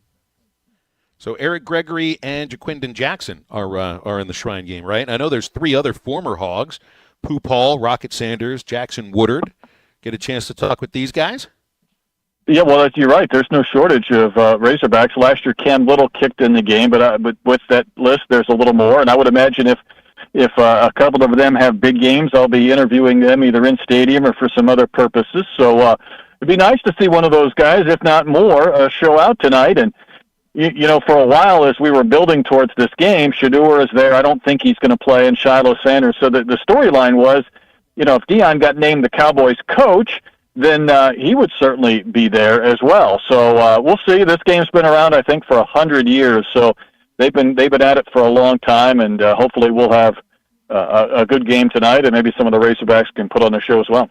So Eric Gregory and Jaquindon Jackson are in the Shrine game, right? I know there's 3 other former Hogs, Pooh Paul, Rocket Sanders, Jackson Woodard. Get a chance to talk with these guys? Yeah, well, you're right. There's no shortage of Razorbacks. Last year, Cam Little kicked in the game, but with that list, there's a little more. And I would imagine if a couple of them have big games, I'll be interviewing them either in stadium or for some other purposes. So it'd be nice to see one of those guys, if not more, show out tonight. And you know, for a while as we were building towards this game, Shedeur is there. I don't think he's going to play, and Shiloh Sanders. So the storyline was, you know, if Deion got named the Cowboys coach, then he would certainly be there as well. So we'll see. This game's been around, I think, for 100 years. So they've been at it for a long time, and hopefully we'll have a good game tonight, and maybe some of the Razorbacks can put on their show as well.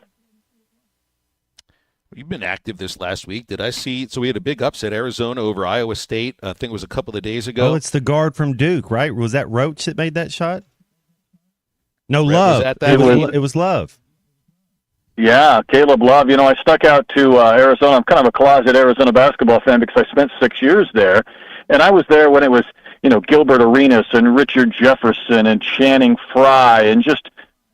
You've been active this last week. Did I see? So we had a big upset, Arizona over Iowa State. I think it was a couple of days ago. Oh, it's the guard from Duke, right? Was that Roach that made that shot? No, Love. It was Love. Yeah, Caleb Love. You know, I stuck out to Arizona. I'm kind of a closet Arizona basketball fan because I spent 6 years there. And I was there when it was, you know, Gilbert Arenas and Richard Jefferson and Channing Frye and just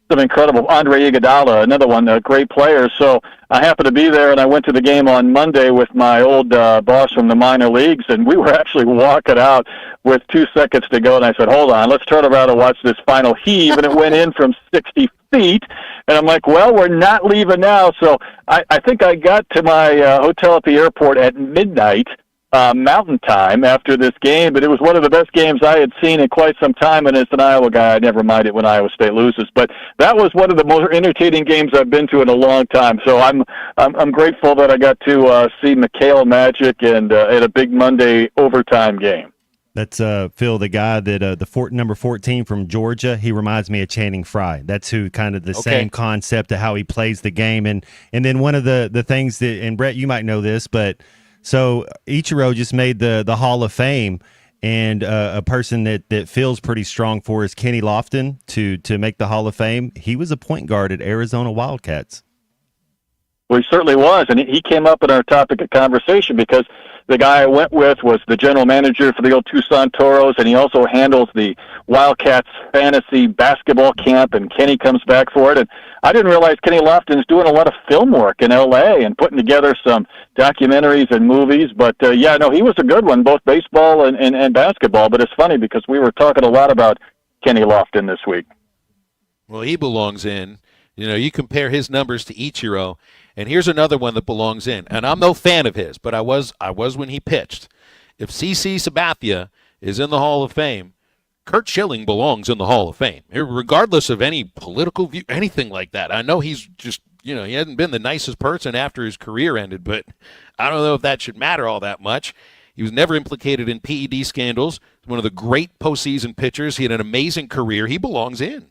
some incredible Andre Iguodala, another one, a great player. So I happened to be there, and I went to the game on Monday with my old boss from the minor leagues, and we were actually walking out with 2 seconds to go, and I said, hold on, let's turn around and watch this final heave, and it went in from 60 feet, and I'm like, well, we're not leaving now. So I think I got to my hotel at the airport at midnight, Mountain Time after this game, but it was one of the best games I had seen in quite some time, and as an Iowa guy, I never mind it when Iowa State loses, but that was one of the most entertaining games I've been to in a long time, so I'm grateful that I got to see McHale Magic and at a big Monday overtime game. That's Phil, the guy that number 14 from Georgia. He reminds me of Channing Frye. That's who kind of the same concept of how he plays the game, and then one of the things that, and Brett, you might know this, but so Ichiro just made the Hall of Fame, and a person that feels pretty strong for is Kenny Lofton to make the Hall of Fame. He was a point guard at Arizona Wildcats. Well, he certainly was, and he came up in our topic of conversation because the guy I went with was the general manager for the old Tucson Toros, and he also handles the Wildcats fantasy basketball camp, and Kenny comes back for it. And I didn't realize Kenny Lofton's doing a lot of film work in L.A. and putting together some documentaries and movies. But, yeah, no, he was a good one, both baseball and basketball. But it's funny because we were talking a lot about Kenny Lofton this week. Well, he belongs in. You know, you compare his numbers to Ichiro, and here's another one that belongs in. And I'm no fan of his, but I was when he pitched. If CC Sabathia is in the Hall of Fame, Curt Schilling belongs in the Hall of Fame, regardless of any political view, anything like that. I know he's just, you know, he hasn't been the nicest person after his career ended, but I don't know if that should matter all that much. He was never implicated in PED scandals. One of the great postseason pitchers. He had an amazing career. He belongs in.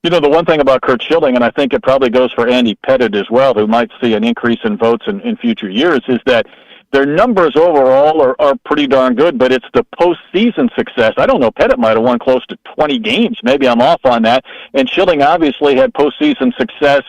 You know, the one thing about Curt Schilling, and I think it probably goes for Andy Pettitte as well, who might see an increase in votes in future years, is that their numbers overall are pretty darn good, but it's the postseason success. I don't know, Pettitte might have won close to 20 games. Maybe I'm off on that. And Schilling obviously had postseason success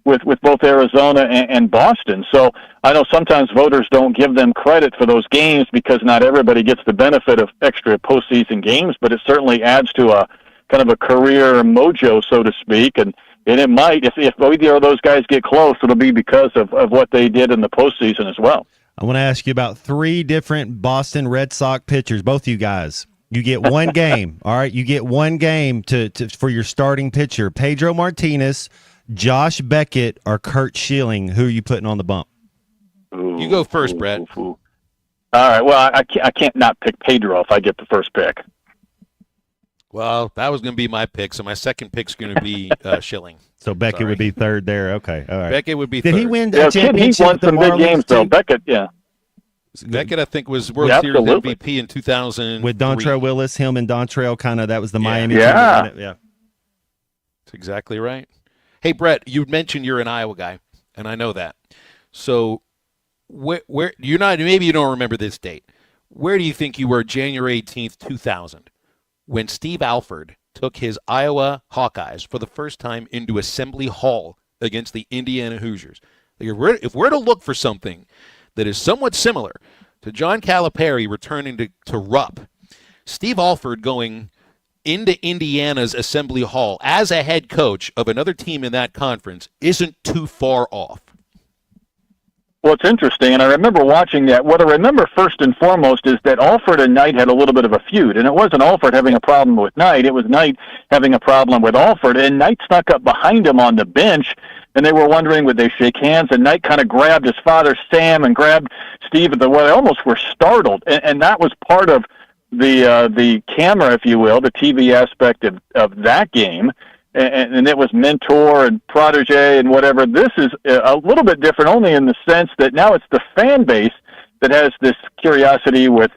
with both Arizona and Boston. So I know sometimes voters don't give them credit for those games because not everybody gets the benefit of extra postseason games, but it certainly adds to a kind of a career mojo, so to speak, and it might, if either of those guys get close, it'll be because of what they did in the postseason as well. I want to ask you about 3 different Boston Red Sox pitchers, both you guys. You get one game, all right? You get one game for your starting pitcher. Pedro Martinez, Josh Beckett, or Curt Schilling. Who are you putting on the bump? You go first, Brett. All right, well, I can't not pick Pedro if I get the first pick. Well, that was going to be my pick, so my second pick's going to be Schilling. So Beckett would be third there. Okay, all right. Beckett would be Did third. he win Yeah, a championship he won with the some big Marlins, games, though. too? Beckett, yeah. Beckett, I think, was World Yeah, Series absolutely. MVP in 2000. With Dontrell Willis, him and Dontrell kind of, that was the Miami team. Yeah. that won it. Yeah. That's exactly right. Hey, Brett, you mentioned you're an Iowa guy, and I know that. So where you're not, maybe you don't remember this date. Where do you think you were January 18th, 2000, when Steve Alford took his Iowa Hawkeyes for the first time into Assembly Hall against the Indiana Hoosiers? Like if we're to look for something that is somewhat similar to John Calipari returning to Rupp, Steve Alford going into Indiana's Assembly Hall as a head coach of another team in that conference isn't too far off. Well, it's interesting, and I remember watching that. What I remember first and foremost is that Alford and Knight had a little bit of a feud, and it wasn't Alford having a problem with Knight. It was Knight having a problem with Alford, and Knight snuck up behind him on the bench, and they were wondering, would they shake hands? And Knight kind of grabbed his father, Sam, and grabbed Steve at the way. They almost were startled, and that was part of the camera, if you will, the TV aspect of that game. And it was mentor and protege and whatever. This is a little bit different only in the sense that now it's the fan base that has this curiosity with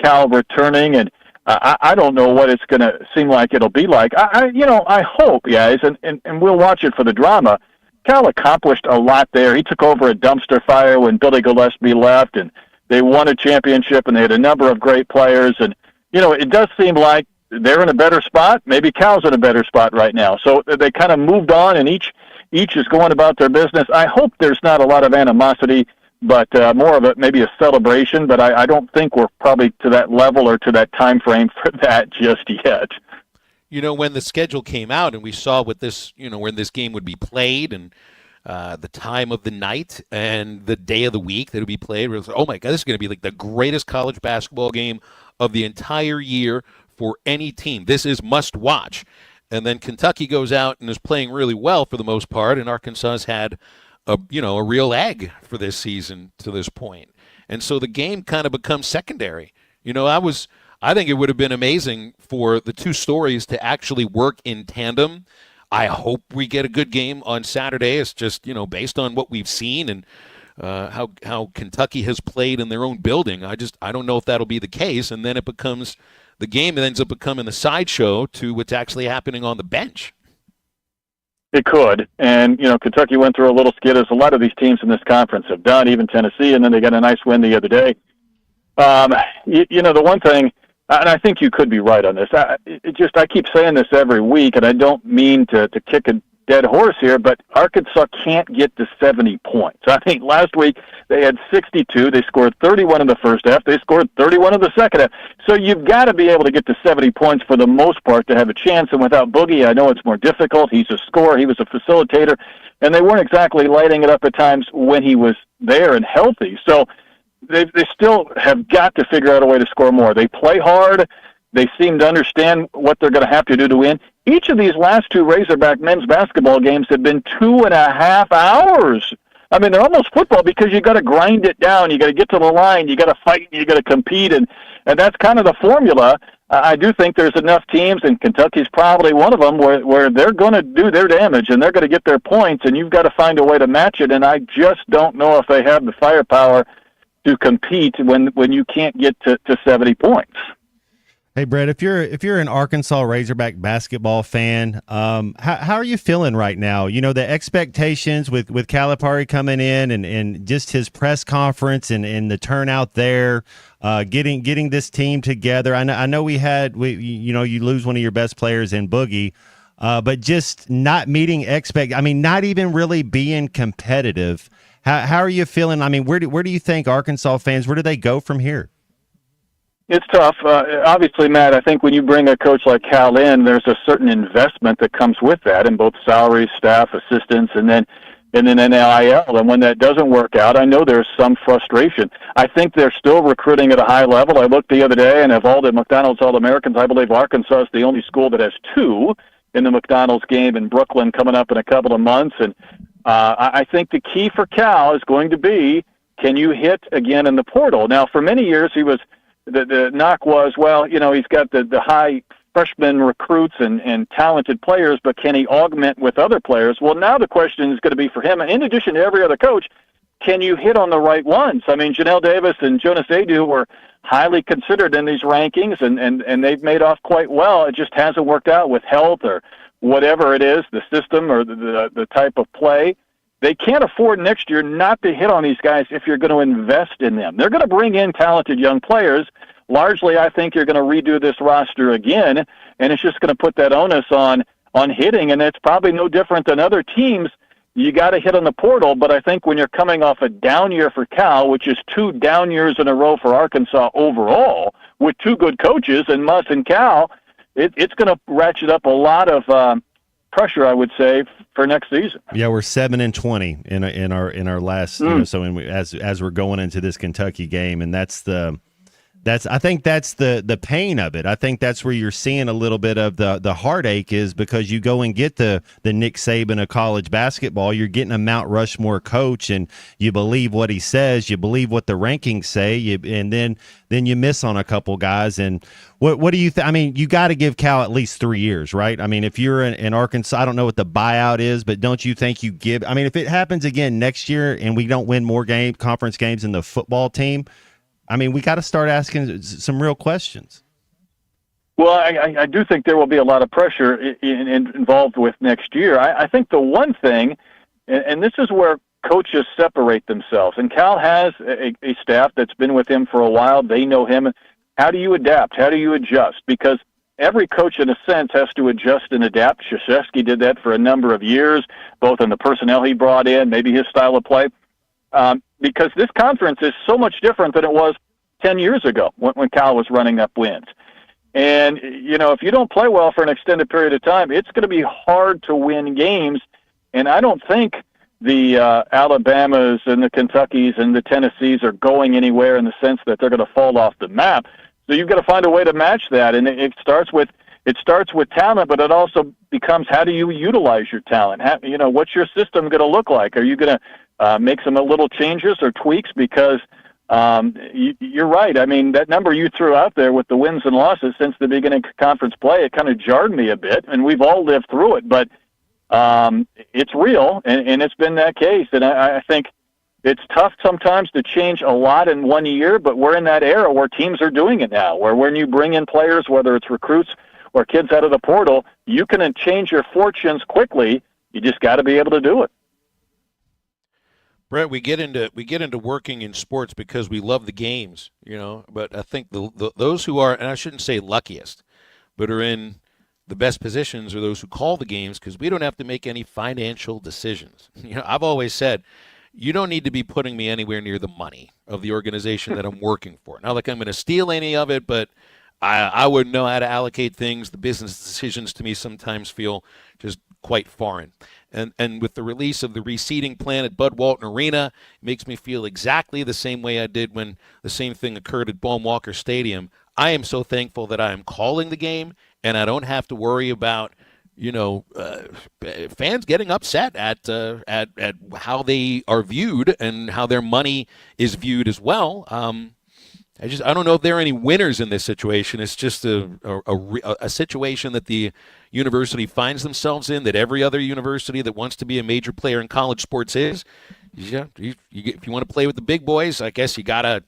Cal returning, and I don't know what it's going to seem like it'll be like. I hope, guys, and we'll watch it for the drama. Cal accomplished a lot there. He took over a dumpster fire when Billy Gillespie left, and they won a championship, and they had a number of great players. And, it does seem like they're in a better spot. Maybe Cal's in a better spot right now. So they kind of moved on, and each is going about their business. I hope there's not a lot of animosity, but more of it maybe a celebration. But I don't think we're probably to that level or to that time frame for that just yet. When the schedule came out and we saw what this, when this game would be played and the time of the night and the day of the week that it would be played, we were like, oh my God, this is going to be like the greatest college basketball game of the entire year for any team. This is must watch. And then Kentucky goes out and is playing really well for the most part, and Arkansas has had a real egg for this season to this point. And so the game kind of becomes secondary. I think it would have been amazing for the two stories to actually work in tandem. I hope we get a good game on Saturday. It's just, based on what we've seen and how Kentucky has played in their own building. I don't know if that'll be the case. And then it becomes the game that ends up becoming the sideshow to what's actually happening on the bench. It could. And, Kentucky went through a little skid, as a lot of these teams in this conference have done, even Tennessee, and then they got a nice win the other day. The one thing, and I think you could be right on this, I keep saying this every week, and I don't mean to kick a dead horse here, but Arkansas can't get to 70 points. I think last week they had 62. They scored 31 in the first half. They scored 31 in the second half. So you've got to be able to get to 70 points for the most part to have a chance. And without Boogie, I know it's more difficult. He's a scorer. He was a facilitator. And they weren't exactly lighting it up at times when he was there and healthy. So they still have got to figure out a way to score more. They play hard. They seem to understand what they're going to have to do to win. Each of these last two Razorback men's basketball games have been 2.5 hours. I mean, they're almost football because you got to grind it down. You got to get to the line. You got to fight. You got to compete, and that's kind of the formula. I do think there's enough teams, and Kentucky's probably one of them, where they're going to do their damage and they're going to get their points, and you've got to find a way to match it. And I just don't know if they have the firepower to compete when you can't get to 70 points. Hey, Brett, if you're an Arkansas Razorback basketball fan, how are you feeling right now? The expectations with Calipari coming in and just his press conference and the turnout there, getting this team together. I know you lose one of your best players in Boogie, but just not meeting not even really being competitive. How are you feeling? I mean, where do you think Arkansas fans, where do they go from here? It's tough. Obviously, Matt, I think when you bring a coach like Cal in, there's a certain investment that comes with that in both salaries, staff, assistants, and then NIL. And when that doesn't work out, I know there's some frustration. I think they're still recruiting at a high level. I looked the other day, and of all the McDonald's All-Americans, I believe Arkansas is the only school that has 2 in the McDonald's game in Brooklyn coming up in a couple of months. And I think the key for Cal is going to be, can you hit again in the portal? Now, for many years, he was... The knock was, he's got the high freshman recruits and talented players, but can he augment with other players? Well, now the question is going to be for him, and in addition to every other coach, can you hit on the right ones? I mean, Janelle Davis and Jonas Adu were highly considered in these rankings, and they've made off quite well. It just hasn't worked out with health or whatever it is, the system or the type of play. They can't afford next year not to hit on these guys if you're going to invest in them. They're going to bring in talented young players. Largely, I think you're going to redo this roster again, and it's just going to put that onus on hitting, and it's probably no different than other teams. You got to hit on the portal, but I think when you're coming off a down year for Cal, which is 2 down years in a row for Arkansas overall, with 2 good coaches in Muss and Cal, it's going to ratchet up a lot of pressure, I would say, for next season. Yeah, we're 7-20 in our last. So as we're going into this Kentucky game, and I think that's the pain of it. I think that's where you're seeing a little bit of the heartache, is because you go and get the Nick Saban of college basketball. You're getting a Mount Rushmore coach, and you believe what he says, you believe what the rankings say, and then you miss on a couple guys. And what do you think? I mean, you got to give Cal at least 3 years, right? I mean, if you're in Arkansas, I don't know what the buyout is, but don't you think you give? I mean, if it happens again next year and we don't win more conference games than the football team, I mean, we got to start asking some real questions. Well, I do think there will be a lot of pressure involved with next year. I think the one thing, and this is where coaches separate themselves, and Cal has a staff that's been with him for a while. They know him. How do you adapt? How do you adjust? Because every coach, in a sense, has to adjust and adapt. Krzyzewski did that for a number of years, both in the personnel he brought in, maybe his style of play. Because this conference is so much different than it was 10 years ago when Cal was running up wins. And, if you don't play well for an extended period of time, it's going to be hard to win games. And I don't think the Alabamas and the Kentuckys and the Tennessees are going anywhere in the sense that they're going to fall off the map. So you've got to find a way to match that. And it starts with talent, but it also becomes, how do you utilize your talent? What's your system going to look like? Are you going to make some little changes or tweaks? Because you're right. I mean, that number you threw out there with the wins and losses since the beginning of conference play, it kind of jarred me a bit, and we've all lived through it. But it's real, and it's been that case. And I think it's tough sometimes to change a lot in 1 year, but we're in that era where teams are doing it now, where when you bring in players, whether it's recruits or kids out of the portal, you can change your fortunes quickly. You just got to be able to do it. Brett, we get into working in sports because we love the games, But I think those who are, and I shouldn't say luckiest, but are in the best positions are those who call the games, because we don't have to make any financial decisions. I've always said, you don't need to be putting me anywhere near the money of the organization that I'm working for. Not like I'm going to steal any of it, but I wouldn't know how to allocate things. The business decisions to me sometimes feel just quite foreign. And with the release of the reseeding plan at Bud Walton Arena, it makes me feel exactly the same way I did when the same thing occurred at Baum Walker Stadium. I am so thankful that I am calling the game, and I don't have to worry about fans getting upset at how they are viewed and how their money is viewed as well. I don't know if there are any winners in this situation. It's just a situation that the university finds themselves in, that every other university that wants to be a major player in college sports is. If you want to play with the big boys, I guess you gotta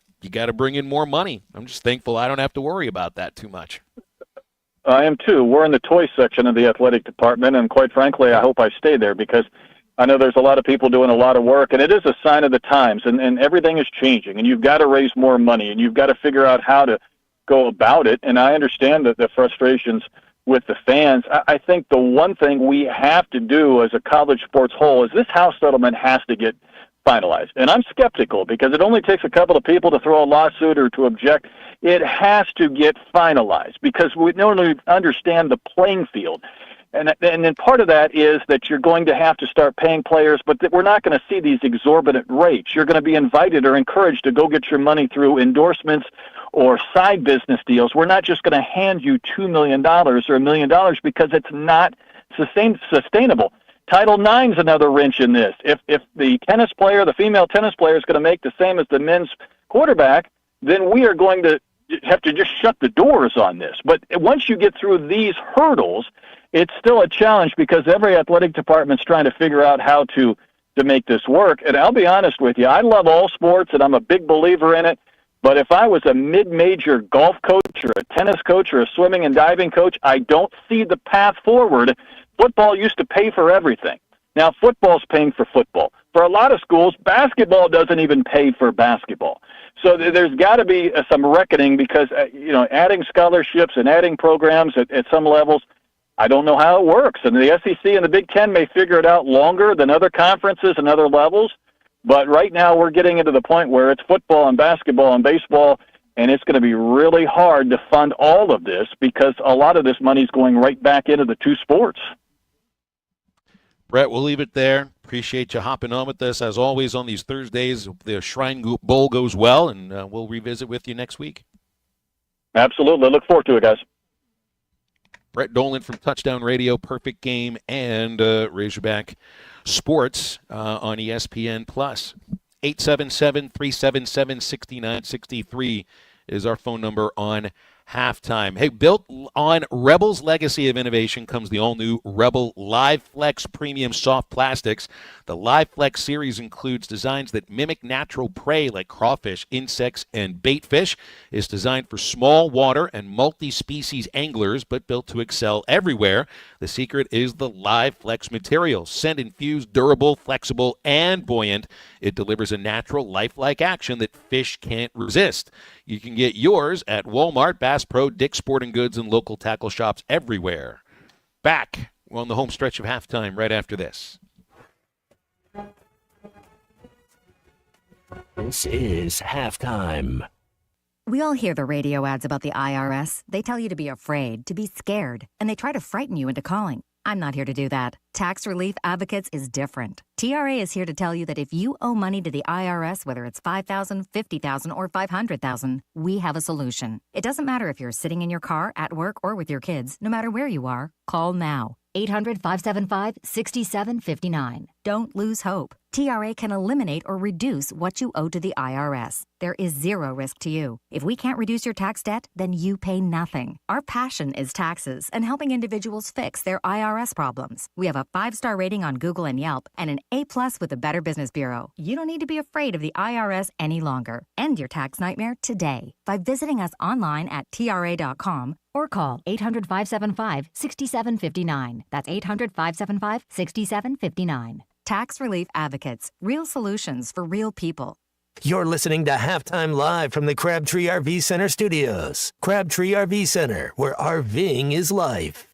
bring in more money. I'm just thankful I don't have to worry about that too much. I am too. We're in the toy section of the athletic department, and quite frankly, I hope I stay there, because I know there's a lot of people doing a lot of work, and it is a sign of the times, and everything is changing, and you've got to raise more money, and you've got to figure out how to go about it. And I understand that the frustrations with the fans. I think the one thing we have to do as a college sports whole is this House settlement has to get finalized. And I'm skeptical, because it only takes a couple of people to throw a lawsuit or to object. It has to get finalized, because we not only understand the playing field, and then part of that is that you're going to have to start paying players, but we're not going to see these exorbitant rates. You're going to be invited or encouraged to go get your money through endorsements or side business deals. We're not just going to hand you $2 million or $1 million, because it's not sustainable. Title IX is another wrench in this. If the female tennis player is going to make the same as the men's quarterback, then we are going to have to just shut the doors on this. But once you get through these hurdles, it's still a challenge because every athletic department's trying to figure out how to make this work. And I'll be honest with you, I love all sports, and I'm a big believer in it. But if I was a mid-major golf coach or a tennis coach or a swimming and diving coach, I don't see the path forward. Football used to pay for everything. Now football's paying for football. For a lot of schools, basketball doesn't even pay for basketball. So there's got to be some reckoning because, adding scholarships and adding programs at some levels, I don't know how it works. And the SEC and the Big Ten may figure it out longer than other conferences and other levels. But right now we're getting into the point where it's football and basketball and baseball, and it's going to be really hard to fund all of this because a lot of this money is going right back into the two sports. Brett, we'll leave it there. Appreciate you hopping on with us, as always, on these Thursdays. The Shrine Bowl goes well, and we'll revisit with you next week. Absolutely. Look forward to it, guys. Brett Dolan from Touchdown Radio, Perfect Game, and Razorback Sports on ESPN+. 877-377-6963 is our phone number on halftime. Hey, built on Rebel's legacy of innovation comes the all-new Rebel Live Flex Premium Soft Plastics. The Live Flex series includes designs that mimic natural prey like crawfish, insects, and bait fish. It's designed for small water and multi-species anglers, but built to excel everywhere. The secret is the Live Flex material. Scent-infused, durable, flexible, and buoyant. It delivers a natural, lifelike action that fish can't resist. You can get yours at Walmart, Bass Pro, Dick's Sporting Goods, and local tackle shops everywhere. Back on the home stretch of halftime right after this. This is halftime. We all hear the radio ads about the IRS. They tell you to be afraid, to be scared, and they try to frighten you into calling. I'm not here to do that. Tax Relief Advocates is different. TRA is here to tell you that if you owe money to the IRS, whether it's $5,000, $50,000, or $500,000, we have a solution. It doesn't matter if you're sitting in your car, at work, or with your kids. No matter where you are, call now. 800-575-6759. Don't lose hope. TRA can eliminate or reduce what you owe to the IRS. There is zero risk to you. If we can't reduce your tax debt, then you pay nothing. Our passion is taxes and helping individuals fix their IRS problems. We have a 5-star rating on Google and Yelp and an A+ with the Better Business Bureau. You don't need to be afraid of the IRS any longer. End your tax nightmare today by visiting us online at TRA.com or call 800-575-6759. That's 800-575-6759. Tax Relief Advocates. Real solutions for real people. You're listening to Halftime Live from the Crabtree RV Center studios. Crabtree RV Center, where RVing is life.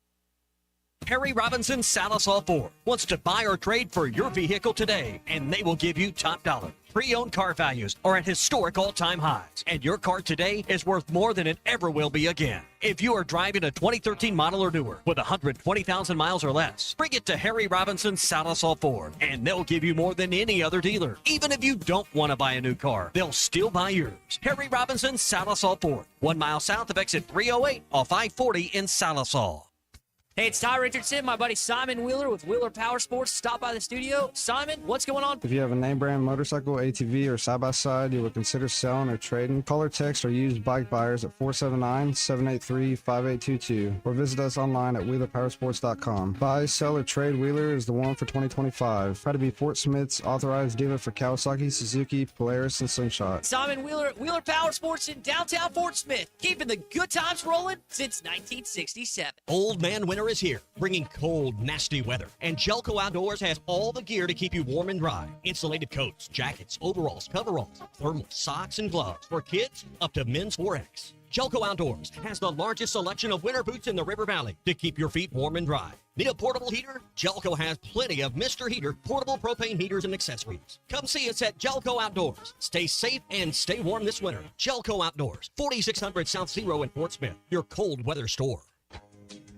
Harry Robinson Salisal Ford wants to buy or trade for your vehicle today, and they will give you top dollar. Pre-owned car values are at historic all-time highs, and your car today is worth more than it ever will be again. If you are driving a 2013 model or newer with 120,000 miles or less, bring it to Harry Robinson Salisal Ford, and they'll give you more than any other dealer. Even if you don't want to buy a new car, they'll still buy yours. Harry Robinson Salisal Ford, 1 mile south of exit 308 off I-40 in Salisal. Hey, it's Ty Richardson, my buddy Simon Wheeler with Wheeler Power Sports. Stop by the studio. Simon, what's going on? If you have a name brand motorcycle, ATV, or side-by-side you would consider selling or trading, call or text or used bike buyers at 479-783-5822 or visit us online at WheelerPowersports.com. Buy, sell, or trade Wheeler is the one for 2025. Try to be Fort Smith's authorized dealer for Kawasaki, Suzuki, Polaris, and Slingshot. Simon Wheeler at Wheeler Power Sports in downtown Fort Smith, keeping the good times rolling since 1967. Old Man Winter is here, bringing cold, nasty weather. And Jelco Outdoors has all the gear to keep you warm and dry. Insulated coats, jackets, overalls, coveralls, thermal socks, and gloves. For kids, up to men's 4X. Jelco Outdoors has the largest selection of winter boots in the River Valley to keep your feet warm and dry. Need a portable heater? Jelco has plenty of Mr. Heater portable propane heaters and accessories. Come see us at Jelco Outdoors. Stay safe and stay warm this winter. Jelco Outdoors, 4600 South Zero in Fort Smith, your cold weather store.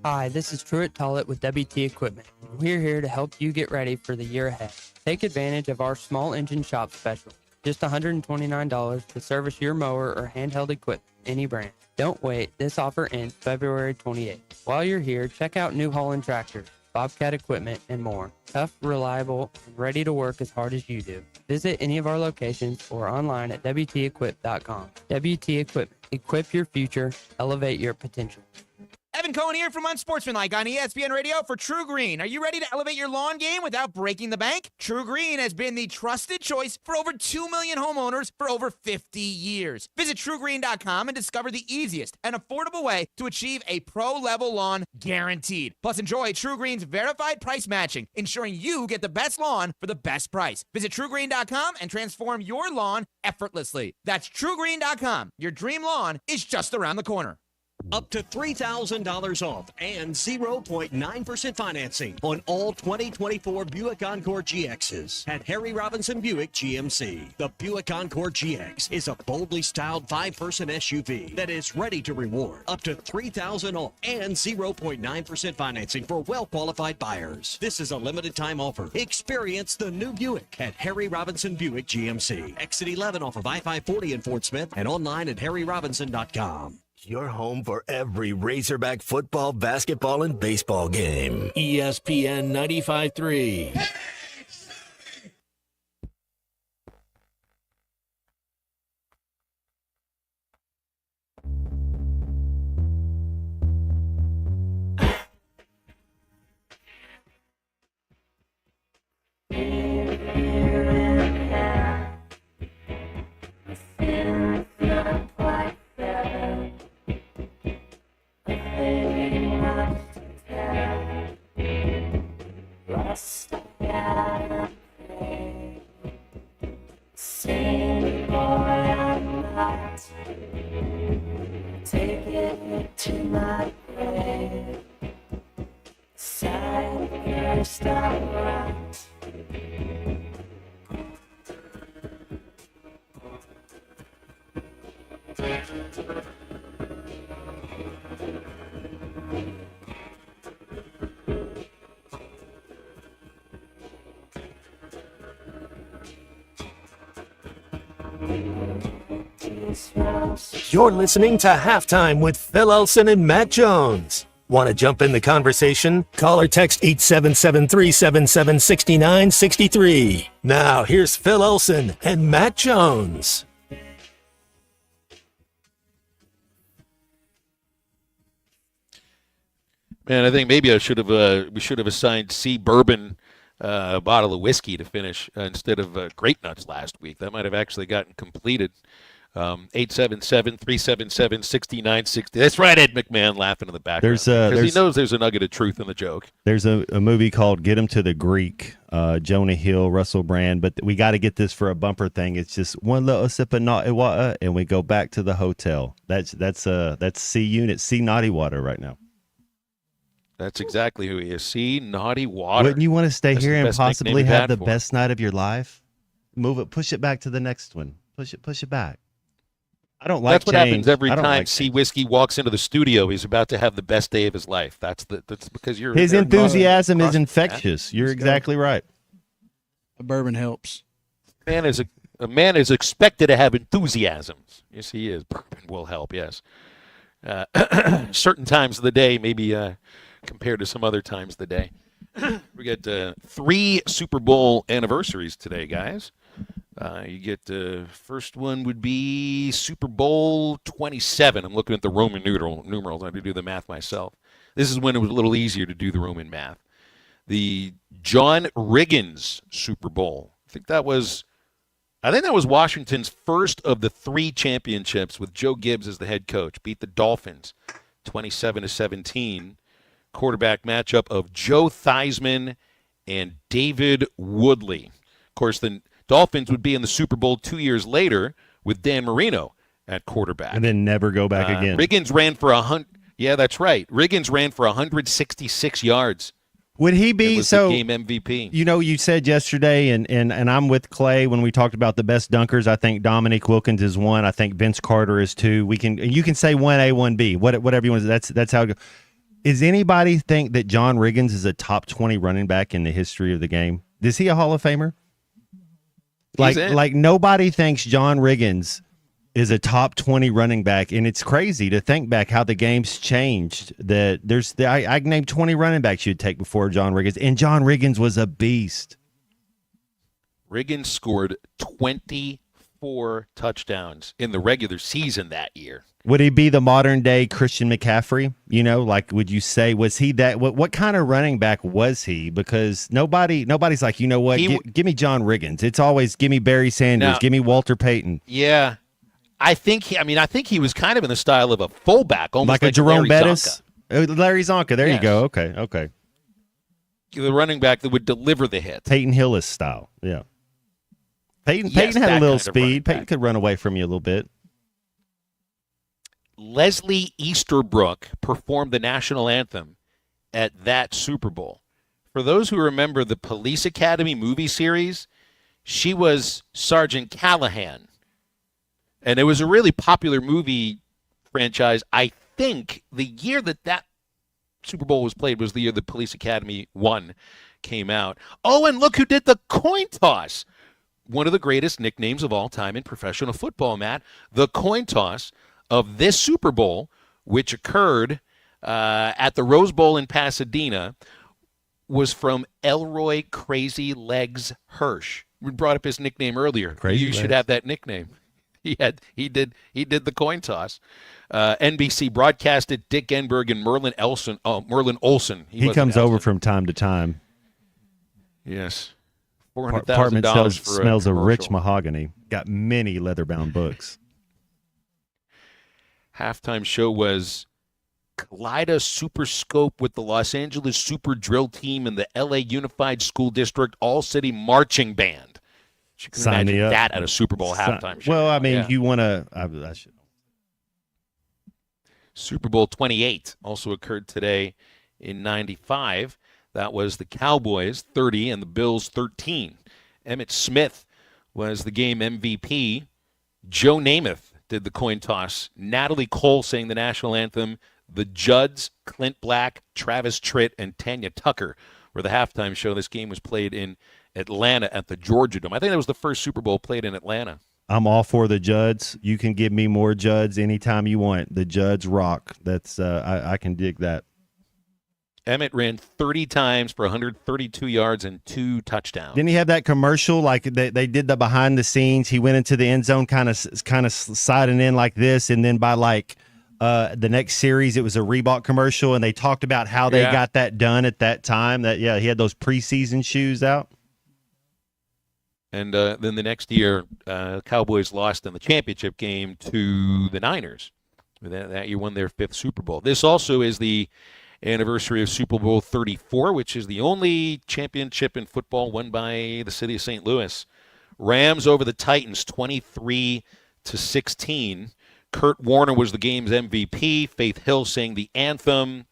Hi, this is Truett Tollett with WT Equipment. We're here to help you get ready for the year ahead. Take advantage of our small engine shop special. Just $129 to service your mower or handheld equipment, any brand. Don't wait, this offer ends February 28th. While you're here, check out New Holland Tractors, Bobcat Equipment, and more. Tough, reliable, and ready to work as hard as you do. Visit any of our locations or online at WTEquip.com. WT Equipment, Equip your future, elevate your potential. Evan Cohen here from Unsportsmanlike on ESPN Radio for True Green. Are you ready to elevate your lawn game without breaking the bank? True Green has been the trusted choice for over 2 million homeowners for over 50 years. Visit TrueGreen.com and discover the easiest and affordable way to achieve a pro-level lawn guaranteed. Plus, enjoy True Green's verified price matching, ensuring you get the best lawn for the best price. Visit TrueGreen.com and transform your lawn effortlessly. That's TrueGreen.com. Your dream lawn is just around the corner. Up to $3,000 off and 0.9% financing on all 2024 Buick Encore GXs at Harry Robinson Buick GMC. The Buick Encore GX is a boldly styled 5-person SUV that is ready to reward. Up to $3,000 off and 0.9% financing for well-qualified buyers. This is a limited time offer. Experience the new Buick at Harry Robinson Buick GMC. Exit 11 off of I-540 in Fort Smith and online at harryrobinson.com. Your home for every Razorback football, basketball, and baseball game. ESPN 95.3. Take it to my grave. Side first right. You're listening to Halftime with Phil Elson and Matt Jones. Want to jump in the conversation? Call or text 877-377-6963. Now, here's Phil Elson and Matt Jones. Man, I think maybe we should have assigned C. Bourbon a bottle of whiskey to finish instead of Grape Nuts last week. That might have actually gotten completed. 877-377-6960. That's right, Ed McMahon laughing in the background. Because he knows there's a nugget of truth in the joke. There's a movie called Get 'Em to the Greek, Jonah Hill, Russell Brand, but we got to get this for a bumper thing. It's just one little sip of naughty water, and we go back to the hotel. That's C Unit, C Naughty Water right now. That's exactly who he is. C Naughty Water. Wouldn't you want to stay That's here the and best nickname possibly we've have had the for him. best night of your life? Move it, push it back to the next one. Push it back. I don't like That's what change. happens every I don't time like C Whiskey walks into the studio. He's about to have the best day of his life. That's because you're His they're enthusiasm is crossing infectious. You're exactly right. A bourbon helps. a man is expected to have enthusiasms. Yes, he is. Bourbon will help. Yes, certain times of the day, maybe compared to some other times of the day. We got 3 Super Bowl anniversaries today, guys. You get first one would be Super Bowl 27. I'm looking at the Roman numerals. I had to do the math myself. This is when it was a little easier to do the Roman math. The John Riggins Super Bowl. I think that was Washington's first of the 3 championships with Joe Gibbs as the head coach. Beat the Dolphins 27-17. Quarterback matchup of Joe Theismann and David Woodley. Of course, the Dolphins would be in the Super Bowl 2 years later with Dan Marino at quarterback. And then never go back again. Riggins ran for 100. Yeah, that's right. Riggins ran for 166 yards. Would he be was so? the game MVP. You know, you said yesterday, and I'm with Clay when we talked about the best dunkers. I think Dominique Wilkins is 1. I think Vince Carter is 2. You can say 1A, 1B, whatever you want. That's how it goes. Does anybody think that John Riggins is a top 20 running back in the history of the game? Is he a Hall of Famer? Like nobody thinks John Riggins is a top 20 running back, and it's crazy to think back how the game's changed. That I can name 20 running backs you'd take before John Riggins, and John Riggins was a beast. Riggins scored 24 touchdowns in the regular season that year. Would he be the modern day Christian McCaffrey? You know, like, would you say, was he that? What kind of running back was he? Because nobody's like, you know what? Give me John Riggins. It's always give me Barry Sanders. Give me Walter Payton. Yeah, I think he was kind of in the style of a fullback, almost like a Jerome Larry Bettis. Zonka. Larry Zonka. There Yes. you go. Okay. The running back that would deliver the hit. Peyton Hillis style. Yeah. Peyton had a little speed. Peyton could run away from you a little bit. Leslie Easterbrook performed the national anthem at that Super Bowl. For those who remember the Police Academy movie series, she was Sergeant Callahan. And it was a really popular movie franchise. I think the year that Super Bowl was played was the year the Police Academy 1 came out. Oh, and look who did the coin toss. One of the greatest nicknames of all time in professional football, Matt. The coin toss of this Super Bowl, which occurred at the Rose Bowl in Pasadena, was from Elroy Crazy Legs Hirsch. We brought up his nickname earlier. You should have that nickname. He did the coin toss. NBC broadcasted Dick Enberg and Merlin Olsen. He comes over from time to time. Yes. $400,000 Apartment for smells a of rich commercial. mahogany. Got many leather-bound books. Halftime show was Kaleida Super Scope with the Los Angeles Super Drill Team and the LA Unified School District All-City Marching Band. You can Sign me imagine up. that at a Super Bowl halftime show. Well, I mean, Yeah. you want to. Super Bowl 28 also occurred today in 95. That was the Cowboys 30 and the Bills 13. Emmitt Smith was the game MVP. Joe Namath did the coin toss. Natalie Cole sang the national anthem. The Judds, Clint Black, Travis Tritt, and Tanya Tucker were the halftime show. This game was played in Atlanta at the Georgia Dome. I think that was the first Super Bowl played in Atlanta. I'm all for the Judds. You can give me more Judds anytime you want. The Judds rock. That's I can dig that. Emmett ran 30 times for 132 yards and 2 touchdowns. Didn't he have that commercial like they did the behind the scenes? He went into the end zone kind of sliding in like this, and then by the next series it was a Reebok commercial, and they talked about how they got that done at that time. That he had those preseason shoes out. And then the next year, Cowboys lost in the championship game to the Niners. That year won their 5th Super Bowl. This also is the anniversary of Super Bowl 34, which is the only championship in football won by the city of St. Louis. Rams over the Titans, 23-16. Kurt Warner was the game's MVP. Faith Hill sang the anthem.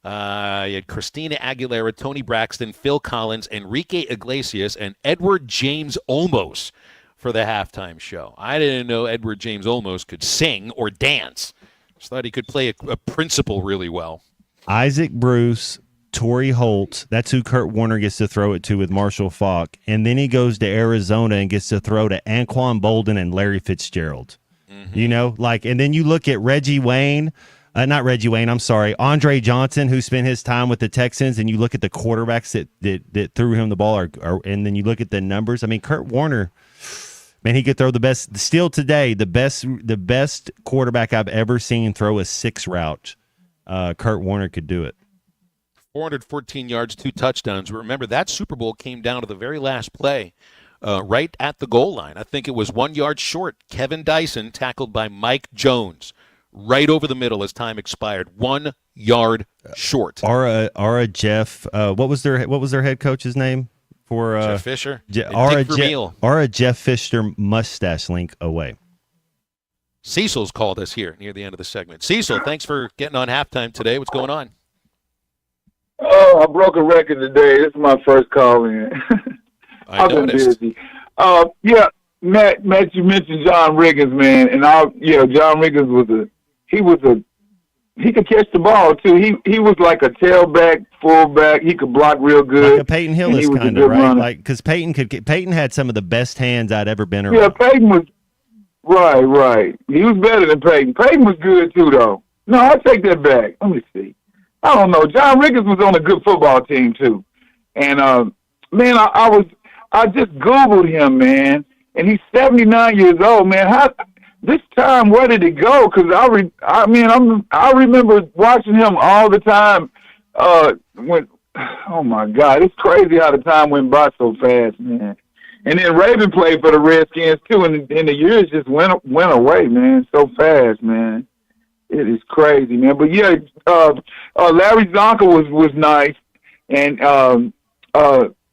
You had Christina Aguilera, Tony Braxton, Phil Collins, Enrique Iglesias, and Edward James Olmos for the halftime show. I didn't know Edward James Olmos could sing or dance. Just thought he could play a principal really well. Isaac Bruce, Torrey Holt, that's who Kurt Warner gets to throw it to with Marshall Faulk. And then he goes to Arizona and gets to throw to Anquan Bolden and Larry Fitzgerald. Mm-hmm. You know, and then you look at Andre Johnson, who spent his time with the Texans, and you look at the quarterbacks that threw him the ball, and then you look at the numbers. I mean, Kurt Warner, man, he could throw the best quarterback I've ever seen throw a 6 route. Kurt Warner could do it. 414 yards, 2 touchdowns. Remember, that Super Bowl came down to the very last play, right at the goal line. I think it was 1 yard short. Kevin Dyson tackled by Mike Jones right over the middle as time expired. 1 yard short. Jeff, what was their head coach's name for Jeff Fisher? Jeff Fisher mustache link away. Cecil's called us here near the end of the segment. Cecil, thanks for getting on halftime today. What's going on? Oh, I broke a record today. This is my first call in. I've been busy. Yeah, Matt, you mentioned John Riggins, man, and John Riggins he could catch the ball too. He was like a tailback, fullback. He could block real good. Like a Peyton Hillis kind of, right? Runner. Like because Peyton had some of the best hands I'd ever been around. Yeah, Peyton was right. He was better than Peyton. Peyton was good too, though. No, I take that back. Let me see. I don't know. John Riggins was on a good football team too, and man, I just Googled him, man, and he's 79 years old, man. this time, where did it go? Because I remember watching him all the time. Oh my God, it's crazy how the time went by so fast, man. And then Raven played for the Redskins too, and the years just went away, man, so fast, man. It is crazy, man. But yeah, Larry Zonka was nice, and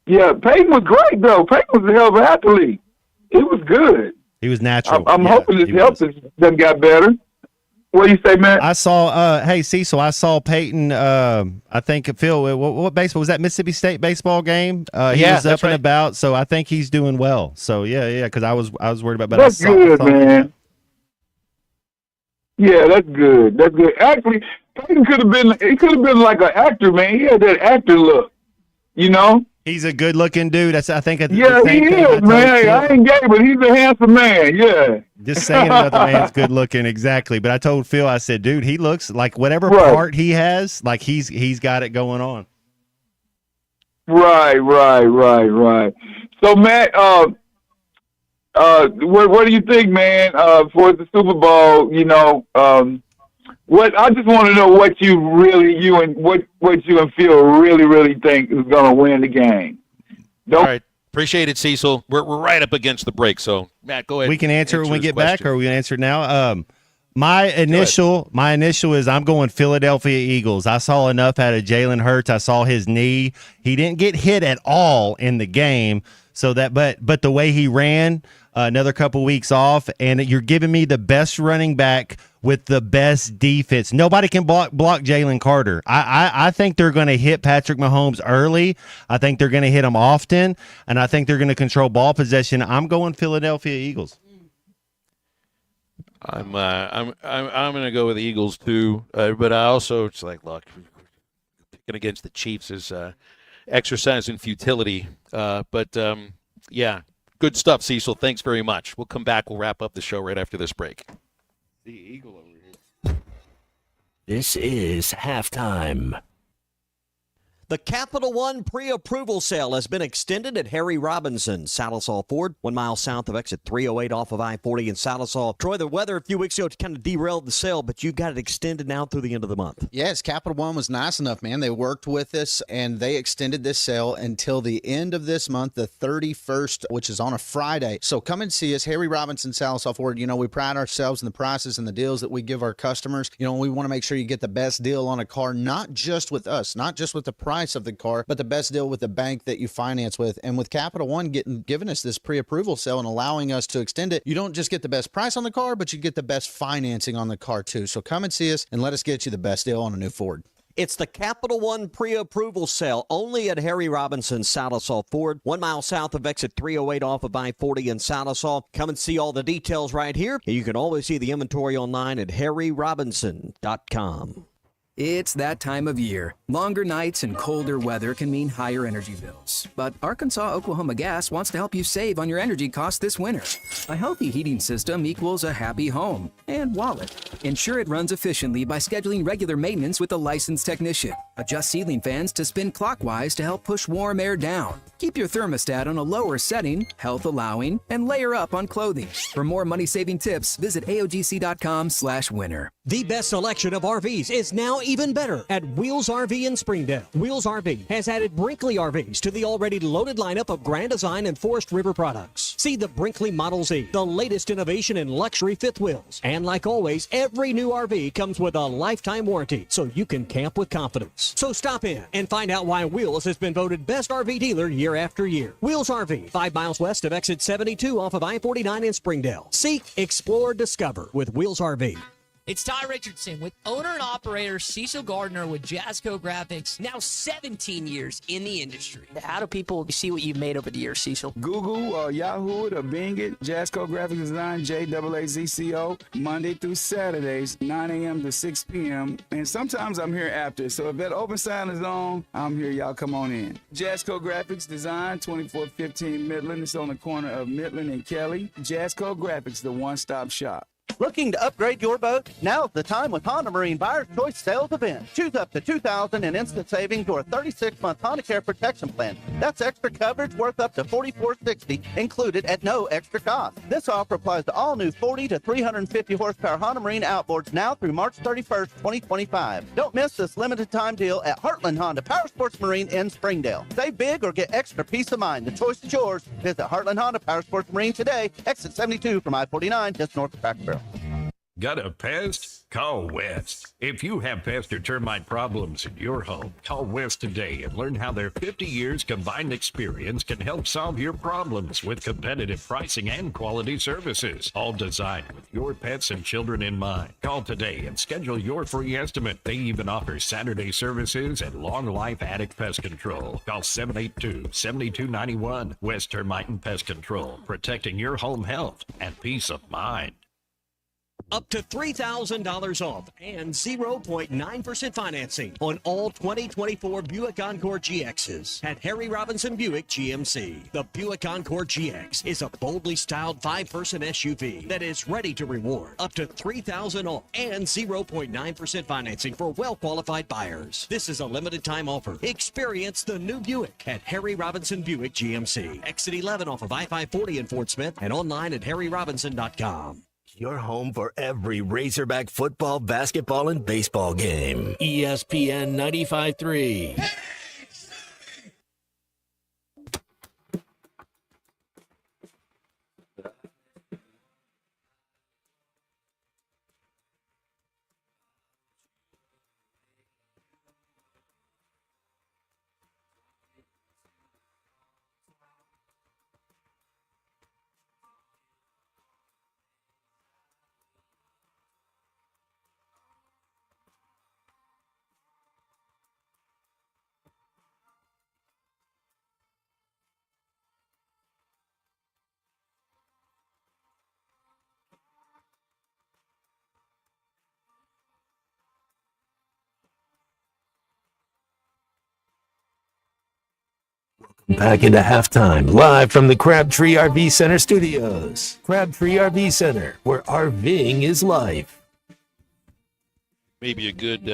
yeah, Peyton was great though. Peyton was a hell of an athlete. He was good. He was natural. I'm hoping his health done got better. What do you say, man? I saw, hey, Cecil, I saw Peyton, I think, Phil, what baseball, was that Mississippi State baseball game? He was up and about, so I think he's doing well. So, yeah, because I was worried about That's good, man. Yeah, that's good. That's good. Actually, Peyton could have been like an actor, man. He had that actor look, you know? He's a good-looking dude. I think. Yeah, he is, man. I ain't gay, but he's a handsome man. Yeah. Just saying another man's good-looking, exactly. But I told Phil, I said, dude, he looks like whatever part he has, like he's got it going on. Right. So, Matt, what do you think, man? For the Super Bowl, you know, what I just want to know what you and Phil really think is going to win the game. All right, appreciate it, Cecil. We're right up against the break, so Matt, go ahead. We can answer it when we get back, or we can answer it now. My initial is I'm going Philadelphia Eagles. I saw enough out of Jalen Hurts. I saw his knee. He didn't get hit at all in the game, so that but the way he ran, another couple weeks off, and you're giving me the best running back with the best defense. Nobody can block Jalen Carter. I think they're going to hit Patrick Mahomes early. I think they're going to hit him often, and I think they're going to control ball possession. I'm going Philadelphia Eagles. I'm going to go with the Eagles too, but I also it's like, look, picking against the Chiefs is exercise in futility. But yeah, good stuff, Cecil. Thanks very much. We'll come back. We'll wrap up the show right after this break. The Eagle over here. This is halftime. The Capital One pre-approval sale has been extended at Harry Robinson, Salisaw Ford, 1 mile south of exit 308 off of I-40 in Salisaw. Troy, the weather a few weeks ago kind of derailed the sale, but you got it extended now through the end of the month. Yes, Capital One was nice enough, man. They worked with us, and they extended this sale until the end of this month, the 31st, which is on a Friday. So come and see us, Harry Robinson, Salisaw Ford. You know, we pride ourselves in the prices and the deals that we give our customers. You know, we want to make sure you get the best deal on a car, not just with us, not just with the price of the car, but the best deal with the bank that you finance with. And with Capital One giving us this pre-approval sale and allowing us to extend it, you don't just get the best price on the car, but you get the best financing on the car too. So come and see us and let us get you the best deal on a new Ford. It's the Capital One pre-approval sale only at Harry Robinson, Salisaw Ford, 1 mile south of exit 308 off of I-40 in Salisaw. Come and see all the details right here. You can always see the inventory online at harryrobinson.com. It's that time of year. Longer nights and colder weather can mean higher energy bills. But Arkansas Oklahoma Gas wants to help you save on your energy costs this winter. A healthy heating system equals a happy home and wallet. Ensure it runs efficiently by scheduling regular maintenance with a licensed technician. Adjust ceiling fans to spin clockwise to help push warm air down. Keep your thermostat on a lower setting, health allowing, and layer up on clothing. For more money-saving tips, visit AOGC.com/winter. The best selection of RVs is now even better at Wheels RV in Springdale. Wheels RV has added Brinkley RVs to the already loaded lineup of Grand Design and Forest River products. See the Brinkley Model Z, the latest innovation in luxury fifth wheels. And like always, every new RV comes with a lifetime warranty, so you can camp with confidence. So stop in and find out why Wheels has been voted best RV dealer year after year. Wheels RV, 5 miles west of exit 72 off of I-49 in Springdale. Seek, explore, discover with Wheels RV. It's Ty Richardson with owner and operator Cecil Gardner with Jazzco Graphics, now 17 years in the industry. How do people see what you've made over the years, Cecil? Google or Yahoo it or Bing it. Jazzco Graphics Design, JAAZCO, Monday through Saturdays, 9 a.m. to 6 p.m. And sometimes I'm here after. So if that open sign is on, I'm here. Y'all come on in. Jazzco Graphics Design, 2415 Midland. It's on the corner of Midland and Kelly. Jazzco Graphics, the one-stop shop. Looking to upgrade your boat? Now's the time with Honda Marine Buyer's Choice Sales Event. Choose up to $2,000 in instant savings or a 36-month Honda Care Protection Plan. That's extra coverage worth up to $44.60, included at no extra cost. This offer applies to all new 40 to 350 horsepower Honda Marine outboards now through March 31st, 2025. Don't miss this limited time deal at Heartland Honda Power Sports Marine in Springdale. Save big or get extra peace of mind. The choice is yours. Visit Heartland Honda Power Sports Marine today. Exit 72 from I-49, just north of Cracker Barrel. Got a pest? Call West. If you have pest or termite problems in your home, call West today and learn how their 50 years combined experience can help solve your problems with competitive pricing and quality services, all designed with your pets and children in mind. Call today and schedule your free estimate. They even offer Saturday services and long life attic pest control. Call 782-7291. West Termite and Pest Control, protecting your home health and peace of mind. Up to $3,000 off and 0.9% financing on all 2024 Buick Encore GXs at Harry Robinson Buick GMC. The Buick Encore GX is a boldly styled 5-person SUV that is ready to reward. Up to $3,000 off and 0.9% financing for well-qualified buyers. This is a limited time offer. Experience the new Buick at Harry Robinson Buick GMC. Exit 11 off of I-540 in Fort Smith and online at harryrobinson.com. Your home for every Razorback football, basketball, and baseball game. ESPN 95.3. Back into halftime, live from the Crabtree RV Center studios. Crabtree RV Center, where RVing is life. Maybe a good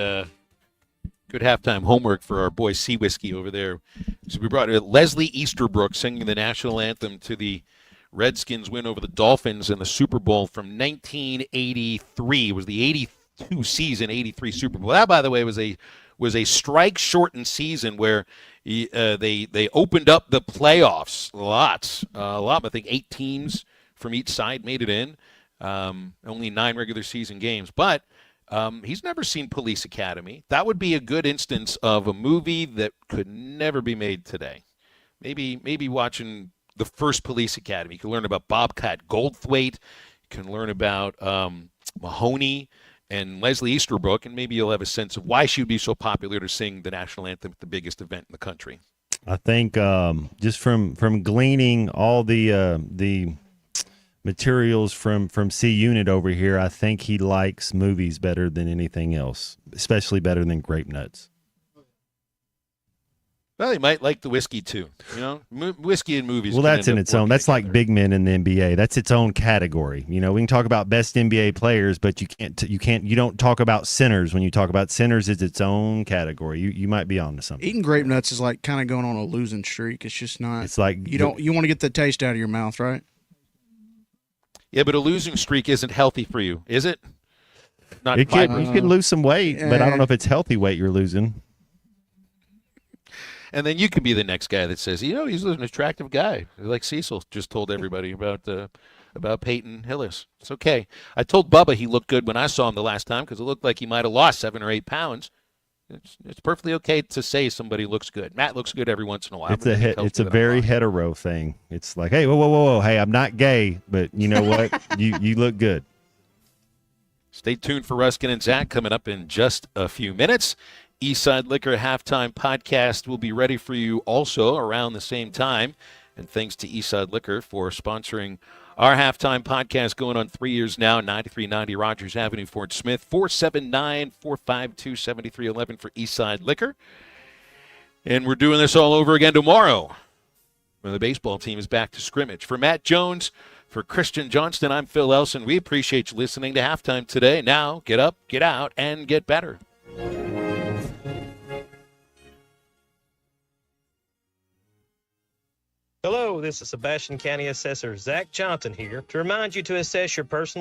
halftime homework for our boy Sea Whiskey over there. So we brought Leslie Easterbrook singing the national anthem to the Redskins win over the Dolphins in the Super Bowl from 1983. It was the 82 season, 83 Super Bowl. That, by the way, was a strike-shortened season where they opened up the playoffs a lot. I think 8 teams from each side made it in. Only 9 regular season games. But he's never seen Police Academy. That would be a good instance of a movie that could never be made today. Maybe watching the first Police Academy. You can learn about Bobcat Goldthwait. You can learn about Mahoney and Leslie Easterbrook, and maybe you'll have a sense of why she would be so popular to sing the national anthem at the biggest event in the country. I think just from gleaning all the materials from C Unit over here, I think he likes movies better than anything else, especially better than Grape Nuts. Well, he might like the whiskey too. You know, whiskey and movies. Well, that's in its own. That's like big men in the NBA. That's its own category. You know, we can talk about best NBA players, but you don't talk about centers. When you talk about centers, it's its own category. You might be onto something. Eating Grape Nuts is like kind of going on a losing streak. It's just not. It's like you want to get the taste out of your mouth, right? Yeah, but a losing streak isn't healthy for you, is it? Not. You can lose some weight, but I don't know if it's healthy weight you're losing. And then you can be the next guy that says, he's an attractive guy, like Cecil just told everybody about Peyton Hillis. It's okay. I told Bubba he looked good when I saw him the last time because it looked like he might have lost 7 or 8 pounds. It's perfectly okay to say somebody looks good. Matt looks good every once in a while. It's a very hetero thing. It's like, hey, whoa, hey, I'm not gay, but you know what? you look good. Stay tuned for Ruskin and Zach coming up in just a few minutes. Eastside Liquor Halftime Podcast will be ready for you also around the same time. And thanks to Eastside Liquor for sponsoring our halftime podcast going on 3 years now. 9390 Rogers Avenue, Fort Smith. 479-452-7311 for Eastside Liquor. And we're doing this all over again tomorrow when the baseball team is back to scrimmage. For Matt Jones, For Christian Johnston, I'm Phil Elson. We appreciate you listening to Halftime today. Now, get up, get out, and get better. Hello, this is Sebastian County Assessor Zach Johnson here to remind you to assess your personal